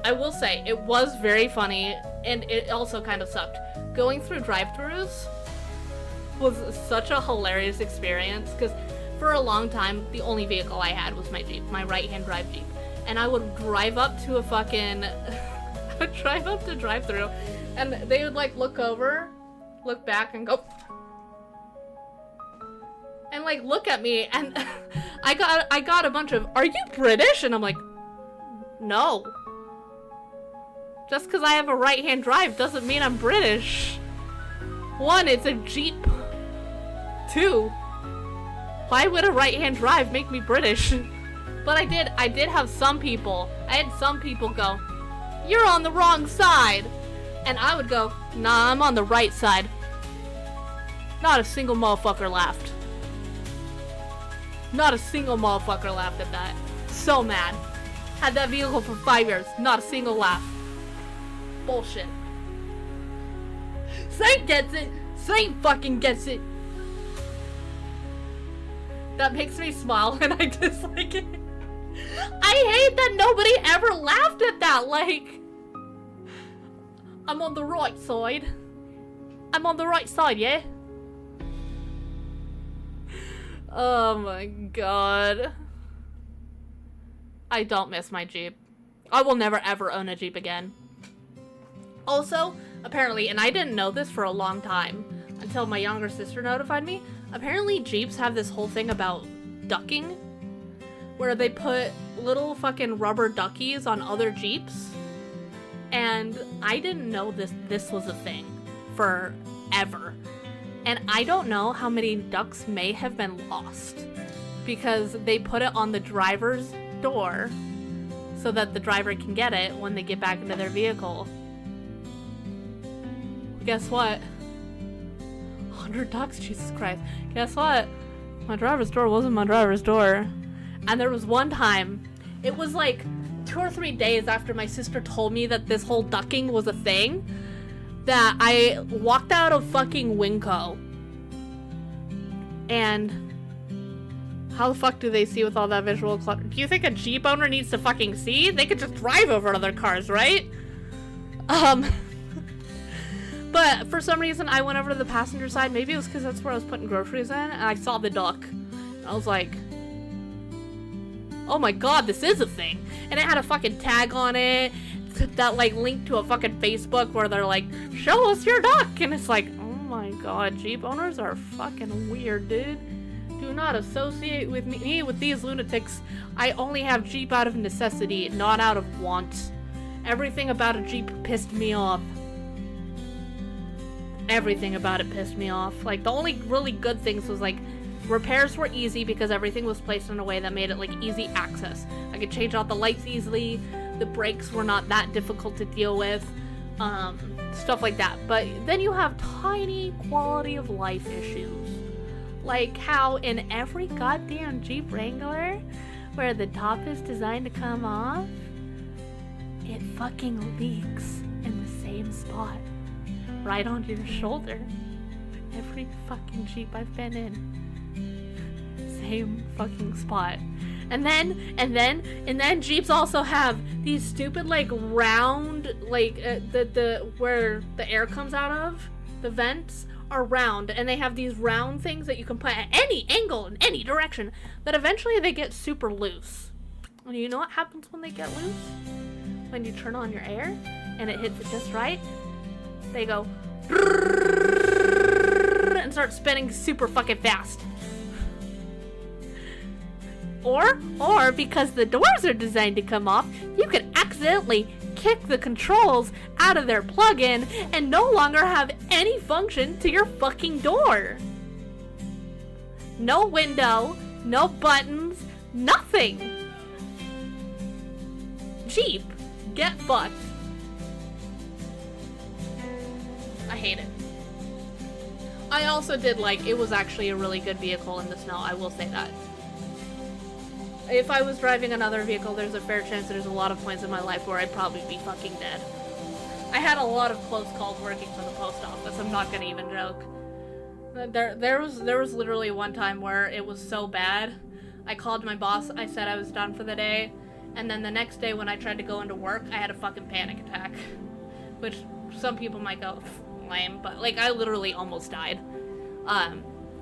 Speaker 1: I will say, it was very funny, and it also kind of sucked. Going through drive-thrus was such a hilarious experience, because for a long time, the only vehicle I had was my Jeep, my right-hand drive Jeep. And I would drive up to a fucking... I would drive up to drive-thru, and they would, like, look over, look back, and go... And, like, look at me, and I got a bunch of, "Are you British?" And I'm like, no. Just because I have a right-hand drive doesn't mean I'm British. 1, it's a Jeep. 2, why would a right-hand drive make me British? But I did have some people, I had some people go, "You're on the wrong side." And I would go, "Nah, I'm on the right side." Not a single motherfucker laughed. Not a single motherfucker laughed at that. So mad. Had that vehicle for 5 years, not a single laugh. Bullshit. Saint gets it. Saint fucking gets it. That makes me smile and I dislike it. I hate that nobody ever laughed at that. Like, I'm on the right side. I'm on the right side, yeah? Oh my god. I don't miss my Jeep. I will never ever own a Jeep again. Also, apparently, and I didn't know this for a long time until my younger sister notified me, apparently Jeeps have this whole thing about ducking, where they put little fucking rubber duckies on other Jeeps. And I didn't know this was a thing forever. And I don't know how many ducks may have been lost because they put it on the driver's door so that the driver can get it when they get back into their vehicle. Guess what? 100 ducks, Jesus Christ. Guess what? My driver's door wasn't my driver's door. And there was one time, it was like 2 or 3 days after my sister told me that this whole ducking was a thing, that I walked out of fucking Winco. And how the fuck do they see with all that visual clutter? Do you think a Jeep owner needs to fucking see? They could just drive over other cars, right? But for some reason, I went over to the passenger side. Maybe it was because that's where I was putting groceries in, and I saw the duck. I was like, oh my god, this is a thing. And it had a fucking tag on it that like linked to a fucking Facebook where they're like, show us your duck. And it's like, oh my god, Jeep owners are fucking weird, dude. Do not associate with me with these lunatics. I only have Jeep out of necessity, not out of want. Everything about a Jeep pissed me off. Everything about it pissed me off. Like, the only really good things was, like, repairs were easy because everything was placed in a way that made it, like, easy access. I could change out the lights easily. The brakes were not that difficult to deal with. Stuff like that. But then you have tiny quality of life issues. Like how in every goddamn Jeep Wrangler, where the top is designed to come off, it fucking leaks in the same spot. Right onto your shoulder. Every fucking Jeep I've been in. Same fucking spot. And then Jeeps also have these stupid like round like the where the air comes out of, the vents are round, and they have these round things that you can put at any angle in any direction that eventually they get super loose. And you know what happens when they get loose? When you turn on your air and it hits it just right, they go and start spinning super fucking fast. Or because the doors are designed to come off, you can accidentally kick the controls out of their plug-in and no longer have any function to your fucking door. No window, no buttons, nothing. Jeep, get fucked. I hate it. I also did like, it was actually a really good vehicle in the snow, I will say that. If I was driving another vehicle, there's a fair chance there's a lot of points in my life where I'd probably be fucking dead. I had a lot of close calls working for the post office, I'm not gonna even joke. There was literally one time where it was so bad, I called my boss, I said I was done for the day, and then the next day when I tried to go into work, I had a fucking panic attack. Which some people might go, lame, but like I literally almost died.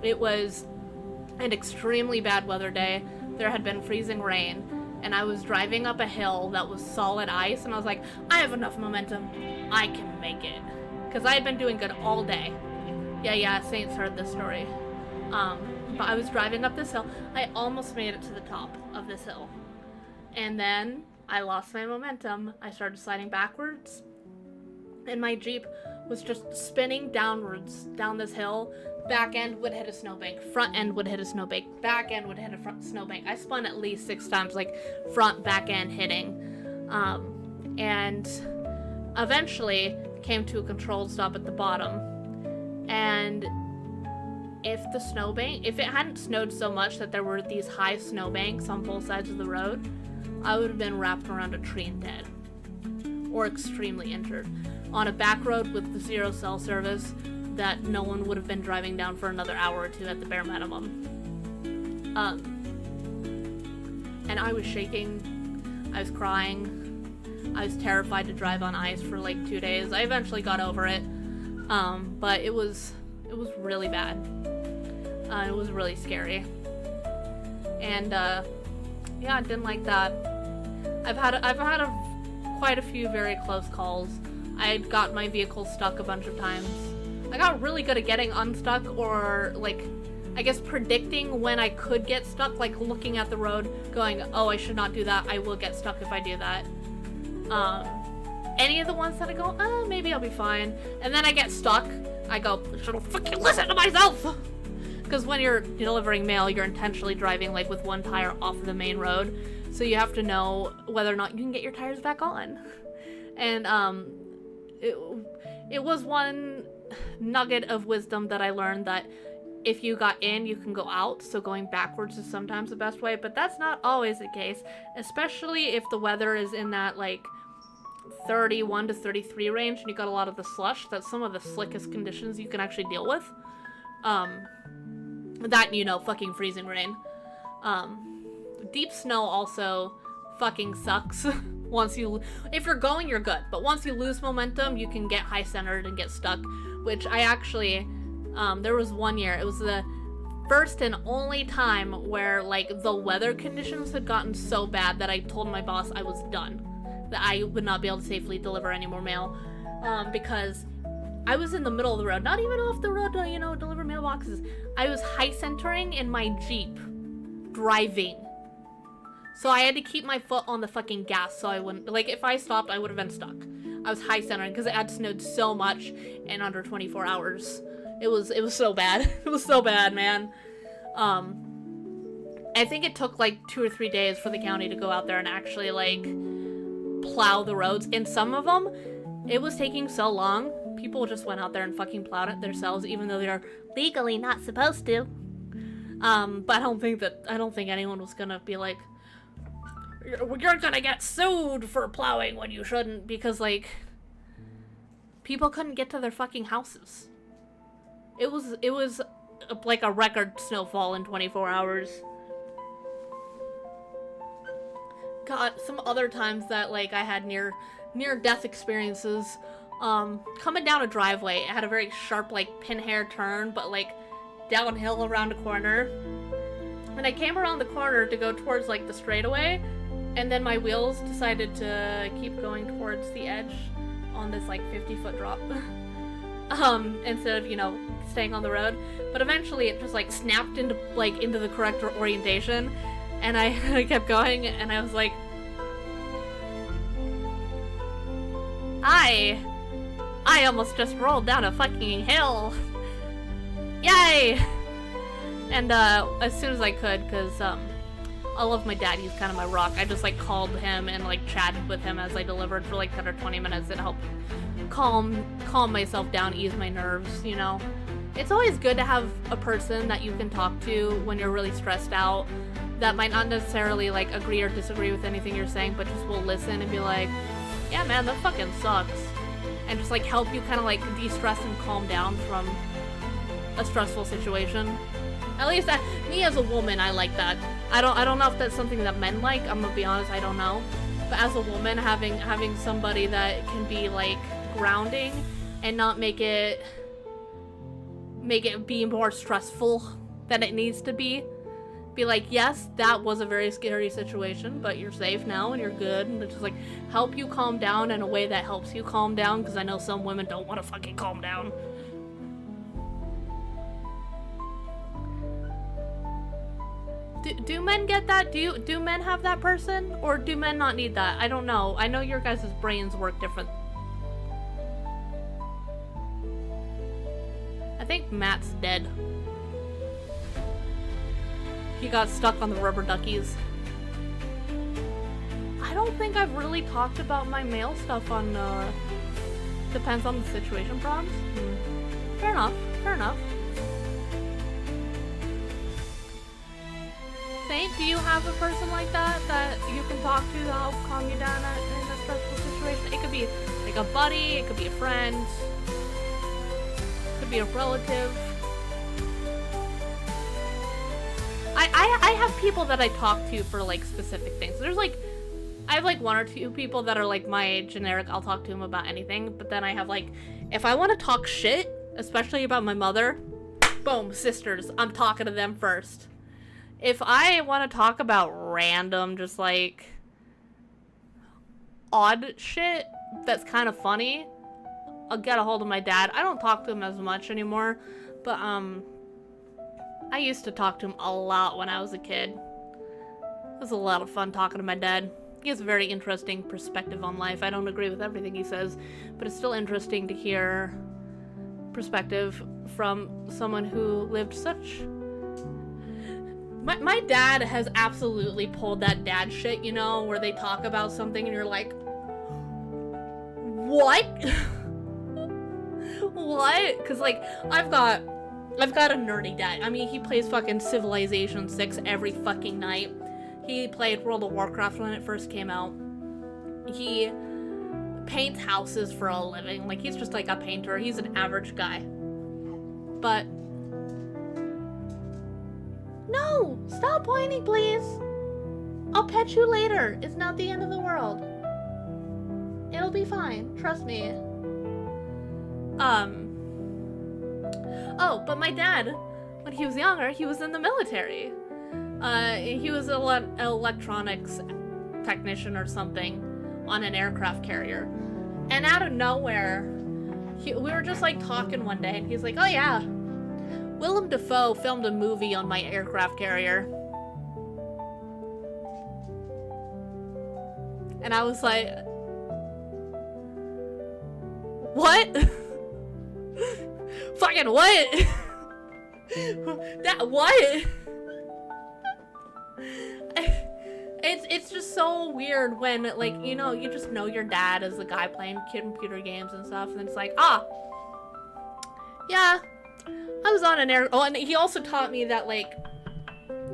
Speaker 1: It was an extremely bad weather day. There had been freezing rain, and I was driving up a hill that was solid ice, and I was like, I have enough momentum, I can make it. Because I had been doing good all day. Yeah, Saints heard this story. But I was driving up this hill, I almost made it to the top of this hill. And then I lost my momentum, I started sliding backwards, and my Jeep was just spinning downwards down this hill. Back end would hit a snowbank, front end would hit a snowbank, back end would hit a snowbank. I spun at least 6 times, like front, back end hitting. And eventually came to a controlled stop at the bottom. And if it hadn't snowed so much that there were these high snowbanks on both sides of the road, I would have been wrapped around a tree and dead. Or extremely injured. on a back road with zero cell service that no one would have been driving down for another hour or two at the bare minimum. And I was shaking, I was crying, I was terrified to drive on ice for like 2 days. I eventually got over it, but it was really bad. It was really scary, and yeah, I didn't like that. I've had quite a few very close calls. I got my vehicle stuck a bunch of times. I got really good at getting unstuck, or like, I guess predicting when I could get stuck, like looking at the road, going, oh, I should not do that, I will get stuck if I do that. Any of the ones that I go, maybe I'll be fine, and then I get stuck, I go, I should fucking listen to myself! Because when you're delivering mail, you're intentionally driving like with one tire off of the main road, so you have to know whether or not you can get your tires back on. And it was one nugget of wisdom that I learned, that if you got in, you can go out, so going backwards is sometimes the best way, but that's not always the case, especially if the weather is in that like 31 to 33 range and you got a lot of the slush. That's some of the slickest conditions you can actually deal with. That, you know, fucking freezing rain. Deep snow also fucking sucks. If you're going, you're good, but once you lose momentum, you can get high-centered and get stuck, which I actually, there was one year, it was the first and only time where, like, the weather conditions had gotten so bad that I told my boss I was done, that I would not be able to safely deliver any more mail, because I was in the middle of the road, not even off the road to, you know, deliver mailboxes. I was high-centering in my Jeep, driving. So I had to keep my foot on the fucking gas so I wouldn't, like, if I stopped, I would have been stuck. I was high-centering because it had snowed so much in under 24 hours. It was so bad. It was so bad, man. I think it took, like, 2 or 3 days for the county to go out there and actually, like, plow the roads. In some of them, it was taking so long, people just went out there and fucking plowed it themselves, even though they're legally not supposed to. But I don't think anyone was gonna be like, you're gonna get sued for plowing when you shouldn't, because, like, people couldn't get to their fucking houses. It was like a record snowfall in 24 hours. God, some other times that, like, I had near-death experiences, coming down a driveway, it had a very sharp, like, pin hair turn, but, like, downhill around a corner. And I came around the corner to go towards, like, the straightaway, and then my wheels decided to keep going towards the edge on this, like, 50-foot drop. Instead of, you know, staying on the road. But eventually it just, like, snapped into the correct orientation, and I kept going, and I was like, I almost just rolled down a fucking hill. Yay! And, as soon as I could, because, I love my dad, he's kind of my rock, I just, like, called him and, like, chatted with him as I delivered for, like, 10 or 20 minutes and helped calm myself down, ease my nerves, you know? It's always good to have a person that you can talk to when you're really stressed out, that might not necessarily, like, agree or disagree with anything you're saying, but just will listen and be like, yeah, man, that fucking sucks. And just, like, help you kind of, like, de-stress and calm down from a stressful situation. At least me as a woman, I like that. I don't know if that's something that men like. I'm gonna be honest, I don't know. But as a woman, having somebody that can be, like, grounding and not make it be more stressful than it needs to be. Be like, yes, that was a very scary situation, but you're safe now and you're good. And just, like, help you calm down in a way that helps you calm down, because I know some women don't want to fucking calm down. Do men get that? Do men have that person? Or do men not need that? I don't know. I know your guys' brains work different. I think Matt's dead. He got stuck on the rubber duckies. I don't think I've really talked about my male stuff on, depends on the situation problems. Fair enough, fair enough. Saint, do you have a person like that you can talk to help calm you down in a stressful situation? It could be, like, like a buddy, it could be a friend, it could be a relative. I have people that I talk to for like specific things. There's like, I have like 1 or 2 people that are like my generic, I'll talk to them about anything. But then I have like, if I want to talk shit, especially about my mother, boom, sisters, I'm talking to them first. If I want to talk about random, just like odd shit that's kind of funny, I'll get a hold of my dad. I don't talk to him as much anymore, but I used to talk to him a lot when I was a kid. It was a lot of fun talking to my dad. He has a very interesting perspective on life. I don't agree with everything he says, but it's still interesting to hear perspective from someone who lived such... My dad has absolutely pulled that dad shit, you know, where they talk about something and you're like, what? What? Because, like, I've got a nerdy dad. I mean, he plays fucking Civilization 6 every fucking night. He played World of Warcraft when it first came out. He paints houses for a living. Like, he's just like a painter. He's an average guy. But... No! Stop pointing, please! I'll pet you later. It's not the end of the world. It'll be fine. Trust me. Oh, but my dad, when he was younger, he was in the military. He was an electronics technician or something on an aircraft carrier. And out of nowhere, we were just like talking one day, and he's like, oh yeah, Willem Dafoe filmed a movie on my aircraft carrier. And I was like, what? Fucking what? That what? It's just so weird when, like, you know, you just know your dad as the guy playing computer games and stuff, and it's like, yeah, I was on an air. Oh, and he also taught me that, like,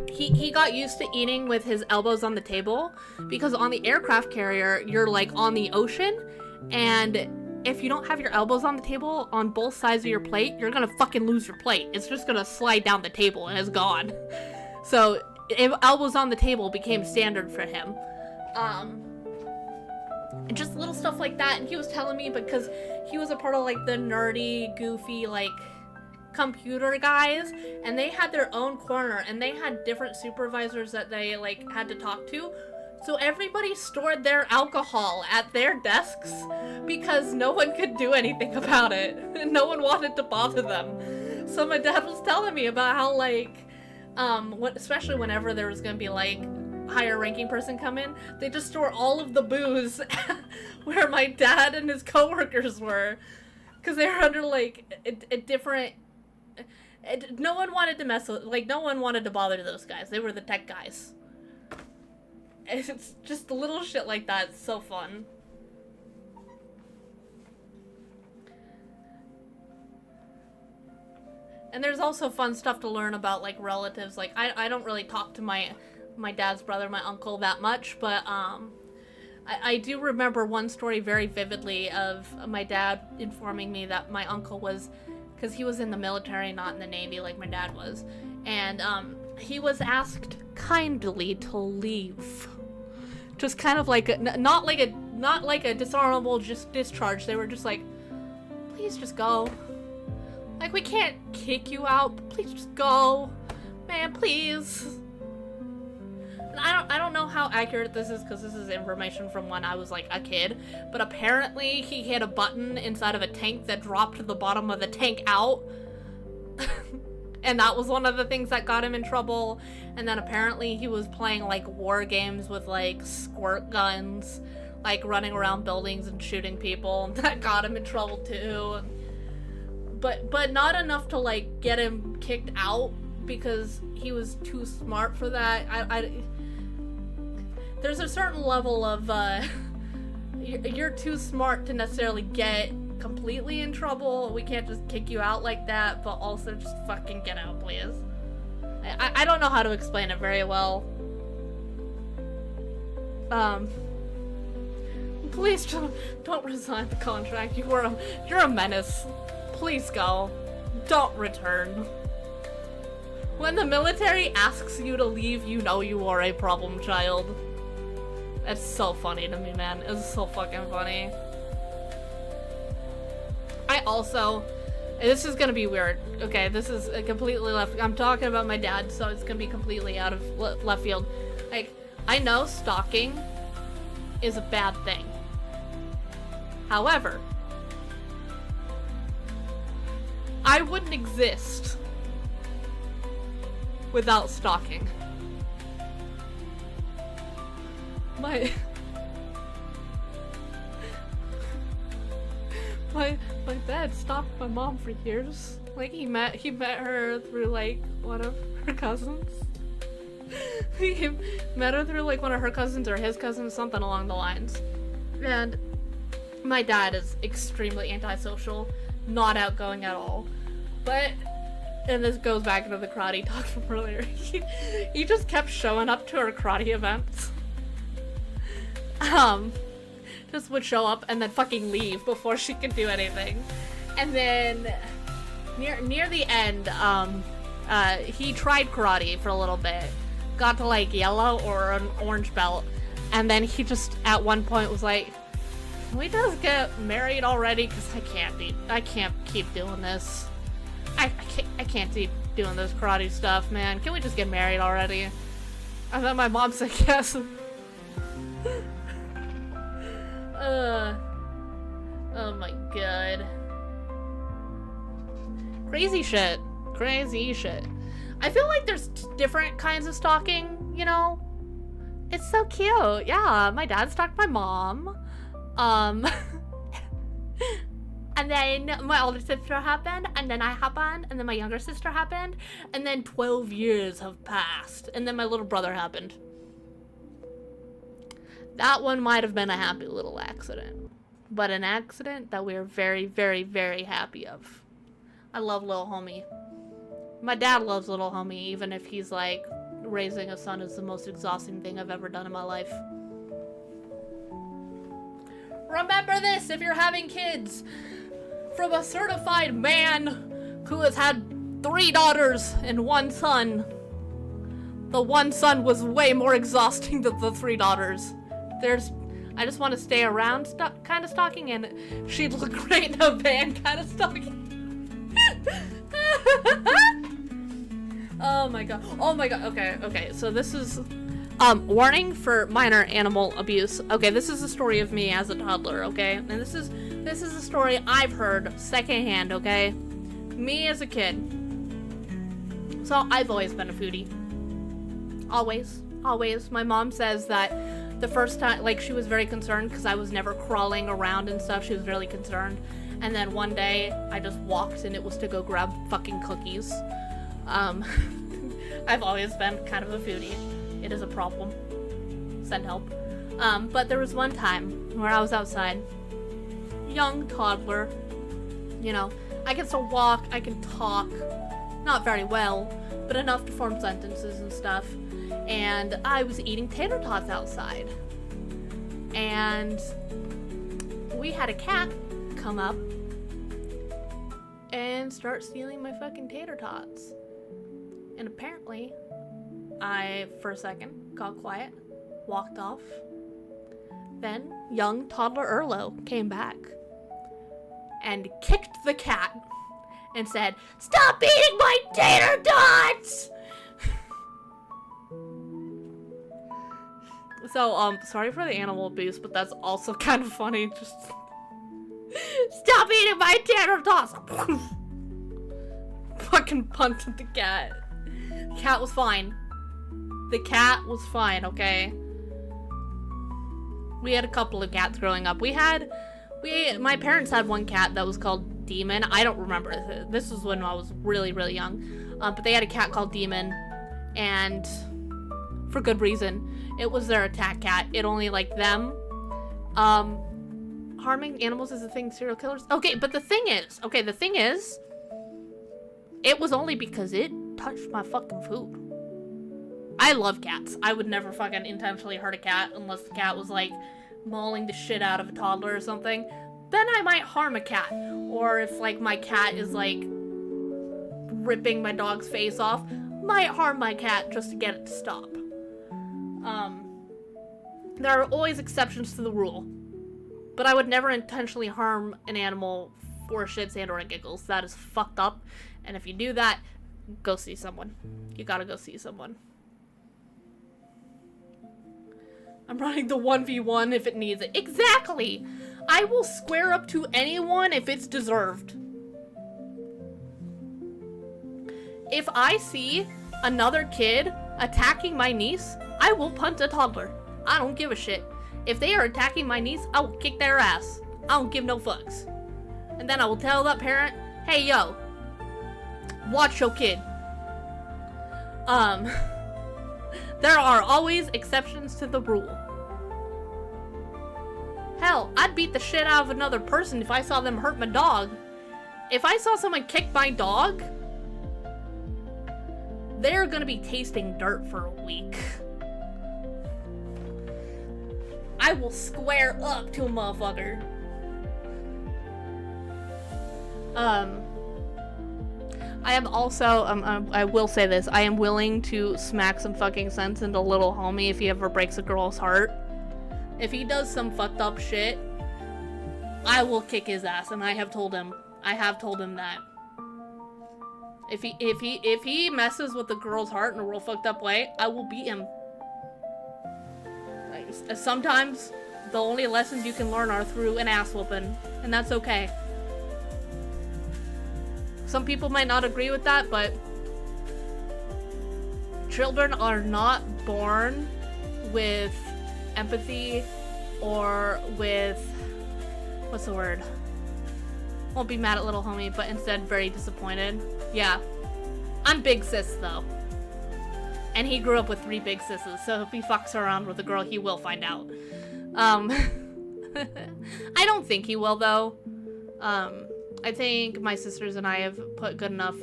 Speaker 1: he got used to eating with his elbows on the table, because on the aircraft carrier, you're, like, on the ocean, and if you don't have your elbows on the table on both sides of your plate, you're gonna fucking lose your plate. It's just gonna slide down the table and it's gone. So, elbows on the table became standard for him. And just little stuff like that. And he was telling me, because he was a part of, like, the nerdy, goofy, like, computer guys, and they had their own corner, and they had different supervisors that they, like, had to talk to. So everybody stored their alcohol at their desks because no one could do anything about it. No one wanted to bother them. So my dad was telling me about how, like, especially whenever there was gonna be, like, higher ranking person come in, they just store all of the booze where my dad and his coworkers were, because they were under, like, a different... no one wanted to mess with, like, no one wanted to bother those guys. They were the tech guys. It's just little shit like that. It's so fun. And there's also fun stuff to learn about, like, relatives. Like, I don't really talk to my dad's brother, my uncle, that much, but I do remember one story very vividly of my dad informing me that my uncle was, because he was in the military, not in the Navy like my dad was, and he was asked kindly to leave. Just kind of like not like a dishonorable discharge. They were just like, please just go. Like, we can't kick you out, but please just go, man, please. And I don't know how accurate this is, because this is information from when I was like a kid, but apparently he hit a button inside of a tank that dropped the bottom of the tank out. And that was one of the things that got him in trouble. And then apparently he was playing, like, war games with, like, squirt guns, like, running around buildings and shooting people, and that got him in trouble too. But not enough to, like, get him kicked out, because he was too smart for that. There's a certain level of, you're too smart to necessarily get completely in trouble. We can't just kick you out like that, but also just fucking get out, please. I don't know how to explain it very well. Please don't resign the contract. You're a menace. Please go. Don't return. When the military asks you to leave, you know you are a problem child. It's so funny to me, man. It's so fucking funny. This is gonna be weird. Okay, this is a completely left. I'm talking about my dad, so it's gonna be completely out of left field. Like, I know stalking is a bad thing. However, I wouldn't exist without stalking. My dad stalked my mom for years. Like, he met her through like one of her cousins. He met her through like one of her cousins or his cousins, something along the lines. And my dad is extremely antisocial, not outgoing at all. But, and this goes back into the karate talk from earlier, he just kept showing up to her karate events. Just would show up and then fucking leave before she could do anything. And then near the end, he tried karate for a little bit, got to like yellow or an orange belt, and then he just at one point was like, "Can we just get married already? Because I can't keep doing this. I can't keep doing this karate stuff, man. Can we just get married already?" And then my mom said yes. Oh my god. Crazy shit. Crazy shit. I feel like there's different kinds of stalking, you know? It's so cute. Yeah, my dad stalked my mom. And then my older sister happened, and then I happened, and then my younger sister happened, and then 12 years have passed, and then my little brother happened. That one might have been a happy little accident, but an accident that we are very, very, very happy of. I love little homie. My dad loves little homie, even if he's like, raising a son is the most exhausting thing I've ever done in my life. Remember this if you're having kids. From a certified man who has had 3 daughters and 1 son. The 1 son was way more exhausting than the 3 daughters. I just want to stay around kind of stalking, and she'd look great in a van kind of stalking. Oh my god. Okay, so this is, warning for minor animal abuse. Okay, this is the story of me as a toddler, okay? And this is a story I've heard secondhand, okay? Me as a kid. So I've always been a foodie. Always. My mom says that the first time, like, she was very concerned because I was never crawling around and stuff. She was really concerned. And then one day, I just walked and it was to go grab fucking cookies. I've always been kind of a foodie. It is a problem. Send help. But there was one time where I was outside. Young toddler. You know, I can still walk, I can talk. Not very well, but enough to form sentences and stuff. And I was eating tater tots outside. And we had a cat come up and start stealing my fucking tater tots. And apparently, I, for a second, got quiet, walked off. Then, young toddler Erlo came back and kicked the cat and said, "Stop eating my tater tots!" So, sorry for the animal abuse, but that's also kind of funny. Just stop eating my tater tots! Fucking punted the cat. The cat was fine. The cat was fine, okay? We had a couple of cats growing up. My parents had one cat that was called Demon. I don't remember. This was when I was really, really young. But they had a cat called Demon. And for good reason. It was their attack cat. It only liked them. Harming animals is a thing serial killers. Okay, but the thing is, it was only because it touched my fucking food. I love cats. I would never fucking intentionally hurt a cat unless the cat was like mauling the shit out of a toddler or something, then I might harm a cat. Or if, like, my cat is, like, ripping my dog's face off, might harm my cat just to get it to stop. There are always exceptions to the rule. But I would never intentionally harm an animal for shits and or giggles. That is fucked up. And if you do that, go see someone. You gotta go see someone. I'm running the 1v1 if it needs it. Exactly! I will square up to anyone if it's deserved. If I see another kid attacking my niece, I will punt a toddler. I don't give a shit. If they are attacking my niece, I will kick their ass. I don't give no fucks. And then I will tell that parent, hey yo, watch your kid. There are always exceptions to the rule. Hell, I'd beat the shit out of another person if I saw them hurt my dog. If I saw someone kick my dog, they're gonna be tasting dirt for a week. I will square up to a motherfucker. I am also, I will say this, I am willing to smack some fucking sense into little homie if he ever breaks a girl's heart. If he does some fucked up shit, I will kick his ass, and I have told him that. If he messes with the girl's heart in a real fucked up way, I will beat him. Like, sometimes the only lessons you can learn are through an ass whooping, and that's okay. Some people might not agree with that, but children are not born with empathy or with, what's the word? Won't be mad at little homie, but instead very disappointed. Yeah. I'm big sis, though. And he grew up with 3 big sisses, so if he fucks around with a girl, he will find out. I don't think he will, though. I think my sisters and I have put good enough,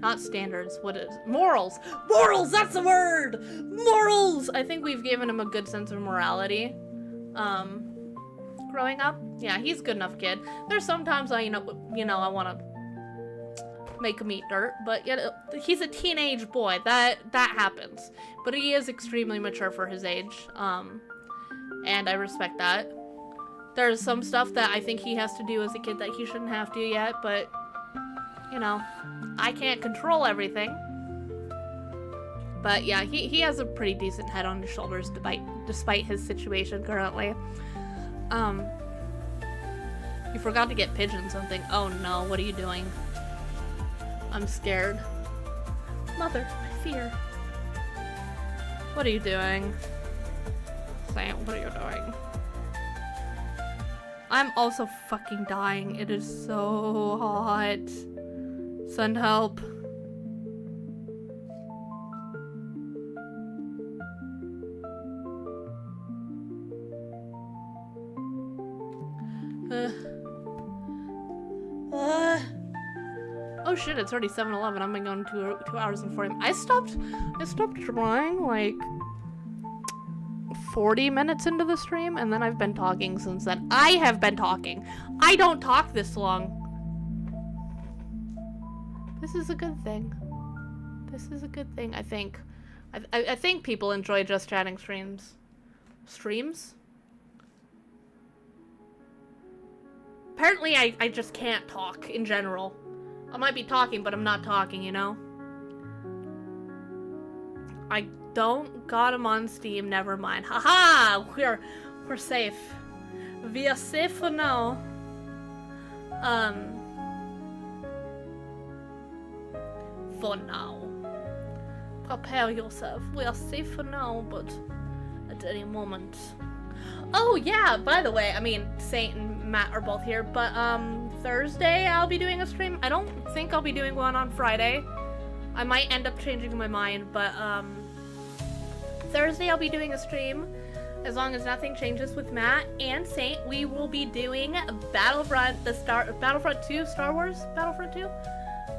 Speaker 1: not standards, what is, morals! Morals, that's the word! Morals! I think we've given him a good sense of morality, growing up. Yeah, he's a good enough kid. There's sometimes I, I want to make him eat dirt, but he's a teenage boy. That happens. But he is extremely mature for his age, and I respect that. There's some stuff that I think he has to do as a kid that he shouldn't have to yet, but, I can't control everything. But yeah, he has a pretty decent head on his shoulders despite his situation currently. You forgot to get Pigeon something. Oh no, what are you doing? I'm scared. Mother, I fear. What are you doing? Sam, what are you doing? I'm also fucking dying. It is so hot. Send help. Oh shit, it's already 7:11. I've been going 2 hours and 40 minutes. I stopped drawing like 40 minutes into the stream, and then I've been talking since then. I have been talking. I don't talk this long. This is a good thing. This is a good thing, I think. I think people enjoy just chatting streams. Streams? Apparently I just can't talk in general. I might be talking, but I'm not talking, I don't got him on Steam, never mind. Haha! We're safe. We are safe for now. For now. Prepare yourself. We are safe for now, but at any moment. Oh yeah, by the way, Saint and Matt are both here, but Thursday I'll be doing a stream. I don't think I'll be doing one on Friday. I might end up changing my mind, but Thursday I'll be doing a stream. As long as nothing changes with Matt and Saint, we will be doing Battlefront 2, Star Wars Battlefront 2.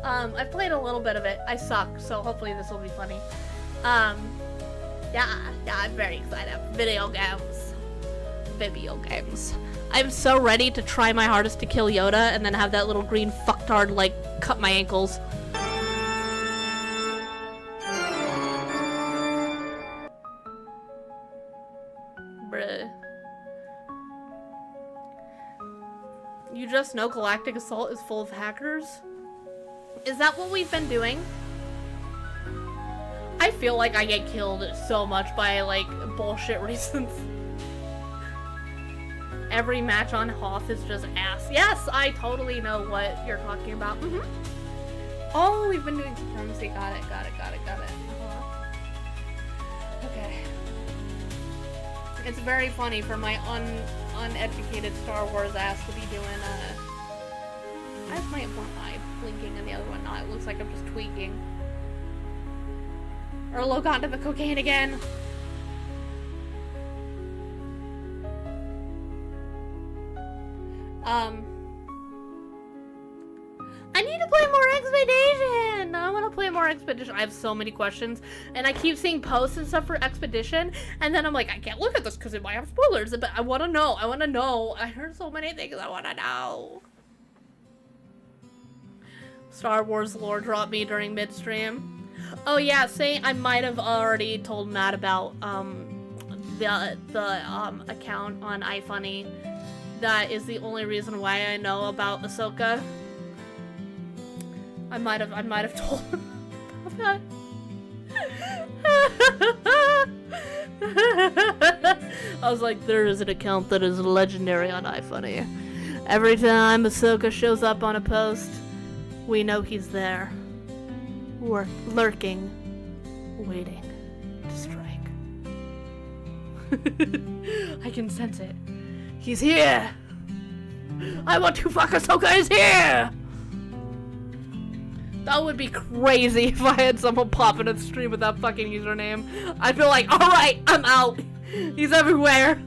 Speaker 1: I've played a little bit of it. I suck, so hopefully this will be funny. Yeah, I'm very excited. Video games. I'm so ready to try my hardest to kill Yoda and then have that little green fucktard, like, cut my ankles. Bruh. You just know Galactic Assault is full of hackers? Is that what we've been doing? I feel like I get killed so much by, like, bullshit reasons. Every match on Hoth is just ass. Yes, I totally know what you're talking about. Oh, we've been doing supremacy. Got it. Okay. It's very funny for my uneducated Star Wars ass to be doing, I have my one eye blinking and the other one not. It looks like I'm just tweaking. Erlo got into the cocaine again. I need to play more Expedition! I want to play more Expedition. I have so many questions, and I keep seeing posts and stuff for Expedition, and then I'm like, I can't look at this because it might have spoilers, but I want to know. I heard so many things I want to know. Star Wars lore dropped me during midstream. Oh yeah, say I might have already told Matt about the account on iFunny. That is the only reason why I know about Ahsoka. I might have told him about that. I was like, there is an account that is legendary on iFunny. Every time Ahsoka shows up on a post, we know he's there. Lurking. Waiting to strike. I can sense it. He's here! I want to fuck Ahsoka is here! That would be crazy if I had someone pop in a stream with that fucking username. I'd be like, alright, I'm out! He's everywhere!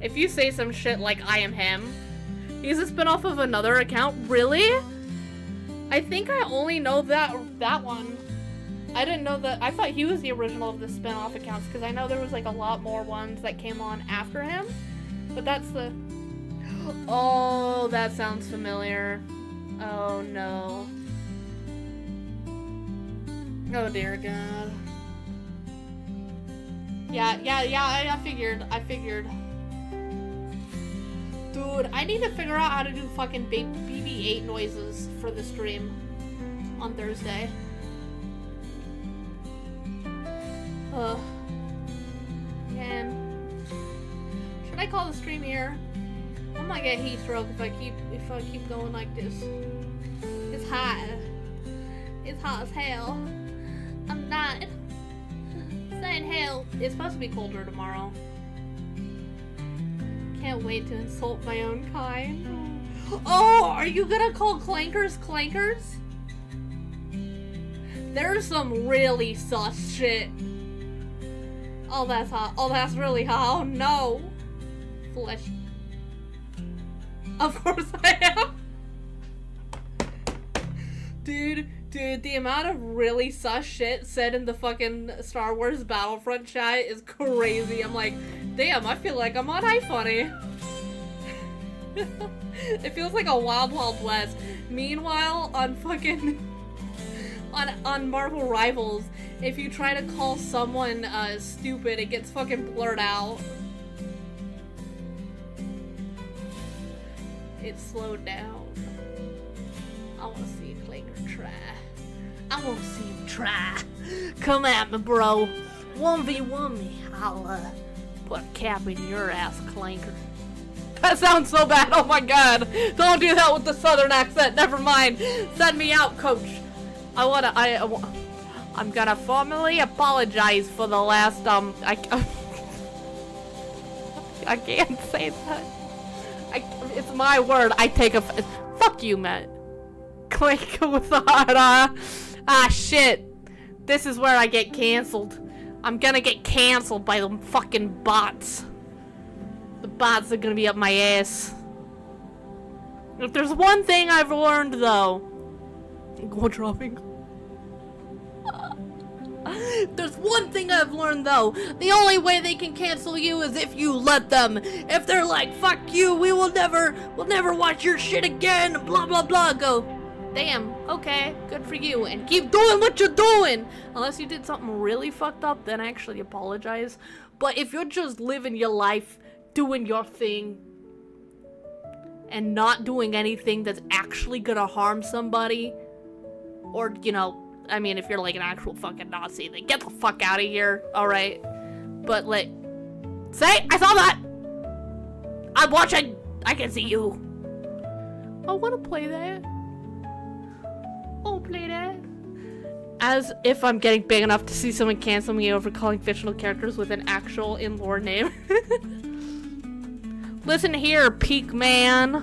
Speaker 1: If you say some shit like I am him, he's a spinoff of another account? Really? I think I only know that one. I didn't know that. I thought he was the original of the spin-off accounts because I know there was like a lot more ones that came on after him. But that's the... Oh, that sounds familiar. Oh no. Oh dear God. Yeah, I figured. Dude, I need to figure out how to do fucking BB-8 noises for the stream on Thursday. Man. Should I call the stream here? I might get heat stroke if I keep going like this. It's hot. It's hot as hell. I'm not saying hell. It's supposed to be colder tomorrow. Can't wait to insult my own kind. Oh, are you gonna call clankers clankers? There's some really sus shit. Oh, that's hot. Oh, that's really hot. Oh, no. Flesh. Of course I am. Dude, the amount of really sus shit said in the fucking Star Wars Battlefront chat is crazy. I'm like, damn, I feel like I'm on iFunny. It feels like a wild, wild west. Meanwhile, on fucking... On Marvel Rivals, if you try to call someone stupid, it gets fucking blurred out. It slowed down. I want to see Clanker try. I want to see him try. Come at me, bro. 1v1 me. I'll put a cap in your ass, Clanker. That sounds so bad. Oh my god. Don't do that with the southern accent. Never mind. Send me out, coach. I'm gonna formally apologize for the last, I can't say that. It's my word. I take a, fuck you, Matt. Clank with the hard shit. This is where I get canceled. I'm gonna get canceled by the fucking bots. The bots are gonna be up my ass. If there's one thing I've learned, though,
Speaker 3: Go dropping. There's one thing I've learned though. The only way they can cancel you is if you let them. If they're like, fuck you, we'll never watch your shit again, blah blah blah, go, damn, okay, good for you, and keep doing what you're doing. Unless you did something really fucked up, then I actually apologize. But if you're just living your life, doing your thing, and not doing anything that's actually gonna harm somebody, or, you know, I mean, if you're like an actual fucking Nazi, then get the fuck out of here, alright? But, like, say, I saw that! I'm watching! I can see you! I wanna play that. I'll play that. As if I'm getting big enough to see someone cancel me over calling fictional characters with an actual in-lore name. Listen here, Peak Man.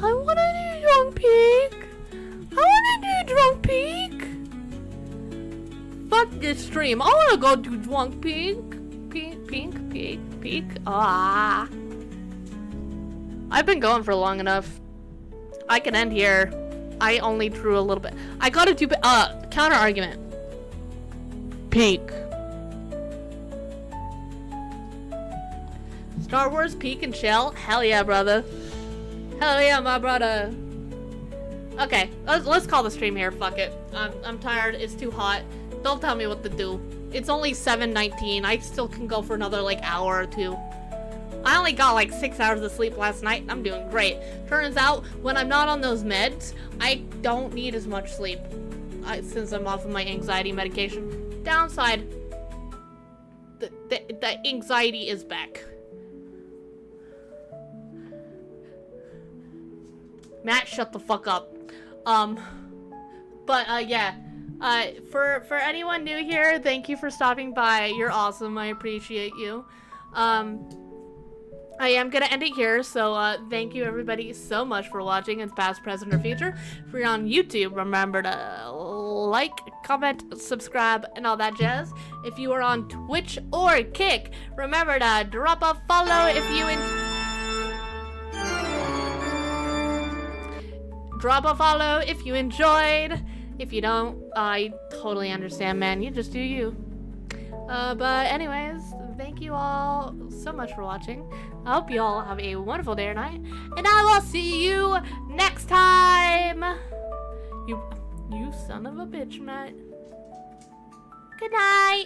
Speaker 3: I wanna do Drunk Peak. I wanna do Drunk Peak. Fuck this stream. I wanna go do Drunk Peak. Peak. Ah. I've been going for long enough. I can end here. I only drew a little bit. I gotta do counter argument. Peak. Star Wars Peak and chill. Hell yeah, brother. Hell yeah, my brother. Okay, let's call the stream here. Fuck it. I'm tired. It's too hot. Don't tell me what to do. It's only 7:19. I still can go for another like hour or two. I only got like 6 hours of sleep last night. I'm doing great. Turns out when I'm not on those meds, I don't need as much sleep. Since I'm off of my anxiety medication. Downside, the anxiety is back. Matt, shut the fuck up. Yeah. For anyone new here, thank you for stopping by. You're awesome. I appreciate you. I am gonna end it here, so thank you everybody so much for watching. It's past, present, or future. If you're on YouTube, remember to like, comment, subscribe, and all that jazz. If you are on Twitch or Kick, remember to drop a follow if you drop a follow if you enjoyed. If you don't, I totally understand, man. You just do you. But anyways, thank you all so much for watching. I hope you all have a wonderful day or night, and I will see you next time. You son of a bitch, Matt. Good night.